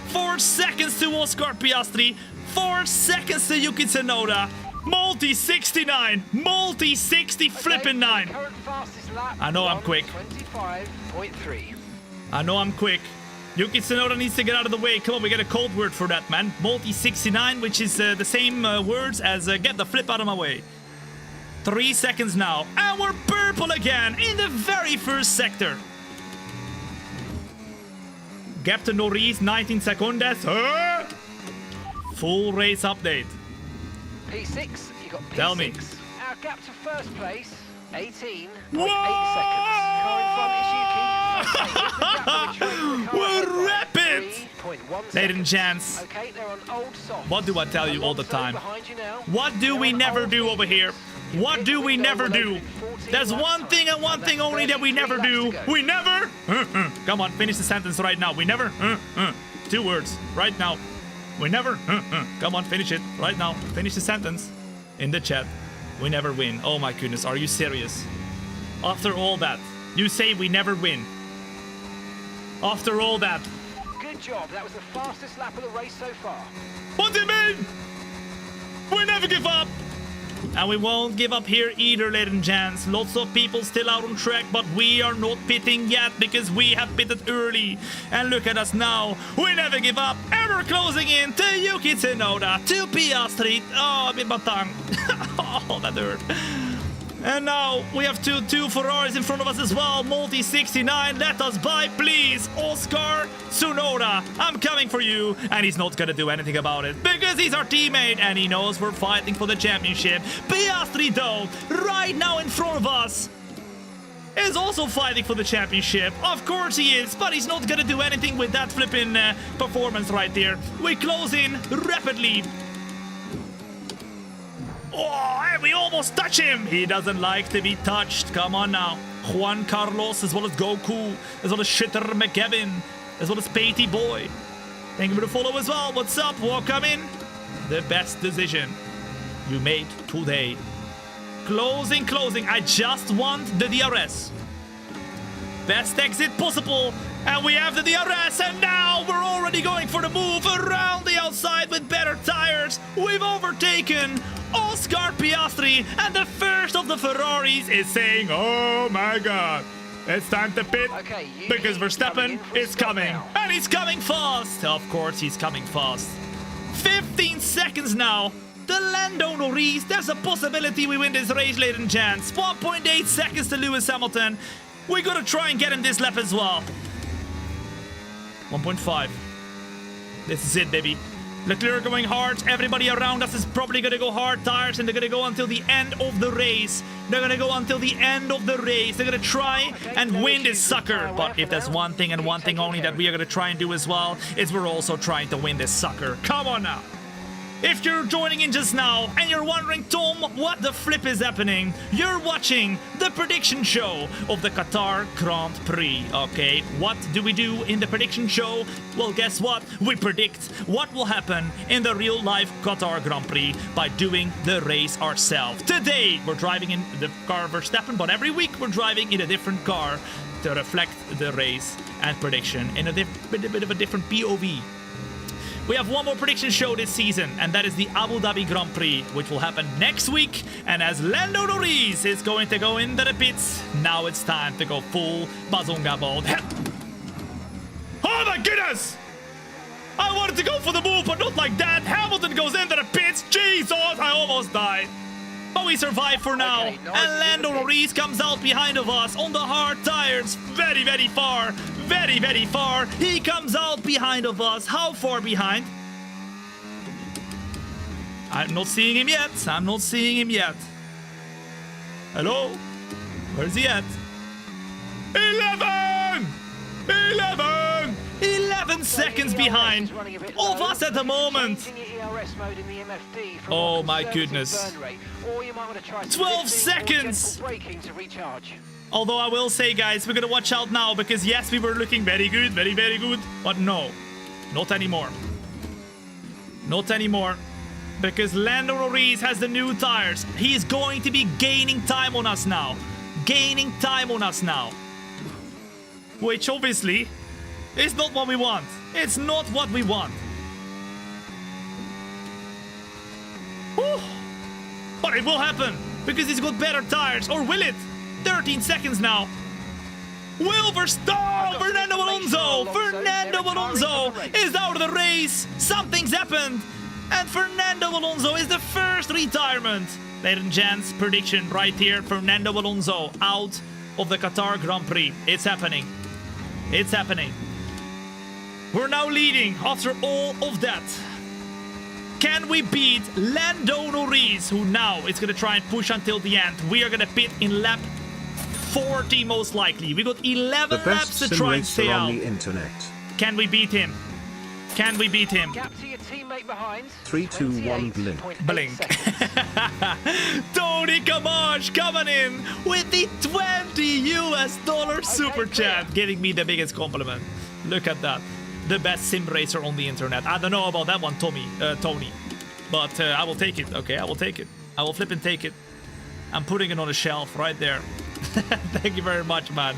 4 seconds to Oscar Piastri. 4 seconds to Yuki Tsunoda. Multi 69. Multi 60 flipping 9. I know I'm quick. 25.3. I know I'm quick. Yuki Tsunoda needs to get out of the way. Come on, we get a code word for that, man. Multi 69, which is the same words as get the flip out of my way. 3 seconds now. And we're purple again in the very first sector. Gap to Norris, 19 seconds. Full race update. P6, you got P6. Tell me. Our gap to first place, 18.8 Whoa! seconds. Car in front is Yuki. We're rapid! 3.1 They didn't seconds. chance. Okay, they're on old soft. What do I tell you all the Alonso time? behind you now. What do They're we on never old do over here? mediums. What do we never do? There's one thing and one thing only that we never do. We never. Come on, finish the sentence right now. We never. 2 words right now. We never. Come on, finish it right now. Finish the sentence in the chat. We never win. Oh my goodness, are you serious? After all that, you say we never win. After all that. Good job. That was the fastest lap of the race so far. What do you mean? We never give up. And we won't give up here either, ladies and gents. Lots of people still out on track, but we are not pitting yet because we have pitted early. And look at us now. We never give up. And we're closing in to Yuki Tsunoda, to Piastri. Oh, I bit my tongue. Oh, that hurt. And now we have two Ferraris in front of us as well. Multi 69, let us by, please. Oscar Tsunoda, I'm coming for you. And he's not gonna do anything about it because he's our teammate and he knows we're fighting for the championship. Piastri, though, right now in front of us, is also fighting for the championship. Of course he is, but he's not gonna do anything with that flipping performance right there. We close in rapidly. Oh, and we almost touch him. He doesn't like to be touched. Come on now. Juan Carlos, as well as Goku, as well as Shitter McKevin, as well as Patey Boy. Thank you for the follow as well. What's up? Welcome in. The best decision you made today. Closing. I just want the DRS. Best exit possible. And we have the DRS, and now we're already going for the move around the outside with better tires. We've overtaken Oscar Piastri, and the first of the Ferraris is saying, oh my god, it's time to pit because Verstappen is coming. And he's coming fast. Of course he's coming fast. 15 seconds now. The Lando Norris, there's a possibility we win this race, ladies and gents. 1.8 seconds to Lewis Hamilton. We gotta try and get in this lap as well. 1.5. This is it, baby. Leclerc going hard. Everybody around us is probably gonna go hard tires, and they're gonna go until the end of the race. They're gonna go until the end of the race. They're gonna try and win this sucker. But if there's one thing and one thing only that we are gonna try and do as well, is we're also trying to win this sucker. Come on now. If you're joining in just now and you're wondering, Tom, what the flip is happening, you're watching the prediction show of the Qatar Grand Prix, okay? What do we do in the prediction show? Well, guess what? We predict what will happen in the real-life Qatar Grand Prix by doing the race ourselves. Today, we're driving in the car Verstappen, but every week we're driving in a different car to reflect the race and prediction in a bit of a different POV. We have one more prediction show this season, and that is the Abu Dhabi Grand Prix, which will happen next week. And as Lando Norris is going to go into the pits, now it's time to go full Bazonga mode. Oh my goodness! I wanted to go for the move, but not like that. Hamilton goes into the pits. Jesus, I almost died. But we survive for now. Okay, and Lando Norris comes out behind of us on the hard tires. Very, very far. Very, very far. He comes out behind of us. How far behind? I'm not seeing him yet. I'm not seeing him yet. Hello? Where's he at? 11! 11 seconds behind of us at the moment. Oh my goodness. 12 seconds. Although I will say, guys, we're gonna watch out now because yes, we were looking very good, very, very good. But no, not anymore. Not anymore. Because Lando Norris has the new tires. He is going to be gaining time on us now. Gaining time on us now. Which obviously is not what we want. It's not what we want. Whew. But it will happen because he's got better tires. Or will it? 13 seconds now. Will Fernando Alonso is out of the race. Something's happened. And Fernando Alonso is the first retirement. Ladies and gents, prediction right here. Fernando Alonso out of the Qatar Grand Prix. It's happening. It's happening. We're now leading after all of that. Can we beat Lando Norris, who now is going to try and push until the end? We are going to pit in lap 40 most likely. We got 11 laps to try and stay out. On the internet. Can we beat him? Can we beat him? Gap to your teammate behind. 3, 2, 1, blink. Blink. Tony Kamash coming in with the $20 super chat, giving me the biggest compliment. Look at that. The best sim racer on the internet. I don't know about that one, Tony. But I will take it, okay? I will take it. I will flip and take it. I'm putting it on a shelf right there. Thank you very much, man.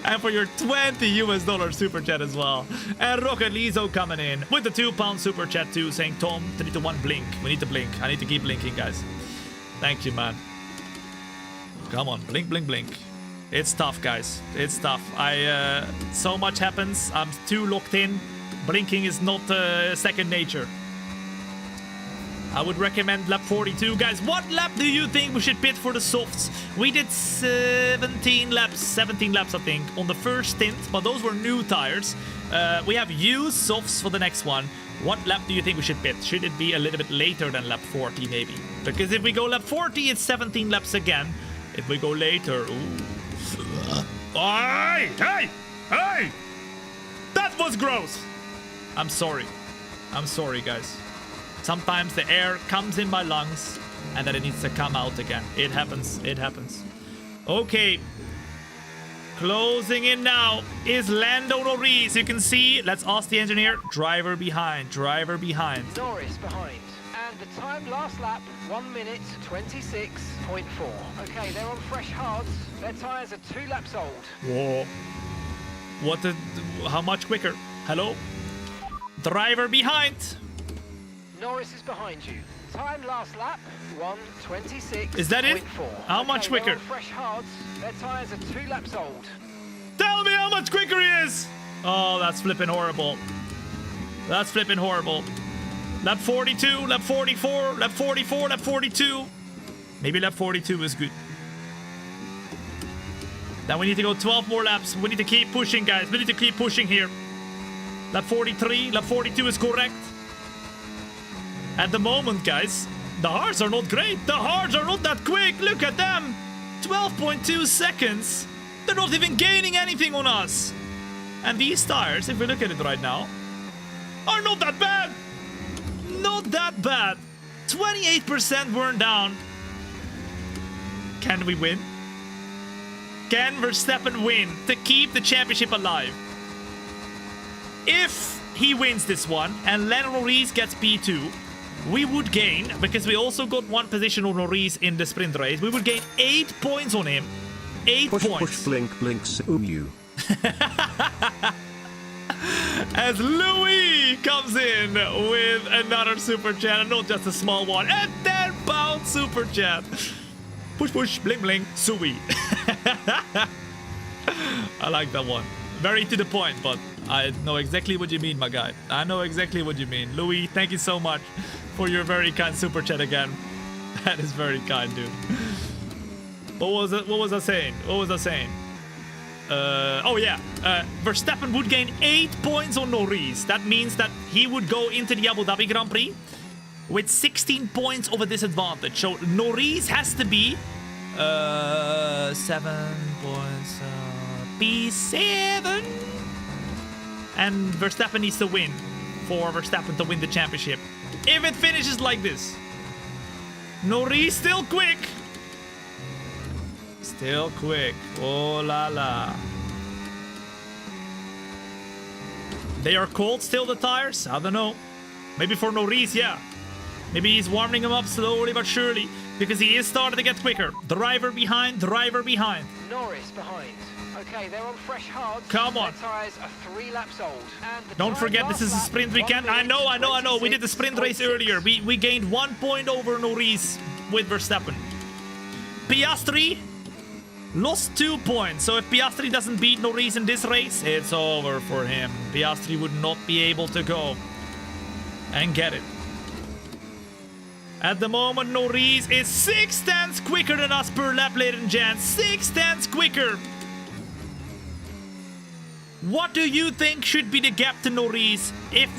And for your $20 super chat as well. And Rocket Lizzo coming in with the £2 super chat too, saying, Tom, 3 to 1 blink. We need to blink. I need to keep blinking, guys. Thank you, man. Come on, blink, blink, blink. It's tough, guys. It's tough. So much happens. I'm too locked in. Blinking is not second nature. I would recommend lap 42. Guys, what lap do you think we should pit for the softs? We did 17 laps, I think, on the first stint, but those were new tires. We have used softs for the next one. What lap do you think we should pit? Should it be a little bit later than lap 40, maybe? Because if we go lap 40, it's 17 laps again. If we go later, ooh. Hey! Hey! Hey! That was gross! I'm sorry. I'm sorry, guys. Sometimes the air comes in my lungs and then it needs to come out again. It happens. It happens. Okay. Closing in now is Lando Norris. You can see, let's ask the engineer. Driver behind. Driver behind. Norris behind. And the time last lap, 1 minute 26.4. Okay, they're on fresh hards. Their tyres are 2 laps old. Whoa. What the... How much quicker? Hello? Driver behind. Norris is behind you. Time last lap, 1:26.4. Is that it? How much they're quicker? on fresh hards. Their tyres are 2 laps old. Tell me how much quicker he is! Oh, that's flipping horrible. That's flipping horrible. Lap 42, lap 44, lap 44, lap 42. Maybe lap 42 is good. Then we need to go 12 more laps. We need to keep pushing, guys. We need to keep pushing here. Lap 43, lap 42 is correct. At the moment, guys, the hards are not great. The hards are not that quick. Look at them. 12.2 seconds. They're not even gaining anything on us. And these tires, if we look at it right now, are not that bad. Not that bad. 28% worn down. Can we win? Can Verstappen win to keep the championship alive? If he wins this one and Lando Norris gets P2, we would gain, because we also got 1 position on Norris in the sprint race, we would gain 8 points on him. 8 Push, points. push, blink, blink, you. As Louis comes in with another super chat, and not just a small one, a 10-pound super chat. Push, push, blink, blink, Sui. I like that one. Very to the point, but I know exactly what you mean, my guy. I know exactly what you mean. Louis, thank you so much for your very kind super chat again. That is very kind, dude. What was I saying? What was I saying? Oh yeah, Verstappen would gain 8 points on Norris. That means that he would go into the Abu Dhabi Grand Prix with 16 points of a disadvantage. So Norris has to be 7 points, P7. And Verstappen needs to win for Verstappen to win the championship. If it finishes like this. Norris still quick. Still quick. Oh la la. They are cold still, the tires? I don't know. Maybe for Norris, yeah. Maybe he's warming them up slowly but surely, because he is starting to get quicker. Driver behind, driver behind. Norris behind. Okay, they're on fresh hards. Come on. Their tyres are 3 laps old. And the Don't time forget, last this is a lap, sprint 1 weekend. I minute know. We did the sprint race 26.6. earlier. We gained 1 point over Norris with Verstappen. Piastri lost 2 points. So if Piastri doesn't beat Norris in this race, it's over for him. Piastri would not be able to go and get it. At the moment, Norris is 6 tenths quicker than us per lap, ladies and gents. 6 tenths quicker. What do you think should be the gap to Norris if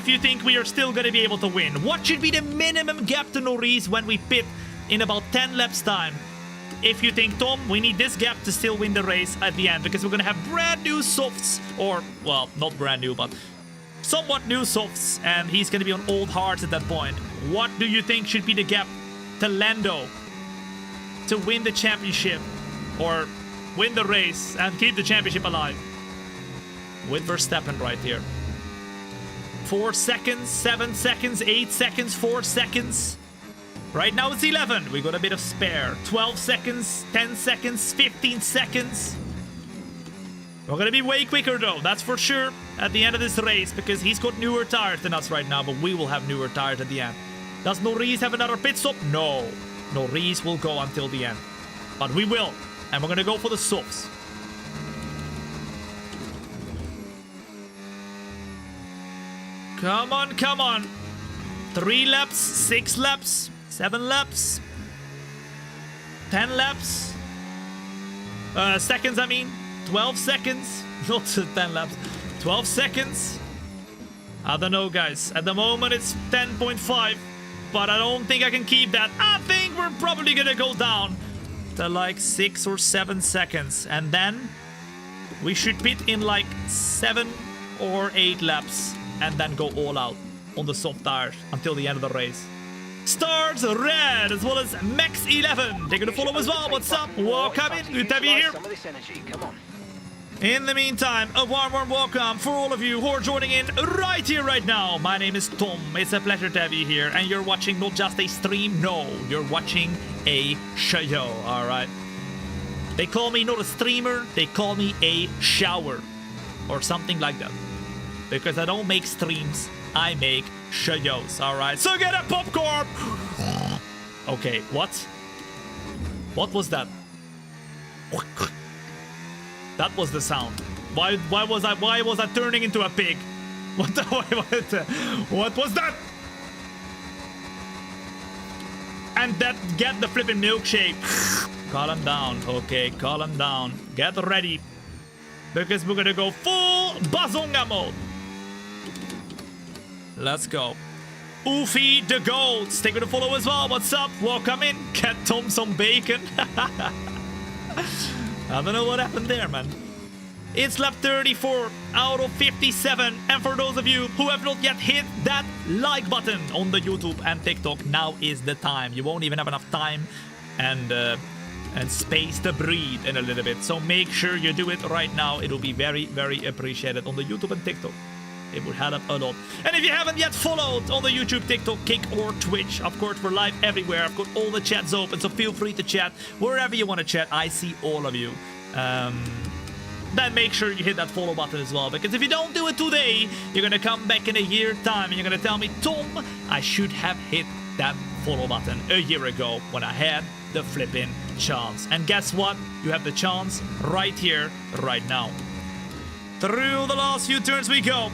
you think we are still going to be able to win? What should be the minimum gap to Norris when we pit in about 10 laps time? If you think, Tom, we need this gap to still win the race at the end, because we're going to have brand new softs, or, well, not brand new, but somewhat new softs, and he's going to be on old hards at that point. What do you think should be the gap to Lando to win the championship, or win the race and keep the championship alive? With Verstappen right here. 4 seconds, 7 seconds, 8 seconds, 4 seconds. Right now it's 11. We got a bit of spare. 12 seconds, 10 seconds, 15 seconds. We're gonna be way quicker though, that's for sure, at the end of this race, because he's got newer tires than us right now, but we will have newer tires at the end. Does Norris have another pit stop? No. Norris will go until the end. But we will. And we're gonna go for the softs. Come on, come on. 3 laps, 6 laps, 7 laps, 10 laps. Seconds, I mean. 12 seconds. Not 10 laps. 12 seconds. I don't know, guys. At the moment, it's 10.5. But I don't think I can keep that. I think we're probably gonna go down to like 6 or 7 seconds. And then we should pit in like 7 or 8 laps. And then go all out on the soft tires until the end of the race. Stars Red as well as Max 11. They're gonna follow as well. What's up? Welcome in. Good to have you here. Some of this energy. Come on. In the meantime, a warm welcome for all of you who are joining in right here, right now. My name is Tom. It's a pleasure to have you here. And you're watching not just a stream, no, you're watching a show, all right? They call me not a streamer, they call me a shower or something like that. Because I don't make streams, I make shows, all right? So get a popcorn! Okay, what? What was that? That was the sound. Why was I turning into a pig? What was that? And that get the flipping milkshake. Calm down, okay, calm down. Get ready. Because we're gonna go full bazonga mode. Let's go. Oofy the Goats. They're gonna follow as well. What's up? Welcome in. Get Tom some bacon. I don't know what happened there, man. It's lap 34 out of 57. And for those of you who have not yet hit that like button on the YouTube and TikTok, now is the time. You won't even have enough time and space to breathe in a little bit. So make sure you do it right now. It will be very, very appreciated on the YouTube and TikTok. It would help a lot. And if you haven't yet followed on the YouTube, TikTok, Kick, or Twitch, of course, we're live everywhere. I've got all the chats open, so feel free to chat wherever you want to chat. I see all of you. Then make sure you hit that follow button as well, because if you don't do it today, you're going to come back in a year's time and you're going to tell me, Tom, I should have hit that follow button a year ago when I had the flipping chance. And guess what? You have the chance right here, right now. Through the last few turns we go.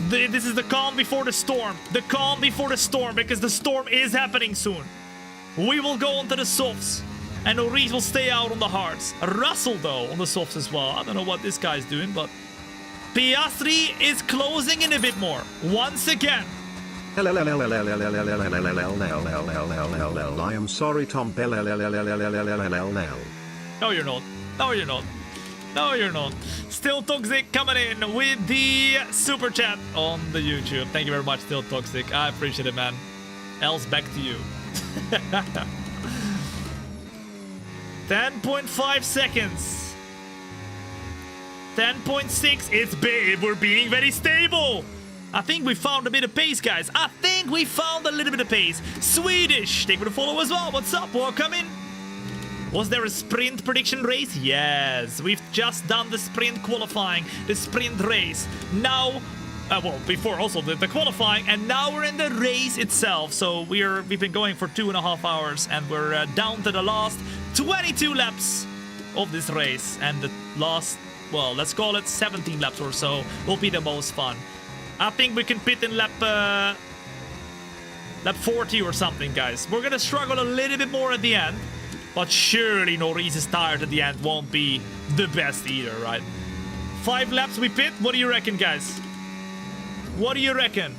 This is the calm before the storm. The calm before the storm, because the storm is happening soon. We will go onto the softs, and Norris will stay out on the hards. Russell, though, on the softs as well. I don't know what this guy's doing, but Piastri is closing in a bit more. Once again. I am sorry, Tom. No, you're not. No, you're not. No, you're not. Still Toxic coming in with the super chat on the YouTube. Thank you very much, Still Toxic. I appreciate it, man. Else back to you. 10.5 seconds. 10.6. It's big. We're being very stable. I think we found a bit of pace, guys. I think we found a little bit of pace. Swedish. Thank you for the follow as well. What's up? Welcome in. Was there a sprint prediction race? Yes, we've just done the sprint qualifying, the sprint race. Now, well, before also the qualifying, and now we're in the race itself. So we've been going for 2.5 hours, and we're down to the last 22 laps of this race. And the last, well, let's call it 17 laps or so will be the most fun. I think we can pit in lap 40 or something, guys. We're gonna struggle a little bit more at the end. But surely Norris' tires at the end won't be the best either, right? 5 laps we pit? What do you reckon, guys? What do you reckon?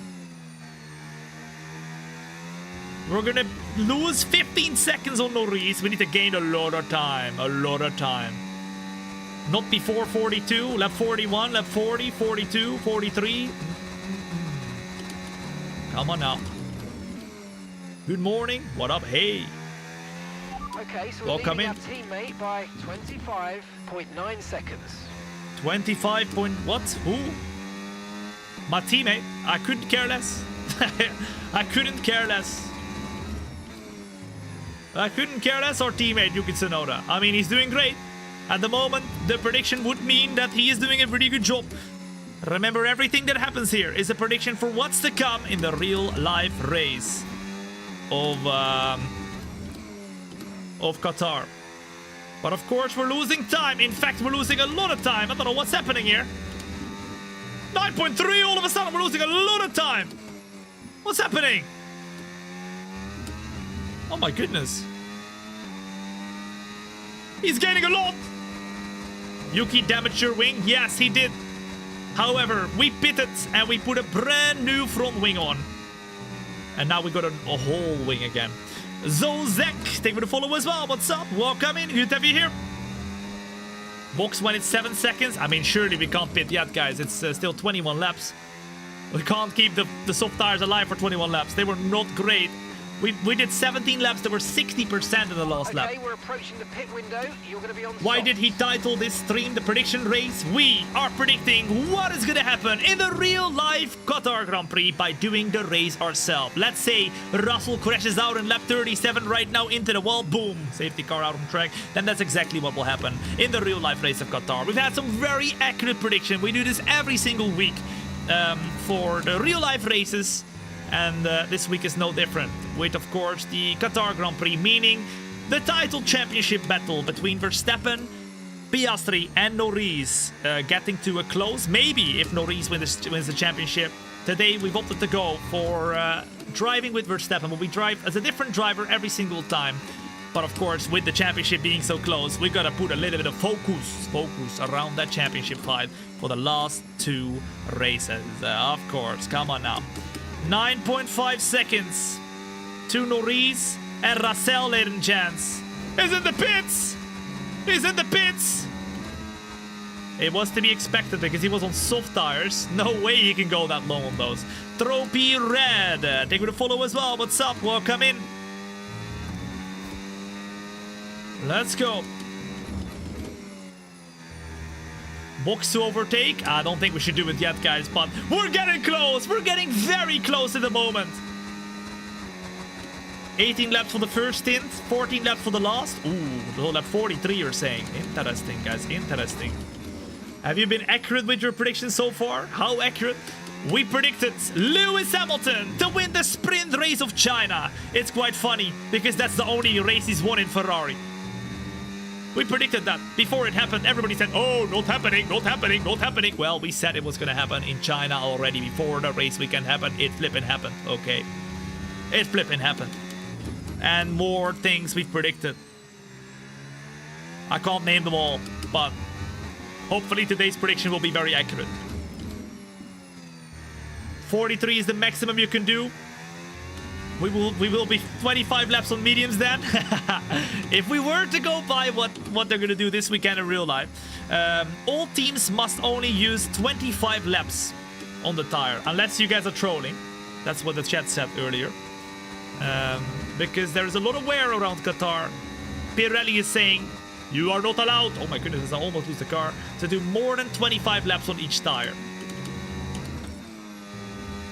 We're gonna lose 15 seconds on Norris. We need to gain a lot of time. A lot of time. Not before 42. Lap 41, lap 40, 42, 43. Come on now. Good morning. What up? Hey. Okay, so we're leading our teammate by 25.9 seconds. 25 point... What? Who? My teammate. I couldn't care less. I couldn't care less. I couldn't care less, our teammate Yuki Tsunoda. I mean, he's doing great. At the moment, the prediction would mean that he is doing a pretty good job. Remember, everything that happens here is a prediction for what's to come in the real life race. of Qatar. But of course, we're losing time. In fact, we're losing a lot of time. I don't know what's happening here. 9.3, all of a sudden, we're losing a lot of time. What's happening? Oh my goodness. He's gaining a lot. Yuki damaged your wing. Yes, he did. However, we pitted and we put a brand new front wing on. And now we got a whole wing again. Zozek, thank you for the follow as well. What's up? Welcome in. Good to have you here. Box when it's 7 seconds. I mean, surely we can't pit yet, guys. It's still 21 laps. We can't keep the soft tires alive for 21 laps. They were not great. We did 17 laps. There were 60% in the last lap. Okay, we're approaching the pit window. You're going to be on Why softs. did he title this stream the prediction race? We are predicting what is going to happen in the real life Qatar Grand Prix by doing the race ourselves. Let's say Russell crashes out in lap 37 right now into the wall. Boom. Safety car out on track. Then that's exactly what will happen in the real life race of Qatar. We've had some very accurate prediction. We do this every single week for the real life races. And this week is no different, with of course the Qatar Grand Prix, meaning the title championship battle between Verstappen, Piastri and Norris getting to a close. Maybe if Norris wins the championship. Today we've opted to go for driving with Verstappen, but we drive as a different driver every single time. But of course, with the championship being so close, we gotta put a little bit of focus around that championship fight for the last 2 races. Of course, come on now. 9.5 seconds to Norris and Lusail, ladies and gents. He's in the pits! He's in the pits! It was to be expected because he was on soft tires. No way he can go that long on those. Trophy Red, thank you for the follow as well. What's up? Welcome in. Let's go. Box to overtake. I don't think we should do it yet, guys, but we're getting close. We're getting very close at the moment. 18 laps for the first stint, 14 laps for the last. Ooh, the whole lap 43 you're saying. Interesting, guys, interesting. Have you been accurate with your predictions so far? How accurate? We predicted Lewis Hamilton to win the sprint race of China. It's quite funny because that's the only race he's won in Ferrari. We predicted that. Before it happened, everybody said, oh, not happening, not happening, not happening. Well, we said it was going to happen in China already before the race weekend happened. It flipping happened, okay? It flipping happened. And more things we've predicted. I can't name them all, but hopefully today's prediction will be very accurate. 43 is the maximum you can do. We will be 25 laps on mediums then. If we were to go by what they're going to do this weekend in real life, all teams must only use 25 laps on the tire, unless you guys are trolling. That's what the chat said earlier. Because there is a lot of wear around Qatar. Pirelli is saying, you are not allowed, oh my goodness, I almost lose the car, to do more than 25 laps on each tire.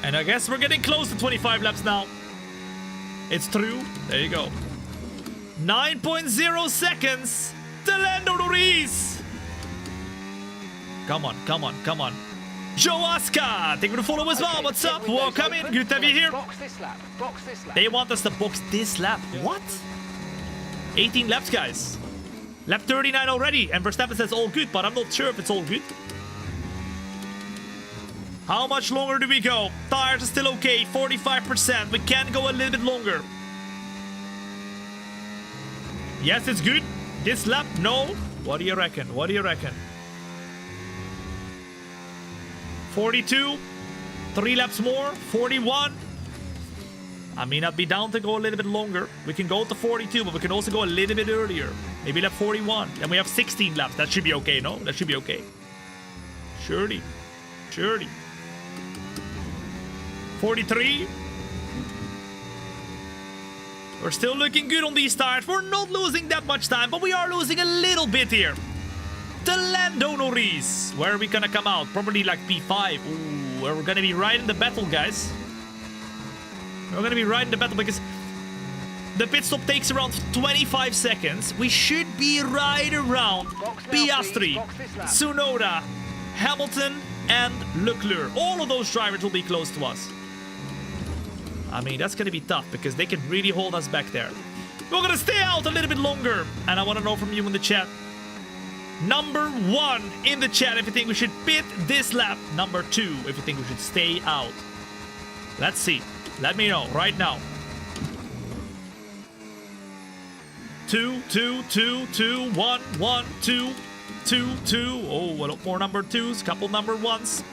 And I guess we're getting close to 25 laps now. It's true. There you go. 9.0 seconds to Lando Norris. Come on, come on, come on. Joe Aska, thank you for the follow as well. What's up? Welcome in. Good to have you here. Box this lap. Box this lap. They want us to box this lap. What? 18 laps, guys. Lap 39 already. And Verstappen says all good, but I'm not sure if it's all good. How much longer do we go? Tires are still okay, 45%. We can go a little bit longer. Yes, it's good. This lap, no. What do you reckon? What do you reckon? 42. 3 laps more. 41. I mean, I'd be down to go a little bit longer. We can go to 42, but we can also go a little bit earlier. Maybe lap 41. And we have 16 laps. That should be okay, no? That should be okay. Surely. Surely. 43. We're still looking good on these tires. We're not losing that much time, but we are losing a little bit here. To Lando Norris. Where are we gonna come out? Probably like P5. Ooh, we're gonna be right in the battle, guys. We're gonna be right in the battle because the pit stop takes around 25 seconds. We should be right around Piastri, Tsunoda, Hamilton, and Leclerc. All of those drivers will be close to us. I mean, that's gonna be tough because they can really hold us back there. We're gonna stay out a little bit longer, and I want to know from you in the chat. Number 1 in the chat if you think we should pit this lap. Number 2 if you think we should stay out. Let's see. Let me know right now. 2, 2, 2, 2, 1, 1, 2, 2, 2. Oh, a lot more number 2s, couple number 1s.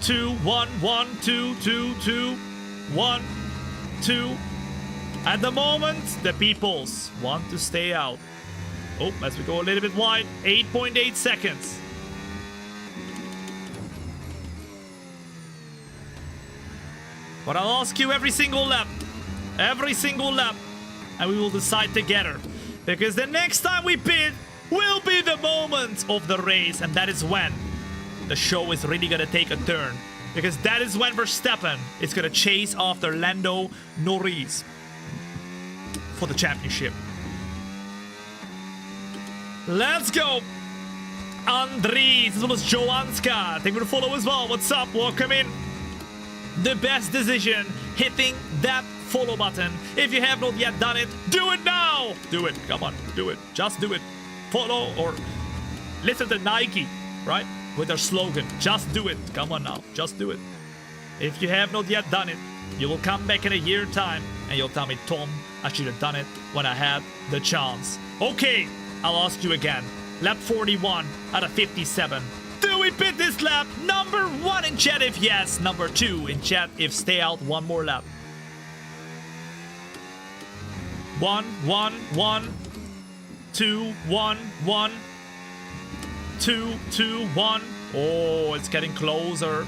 2, 1, 1, 2, 2, 2, 1, 2. At the moment, the peoples want to stay out. Oh, as we go a little bit wide, 8.8 seconds. But I'll ask you every single lap, and we will decide together. Because the next time we pit will be the moment of the race, and that is when the show is really gonna take a turn. Because that is when Verstappen is gonna chase after Lando Norris for the championship. Let's go! Andries, as well as Joanska. Thank you for the follow as well. What's up? Welcome in. The best decision, hitting that follow button. If you have not yet done it, do it now! Do it. Come on, do it. Just do it. Follow or listen to Nike, right? With their slogan, just do it. Come on now, just do it. If you have not yet done it, you will come back in a year's time and you'll tell me, Tom, I should have done it when I had the chance. Okay, I'll ask you again. Lap 41 out of 57. Do we pit this lap? Number 1 in chat if yes. Number 2 in chat if stay out one more lap. 1, 1, 1. 2, 1, 1. 2, 2, 1. Oh, it's getting closer.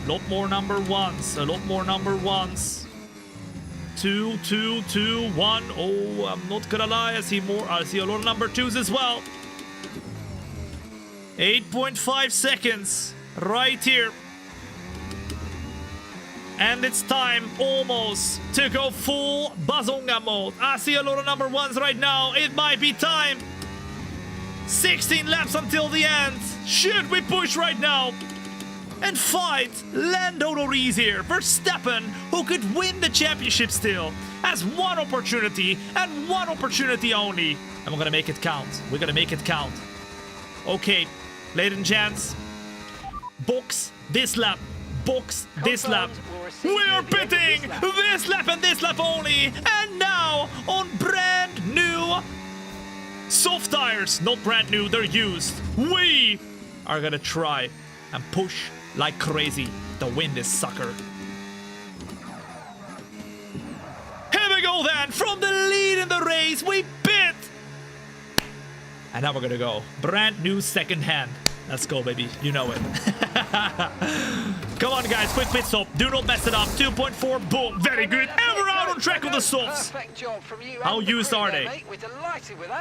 A lot more number 1s. A lot more number 1s. 2, 2, 2, 1. Oh, I'm not gonna lie. I see more. I see a lot of number 2s as well. 8.5 seconds. Right here. And it's time almost to go full Bazonga mode. I see a lot of number 1s right now. It might be time. 16 laps until the end. Should we push right now and fight Lando Norris here? Verstappen, who could win the championship still, has one opportunity and one opportunity only. And we're gonna make it count. We're gonna make it count. Okay, ladies and gents, box this lap. Box this lap. We're pitting this lap and this lap only. And now on brand new soft tires. Not brand new, they're used. We are gonna try and push like crazy to win this sucker. Here we go then. From the lead in the race, we pit. And now we're gonna go brand new second hand. Let's go, baby. You know it. Come on, guys. Quick pit stop. Do not mess it up. 2.4. Boom. Very good. And we're out on track with the softs. How used are they?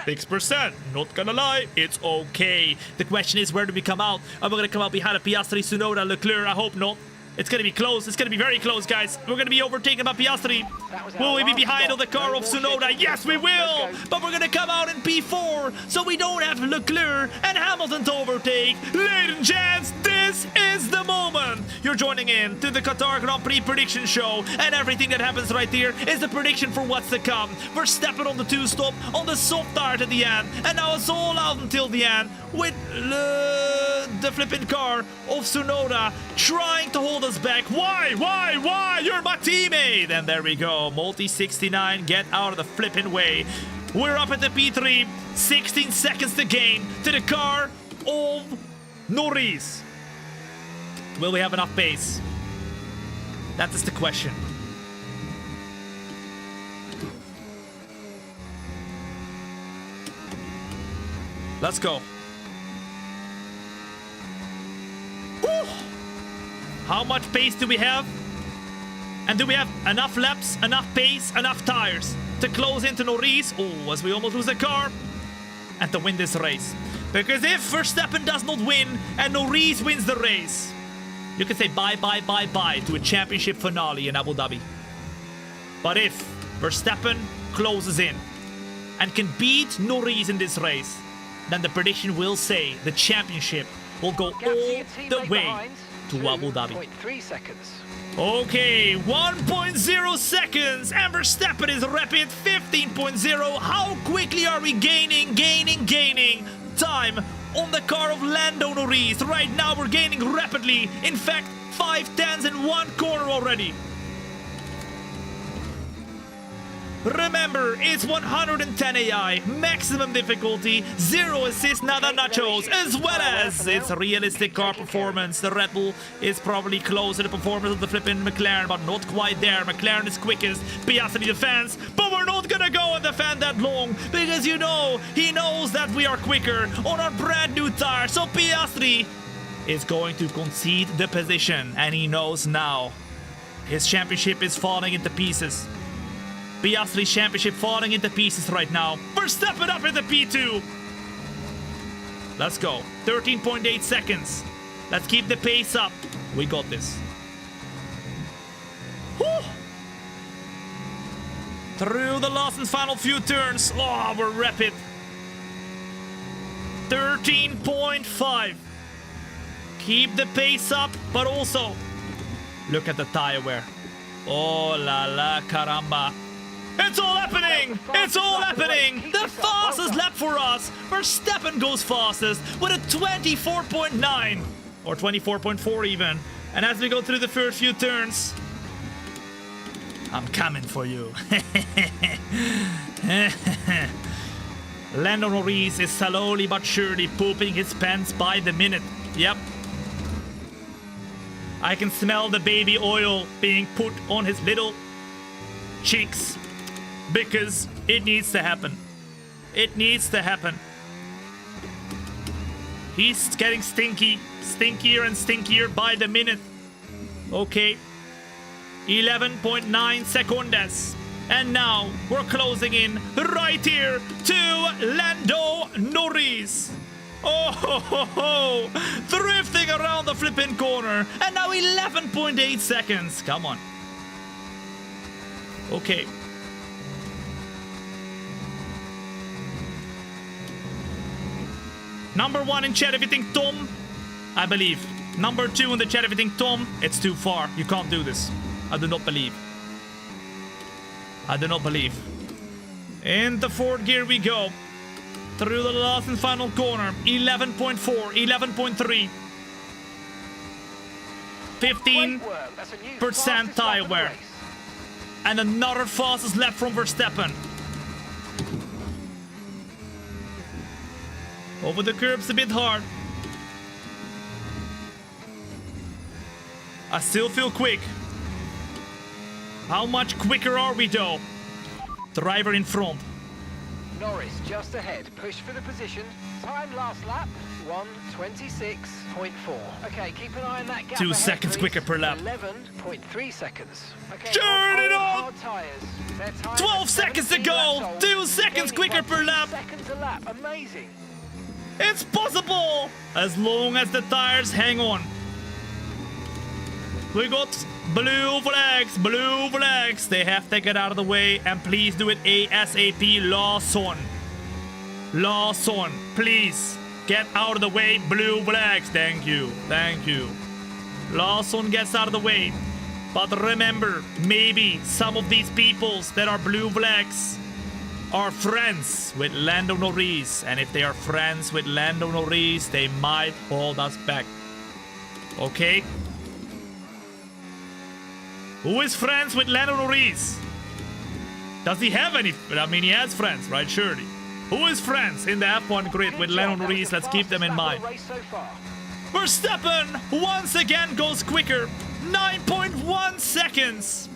6%. Not gonna lie. It's okay. The question is, where do we come out? Are we gonna come out behind a Piastri, Tsunoda, Leclerc? I hope not. It's gonna be close. It's gonna be very close, guys. We're gonna be overtaken by Piastri. Will we be behind on the car of Tsunoda? Yes, we will. But we're gonna come out in P4, so we don't have Leclerc and Hamilton to overtake. Ladies and gents, this is the moment. You're joining in to the Qatar Grand Prix prediction show, and everything that happens right here is the prediction for what's to come. We're stepping on the 2-stop, on the soft tire at the end, and now it's all out until the end with the flipping car of Tsunoda trying to hold us back. Why? You're my teammate. And there we go. Multi-69, get out of the flipping way. We're up at the P3. 16 seconds to gain to the car of Norris. Will we have enough pace? That is the question. Let's go. Woo! How much pace do we have? And do we have enough laps, enough pace, enough tires to close into Norris? Oh, as we almost lose the car. And to win this race. Because if Verstappen does not win and Norris wins the race, you can say bye to a championship finale in Abu Dhabi. But if Verstappen closes in and can beat Norris in this race, then the prediction will say the championship will go all the way to Abu Dhabi. 2.3 seconds. Okay, 1.0 seconds, and Verstappen is rapid 15.0. How quickly are we gaining time on the car of Lando Norris? Right now we're gaining rapidly. In fact, 5 tenths in one corner already. Remember, it's 110 AI, maximum difficulty, 0 assist, nada nachos, as well as it's realistic car performance. The Red Bull is probably closer to the performance of the flipping McLaren, but not quite there. McLaren is quickest, Piastri defends, but we're not gonna go and defend that long, because you know, he knows that we are quicker on our brand new tire. So Piastri is going to concede the position, and he knows now his championship is falling into pieces. Piastri's championship falling into pieces right now. Verstappen up in the P2. Let's go. 13.8 seconds. Let's keep the pace up. We got this. Whew. Through the last and final few turns. Oh, we're rapid. 13.5. Keep the pace up, but also look at the tire wear. Oh la la caramba. It's all happening! It's all happening! The fastest lap for us! Verstappen goes fastest with a 24.9 or 24.4 even. And as we go through the first few turns, I'm coming for you. Lando Norris is slowly but surely pooping his pants by the minute. Yep. I can smell the baby oil being put on his little cheeks. Because it needs to happen. It needs to happen. He's getting stinkier and stinkier by the minute. Okay. 11.9 seconds. And now we're closing in right here to Lando Norris. Oh ho ho ho! Drifting around the flipping corner. And now 11.8 seconds. Come on. Okay. Number 1 in chat, if you think Tom, I believe. Number 2 in the chat, if you think Tom, it's too far. You can't do this. I do not believe. I do not believe. In the 4th gear we go. Through the last and final corner. 11.4, 11.3. 15% tire wear. And another fastest lap from Verstappen. Over the curbs a bit hard. I still feel quick. How much quicker are we though? Driver in front. Norris just ahead. Push for the position. Time last lap 1:26.4. Okay, keep an eye on that gap. 2 ahead, seconds please. quicker per lap. 11.3 seconds. Okay, Turn it on! hard tires. Their time 12 is seconds to 17 go. laps old. 2 seconds Gaining quicker by per 3 lap. Seconds a lap. Amazing. It's possible! As long as the tires hang on. We got blue flags, blue flags. They have to get out of the way, and please do it ASAP. Lawson. Lawson, please get out of the way. Blue flags. Thank you. Thank you. Lawson gets out of the way. But remember, maybe some of these peoples that are blue flags are friends with Lando Norris. And if they are friends with Lando Norris, they might hold us back. Okay? Who is friends with Lando Norris? Does he have any? I mean, he has friends, right? Surely. Who is friends in the F1 grid with Lando Norris? Let's keep them in mind. Verstappen once again goes quicker. 9.1 seconds.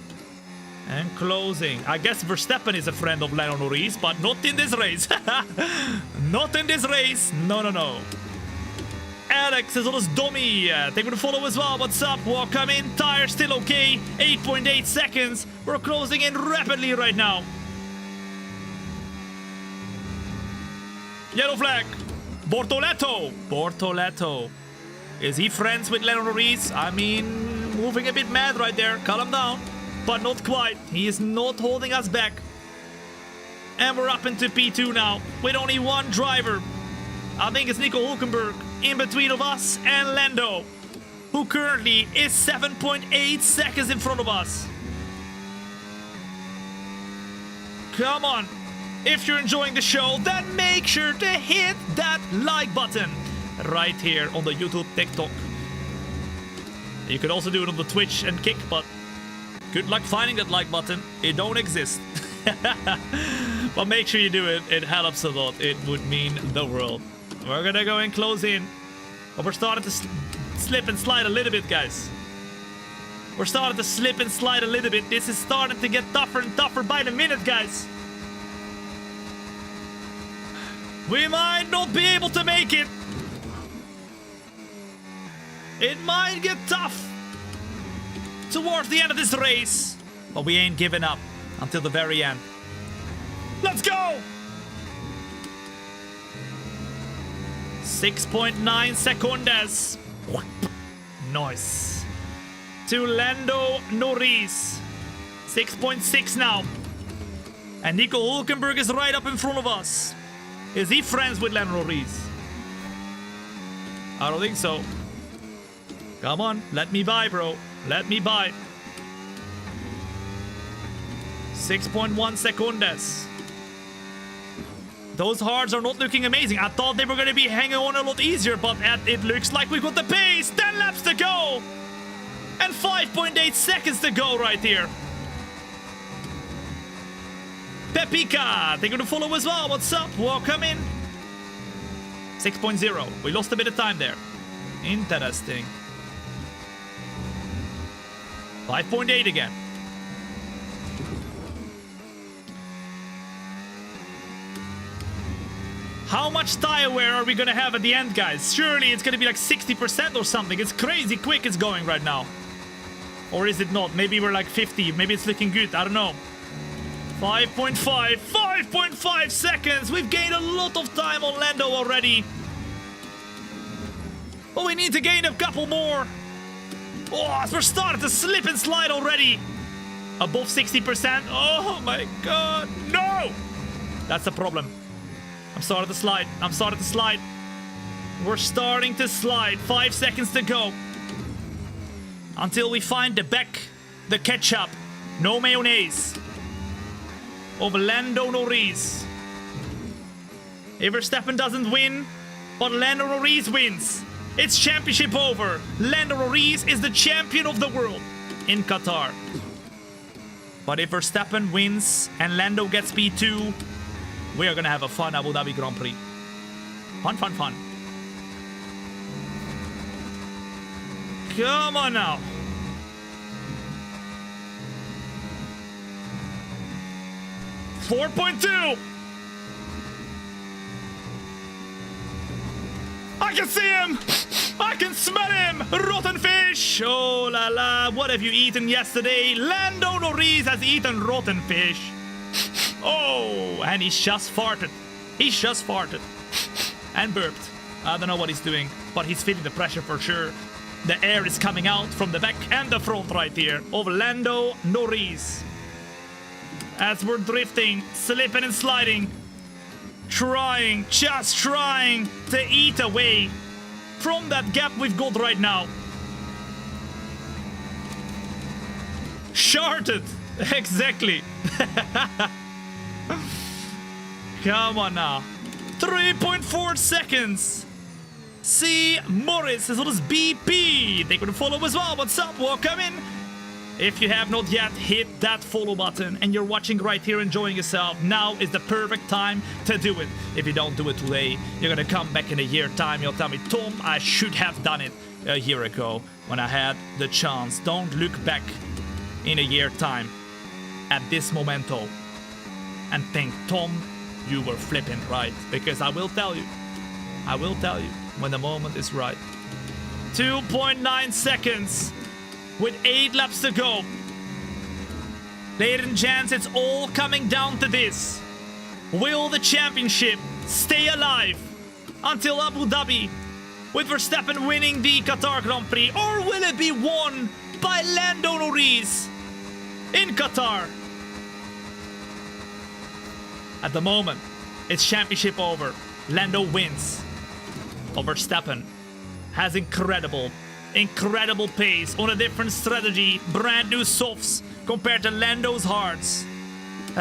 And closing. I guess Verstappen is a friend of Lando Norris, but not in this race. Not in this race. No, no, no. Alex as well as Domi. Thank you for the follow as well. What's up? Welcome in. Tire still okay. 8.8 seconds. We're closing in rapidly right now. Yellow flag. Bortoletto. Bortoletto. Is he friends with Lando Norris? I mean, moving a bit mad right there. Calm down. But not quite. He is not holding us back. And we're up into P2 now. With only one driver. I think it's Nico Hulkenberg in between of us and Lando. who currently is 7.8 seconds in front of us. Come on. If you're enjoying the show, then make sure to hit that like button right here on the YouTube, TikTok. You could also do it on the Twitch and Kick, but good luck finding that like button. It don't exist. But make sure you do it. It helps a lot. It would mean the world. We're gonna go and close in. But we're starting to slip and slide a little bit, guys. We're starting to slip and slide a little bit. This is starting to get tougher and tougher by the minute, guys. We might not be able to make it. It might get tough towards the end of this race. But we ain't giving up until the very end. Let's go! 6.9 seconds. Nice. To Lando Norris. 6.6 now. And Nico Hulkenberg is right up in front of us. Is he friends with Lando Norris? I don't think so. Come on, let me by, bro. Let me by. 6.1 seconds. Those hards are not looking amazing. I thought they were going to be hanging on a lot easier, but it looks like we've got the pace. 10 laps to go. And 5.8 seconds to go right here. Pepika, they're going to follow as well. What's up? Welcome in. 6.0. We lost a bit of time there. Interesting. 5.8 again. How much tire wear are we gonna have at the end, guys? Surely it's gonna be like 60% or something. It's crazy quick it's going right now. Or is it not? Maybe we're like 50. Maybe it's looking good. I don't know. 5.5. 5.5 seconds. We've gained a lot of time on Lando already. But we need to gain a couple more. Oh, we're starting to slip and slide already. Above 60%. Oh my god. No! That's the problem. I'm starting to slide. I'm starting to slide. We're starting to slide. 5 seconds to go. Until we find the back, the ketchup, no mayonnaise, of Lando Norris. If Verstappen doesn't win, but Lando Norris wins, it's championship over. Lando Norris is the champion of the world in Qatar. But if Verstappen wins and Lando gets P2, we are gonna have a fun Abu Dhabi Grand Prix. Fun, fun, fun. Come on now. .2. I can see him. I can smell him. Rotten fish. Oh la la. What have you eaten yesterday? Lando Norris has eaten rotten fish. Oh, and he's just farted. He's just farted. And burped. I don't know what he's doing, but he's feeling the pressure for sure. The air is coming out from the back and the front right here of Lando Norris. As we're drifting, slipping and sliding. Trying, just trying to eat away from that gap we've got right now. Shorted. Exactly. Come on now. 3.4 seconds. C. Morris as well as BP. They could follow as well. What's up? Welcome in. If you have not yet hit that follow button and you're watching right here enjoying yourself, now is the perfect time to do it. If you don't do it today, you're gonna come back in a year time. You'll tell me, Tom, I should have done it a year ago when I had the chance. Don't look back in a year time at this momento and think, Tom, you were flipping right. Because I will tell you when the moment is right. 2.9 seconds with 8 laps to go. Ladies and gents, it's all coming down to this. Will the championship stay alive until Abu Dhabi with Verstappen winning the Qatar Grand Prix, or will it be won by Lando Norris in Qatar? At the moment, it's championship over. Lando wins. Verstappen has incredible incredible pace on a different strategy, brand new softs compared to Lando's hards.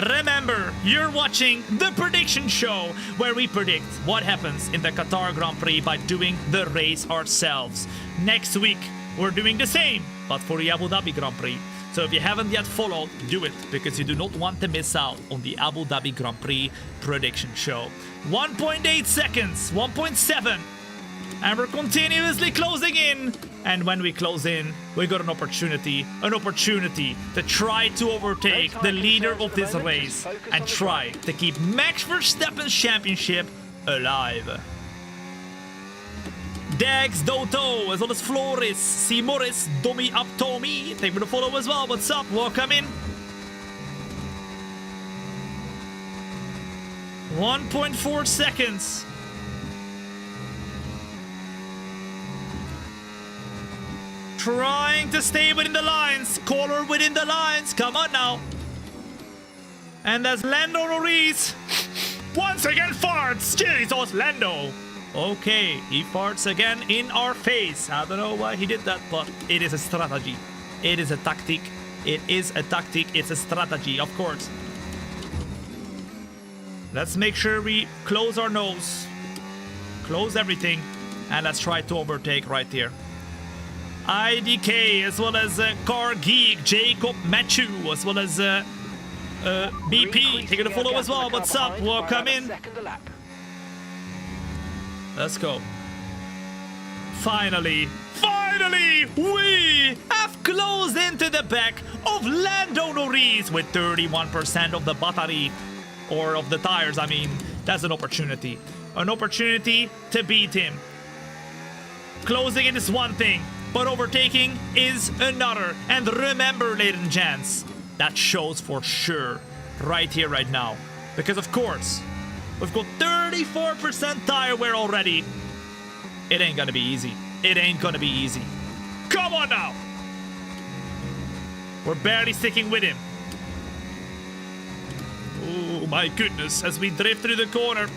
Remember, you're watching the prediction show where we predict what happens in the Qatar Grand Prix by doing the race ourselves. Next week, we're doing the same, but for the Abu Dhabi Grand Prix. So if you haven't yet followed, do it, because you do not want to miss out on the Abu Dhabi Grand Prix prediction show. 1.8 seconds, 1.7, and we're continuously closing in. And when we close in, we got an opportunity to try to overtake the leader of this race and try to keep Max Verstappen's championship alive. Dags Doto, as well as Floris, C. Morris, Domi Up Tommy. Thank you for the follow as well. What's up? Welcome in. 1.4 seconds. Trying to stay within the lines. Caller within the lines. Come on now. And as Lando Norris once again farts. Jesus, Lando. Okay, he farts again in our face. I don't know why he did that, but it is a strategy. It is a tactic. It is a tactic. It's a strategy, of course. Let's make sure we close our nose. Close everything. And let's try to overtake right here. IDK, as well as Car Geek, Jacob Matthew, as well as BP. Taking a follow as well. What's up? Welcome in. Let's go. Finally, we have closed into the back of Lando Norris with 31% of the battery, or of the tires, I mean. That's an opportunity. An opportunity to beat him. Closing it is one thing, but overtaking is another. And remember, ladies and gents, that shows for sure right here, right now. Because of course, we've got 34% tire wear already. It ain't gonna be easy. It ain't gonna be easy. Come on now! We're barely sticking with him. Oh my goodness, as we drift through the corner.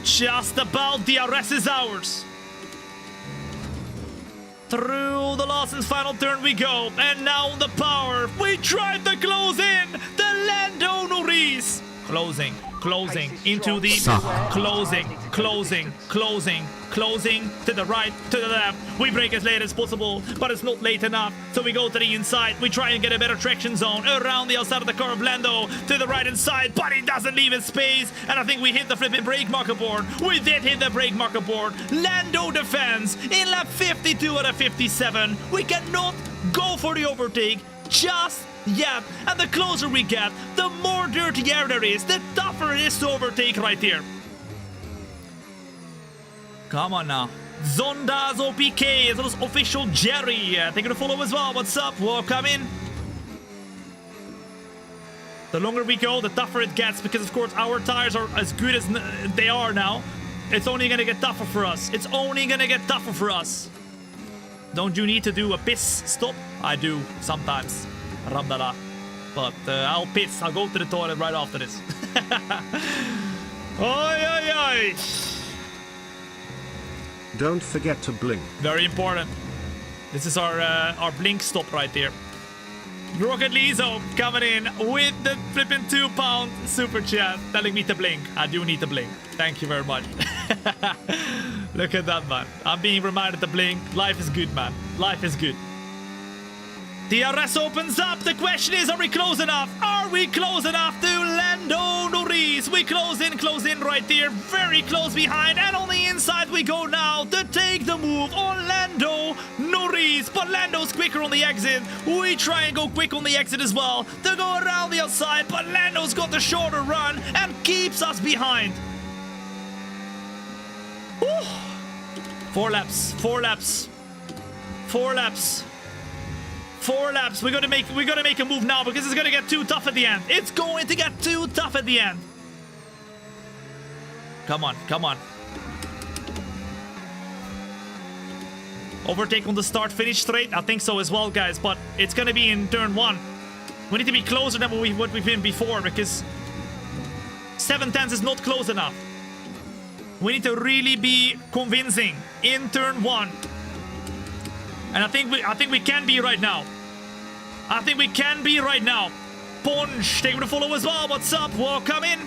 Just about DRS is ours. Through the last and final turn we go, and now on the power, we try to close in the Lando Norris. Closing into the closing to the right, to the left. We brake as late as possible, but it's not late enough. So we go to the inside. We try and get a better traction zone around the outside of the car of Lando to the right inside, but he doesn't leave his space. And I think we hit the flipping brake marker board. We did hit the brake marker board. Lando defends in lap 52 out of 57. We cannot go for the overtake just yet. And the closer we get, the more dirty air there is, the tougher it is to overtake right here. Come on now. Zondas OPK, as well as official Jerry. Thank you to follow as well. What's up? Welcome in. The longer we go, the tougher it gets, because of course our tires are as good as they are now. It's only gonna get tougher for us. It's only gonna get tougher for us. Don't you need to do a piss stop? I do sometimes. Ramdala. But I'll piss. I'll go to the toilet right after this. Oi, oi, oi. Don't forget to blink. Very important. This is our blink stop right there. Rocket Lizzo coming in with the flipping £2 super chat, telling me to blink. I do need to blink. Thank you very much. Look at that, man. I'm being reminded to blink. Life is good, man. Life is good. DRS opens up. The question is, are we close enough? Are we close enough to Lando Norris? We close in right there. Very close behind. And on the inside we go now to take the move on Lando Norris. But Lando's quicker on the exit. We try and go quick on the exit as well to go around the outside. But Lando's got the shorter run and keeps us behind. Whew. 4 laps. 4 laps. 4 laps. 4 laps. We gotta make a move now, because it's gonna get too tough at the end. It's going to get too tough at the end. Come on, come on. Overtake on the start-finish straight? I think so as well, guys, but it's gonna be in turn 1. We need to be closer than what we've been before, because 7/10 is not close enough. We need to really be convincing in turn 1. And I think we can be right now. I think we can be right now. Punch, taking the follow as well. What's up? Welcome in.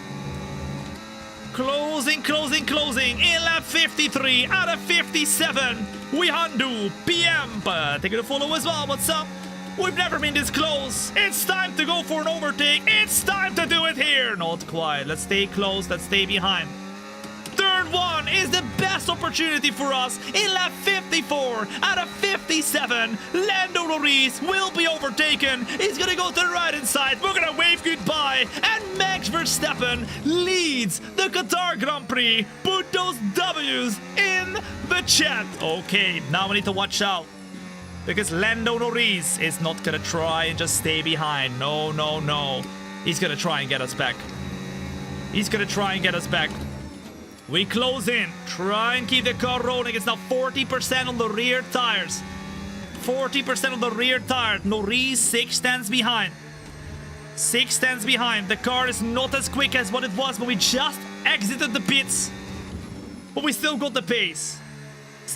Closing. In lap 53 out of 57. We undo. PM, taking the follow as well. What's up? We've never been this close. It's time to go for an overtake. It's time to do it here. Not quite. Let's stay close. Let's stay behind. Turn 1 is the best opportunity for us. In lap 54 out of 57, Lando Norris will be overtaken. He's gonna go to the right hand side. We're gonna wave goodbye. And Max Verstappen leads the Qatar Grand Prix. Put those W's in the chat. Okay, now we need to watch out. Because Lando Norris is not gonna try and just stay behind. No. He's gonna try and get us back. We close in. Try and keep the car rolling. It's now 40% on the rear tires. 40% on the rear tire. Norris 6 tenths behind. 6 tenths behind. The car is not as quick as what it was when we just exited the pits. But we still got the pace.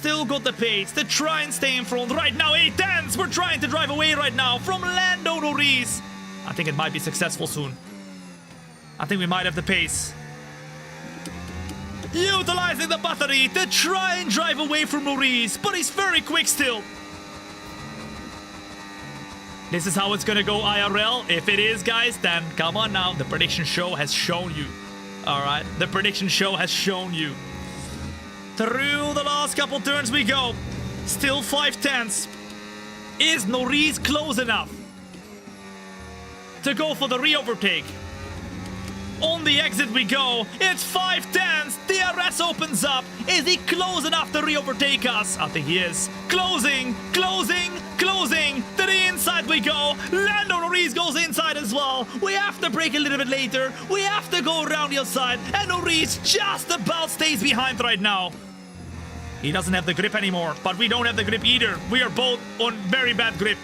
To try and stay in front. Right now, 8 tenths. We're trying to drive away right now from Lando Norris. I think it might be successful soon. I think we might have the pace. Utilizing the battery to try and drive away from Norris, but he's very quick still. This is how it's gonna go IRL. If it is, guys, then come on now. The prediction show has shown you. Alright, the prediction show has shown you. Through the last couple turns we go. Still 5 tenths. Is Norris close enough to go for the re-overtake? On the exit we go. It's 5 tenths. DRS opens up. Is he close enough to re-overtake us? I think he is. Closing. To the inside we go. Lando Norris goes inside as well. We have to brake a little bit later. We have to go around the outside. And Norris just about stays behind right now. He doesn't have the grip anymore, but we don't have the grip either. We are both on very bad grip.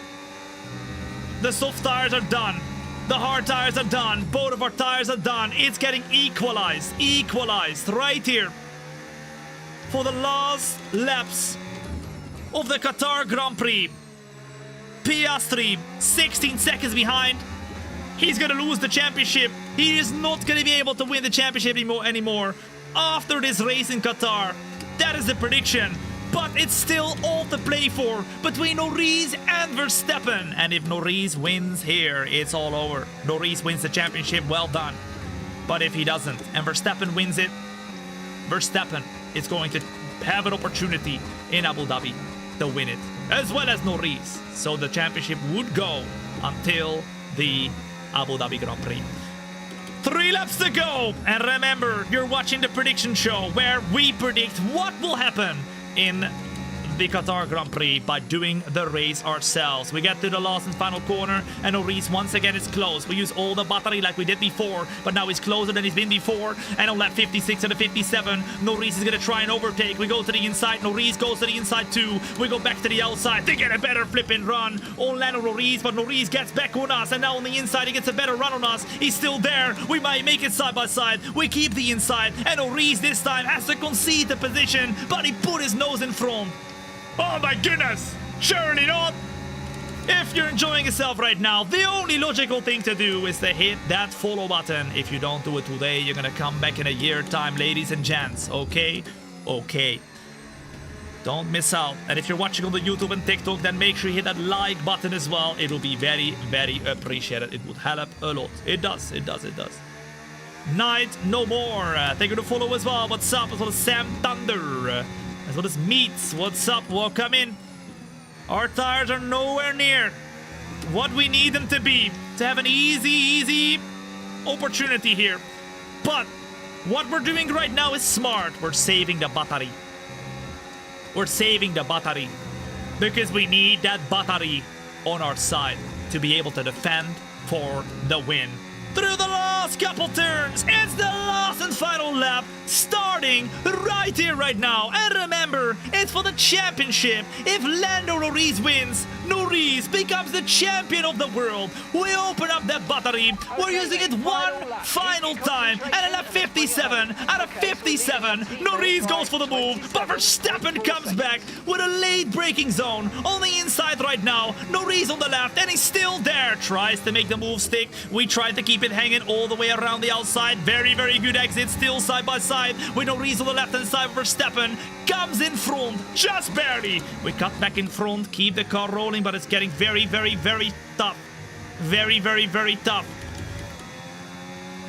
The soft tires are done. The hard tires are done. Both of our tires are done. It's getting equalized right here. For the last laps of the Qatar Grand Prix. Piastri, 16 seconds behind. He's gonna lose the championship. He is not gonna be able to win the championship anymore after this race in Qatar. That is the prediction. But it's still all to play for between Norris and Verstappen. And if Norris wins here, it's all over. Norris wins the championship, well done. But if he doesn't and Verstappen wins it, Verstappen is going to have an opportunity in Abu Dhabi to win it, as well as Norris. So the championship would go until the Abu Dhabi Grand Prix. 3 laps to go. And remember, you're watching the prediction show where we predict what will happen in the Qatar Grand Prix by doing the race ourselves. We get to the last and final corner, and Norris once again is close. We use all the battery like we did before, but now he's closer than he's been before. And on lap 56 and 57, Norris is gonna try and overtake. We go to the inside, Norris goes to the inside too. We go back to the outside to get a better flipping run on Lando Norris, but Norris gets back on us, and now on the inside he gets a better run on us. He's still there. We might make it side by side. We keep the inside, and Norris this time has to concede the position, but he put his nose in front. Oh my goodness! Surely not! If you're enjoying yourself right now, the only logical thing to do is to hit that follow button. If you don't do it today, you're gonna come back in a year time, ladies and gents, okay? Okay. Don't miss out. And if you're watching on the YouTube and TikTok, then make sure you hit that like button as well. It will be very, very appreciated. It would help a lot. It does. Night no more. Thank you to follow as well. What's up? As well as Sam Thunder. As well as Meats. What's up? Welcome in. Our tires are nowhere near what we need them to be to have an easy opportunity here. But what we're doing right now is smart. We're saving the battery. Because we need that battery on our side to be able to defend for the win through the last couple turns. It's the last and final lap, starting right here, right now. And remember, it's for the championship. If Lando Norris wins, Norris becomes the champion of the world. We open up that battery. We're using it one final time. And at lap 57, out of 57, Norris goes for the move. But Verstappen comes back with a late braking zone on the inside right now. Norris on the left, and he's still there. Tries to make the move stick. We tried to keep it hanging all the way around the outside. Very, very good exit. Still side by side with Norris on the left hand side. Verstappen comes in front, just barely. We cut back in front, keep the car rolling, but it's getting very, very, very tough. Very, very, very tough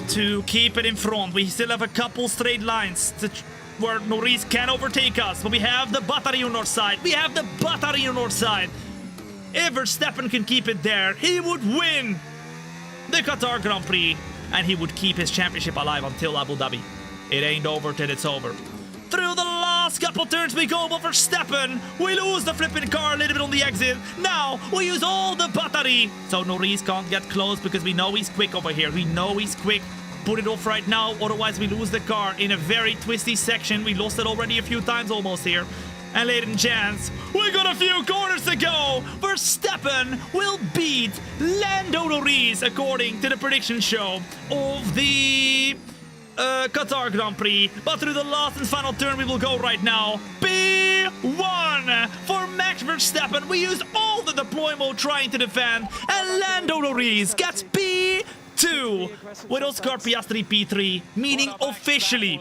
to keep it in front. We still have a couple straight lines where Norris can overtake us, but we have the battery on our side. We have the battery on our side. If Verstappen can keep it there, he would win the Qatar Grand Prix, and he would keep his championship alive until Abu Dhabi. It ain't over till it's over. Through the last couple turns we go, but Verstappen, we lose the flipping car a little bit on the exit. Now we use all the battery, so Norris can't get close because we know he's quick over here. We know he's quick. Put it off right now, otherwise we lose the car in a very twisty section. We lost it already a few times almost here. And ladies and gents, we got a few corners to go. Verstappen will beat Lando Norris according to the prediction show of the Qatar Grand Prix. But through the last and final turn we will go right now. P1 for Max Verstappen. We used all the deploy mode trying to defend, and Lando Norris gets P2 with Oscar Piastri P3, meaning officially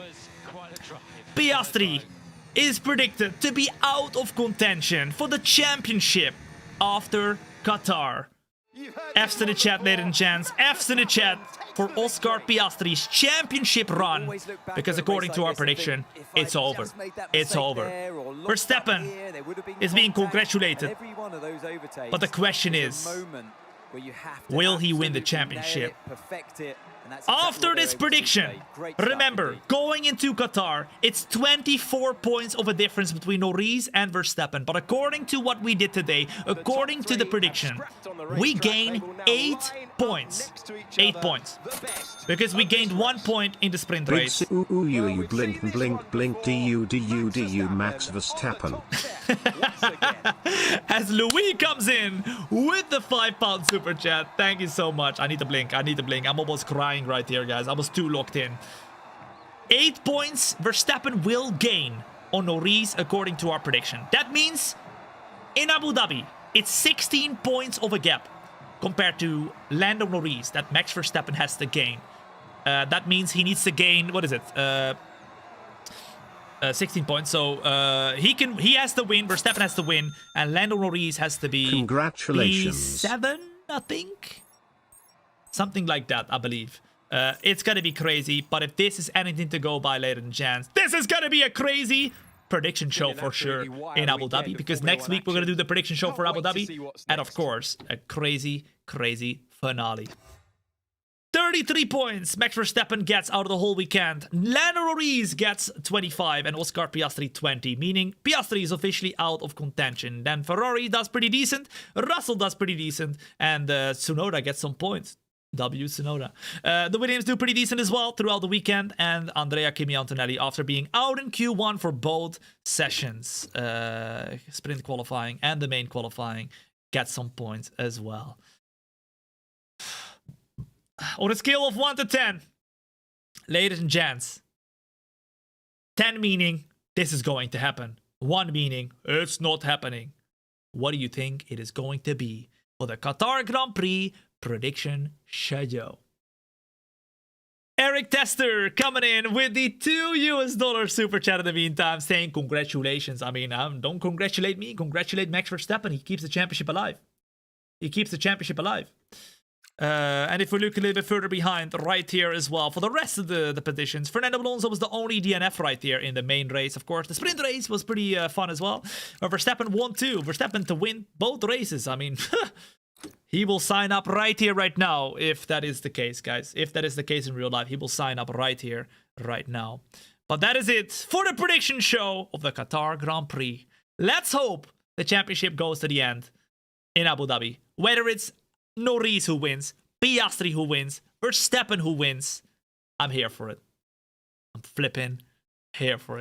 Piastri is predicted to be out of contention for the championship after Qatar. F's to the chat, ladies and gents. F's in the chat for Oscar Piastri's championship run, because according to our prediction, it's over. It's over. Verstappen is being congratulated, but the question is, will he win the championship? After this prediction, remember, going into Qatar, it's 24 points of a difference between Norris and Verstappen. But according to what we did today, according to the prediction, we gain 8 points. 8 points. Because we gained 1 point in the sprint race. You blink blink blink du Max Verstappen. As Louis comes in with the £5 super chat. Thank you so much. I need to blink. I need to blink. I'm almost crying right here, guys. I was too locked in. 8 points Verstappen will gain on Norris according to our prediction. That means in Abu Dhabi, it's 16 points of a gap compared to Lando Norris that Max Verstappen has to gain. That means he needs to gain, what is it? 16 points. So he has to win, Verstappen has to win, and Lando Norris has to be Congratulations. P7, I think. Something like that, I believe. It's gonna be crazy, but if this is anything to go by, ladies and gents, this is gonna be a crazy prediction show for sure in Abu Dhabi, because next week we're gonna do the prediction show for Abu Dhabi, and of course, a crazy, crazy finale. 33 points Max Verstappen gets out of the whole weekend. Lando Norris gets 25 and Oscar Piastri 20, meaning Piastri is officially out of contention. Then Ferrari does pretty decent, Russell does pretty decent, and Tsunoda gets some points. W Tsunoda. The Williams do pretty decent as well throughout the weekend, and Andrea Kimi Antonelli, after being out in Q1 for both sessions, sprint qualifying and the main qualifying, gets some points as well. On a scale of 1 to 10, ladies and gents, 10 meaning this is going to happen, 1 meaning it's not happening. What do you think it is going to be for the Qatar Grand Prix prediction show? Eric Tester coming in with the $2 super chat in the meantime, saying congratulations. I mean, don't congratulate me, congratulate Max Verstappen. He keeps the championship alive. He keeps the championship alive. And if we look a little bit further behind, right here as well, for the rest of the positions, Fernando Alonso was the only DNF right here in the main race. Of course, the sprint race was pretty fun as well. But Verstappen won too. Verstappen to win both races. I mean, he will sign up right here, right now, if that is the case, guys. If that is the case in real life, he will sign up right here, right now. But that is it for the prediction show of the Qatar Grand Prix. Let's hope the championship goes to the end in Abu Dhabi. Whether it's Norris who wins, Piastri who wins, Verstappen who wins. I'm here for it. I'm flipping here for it.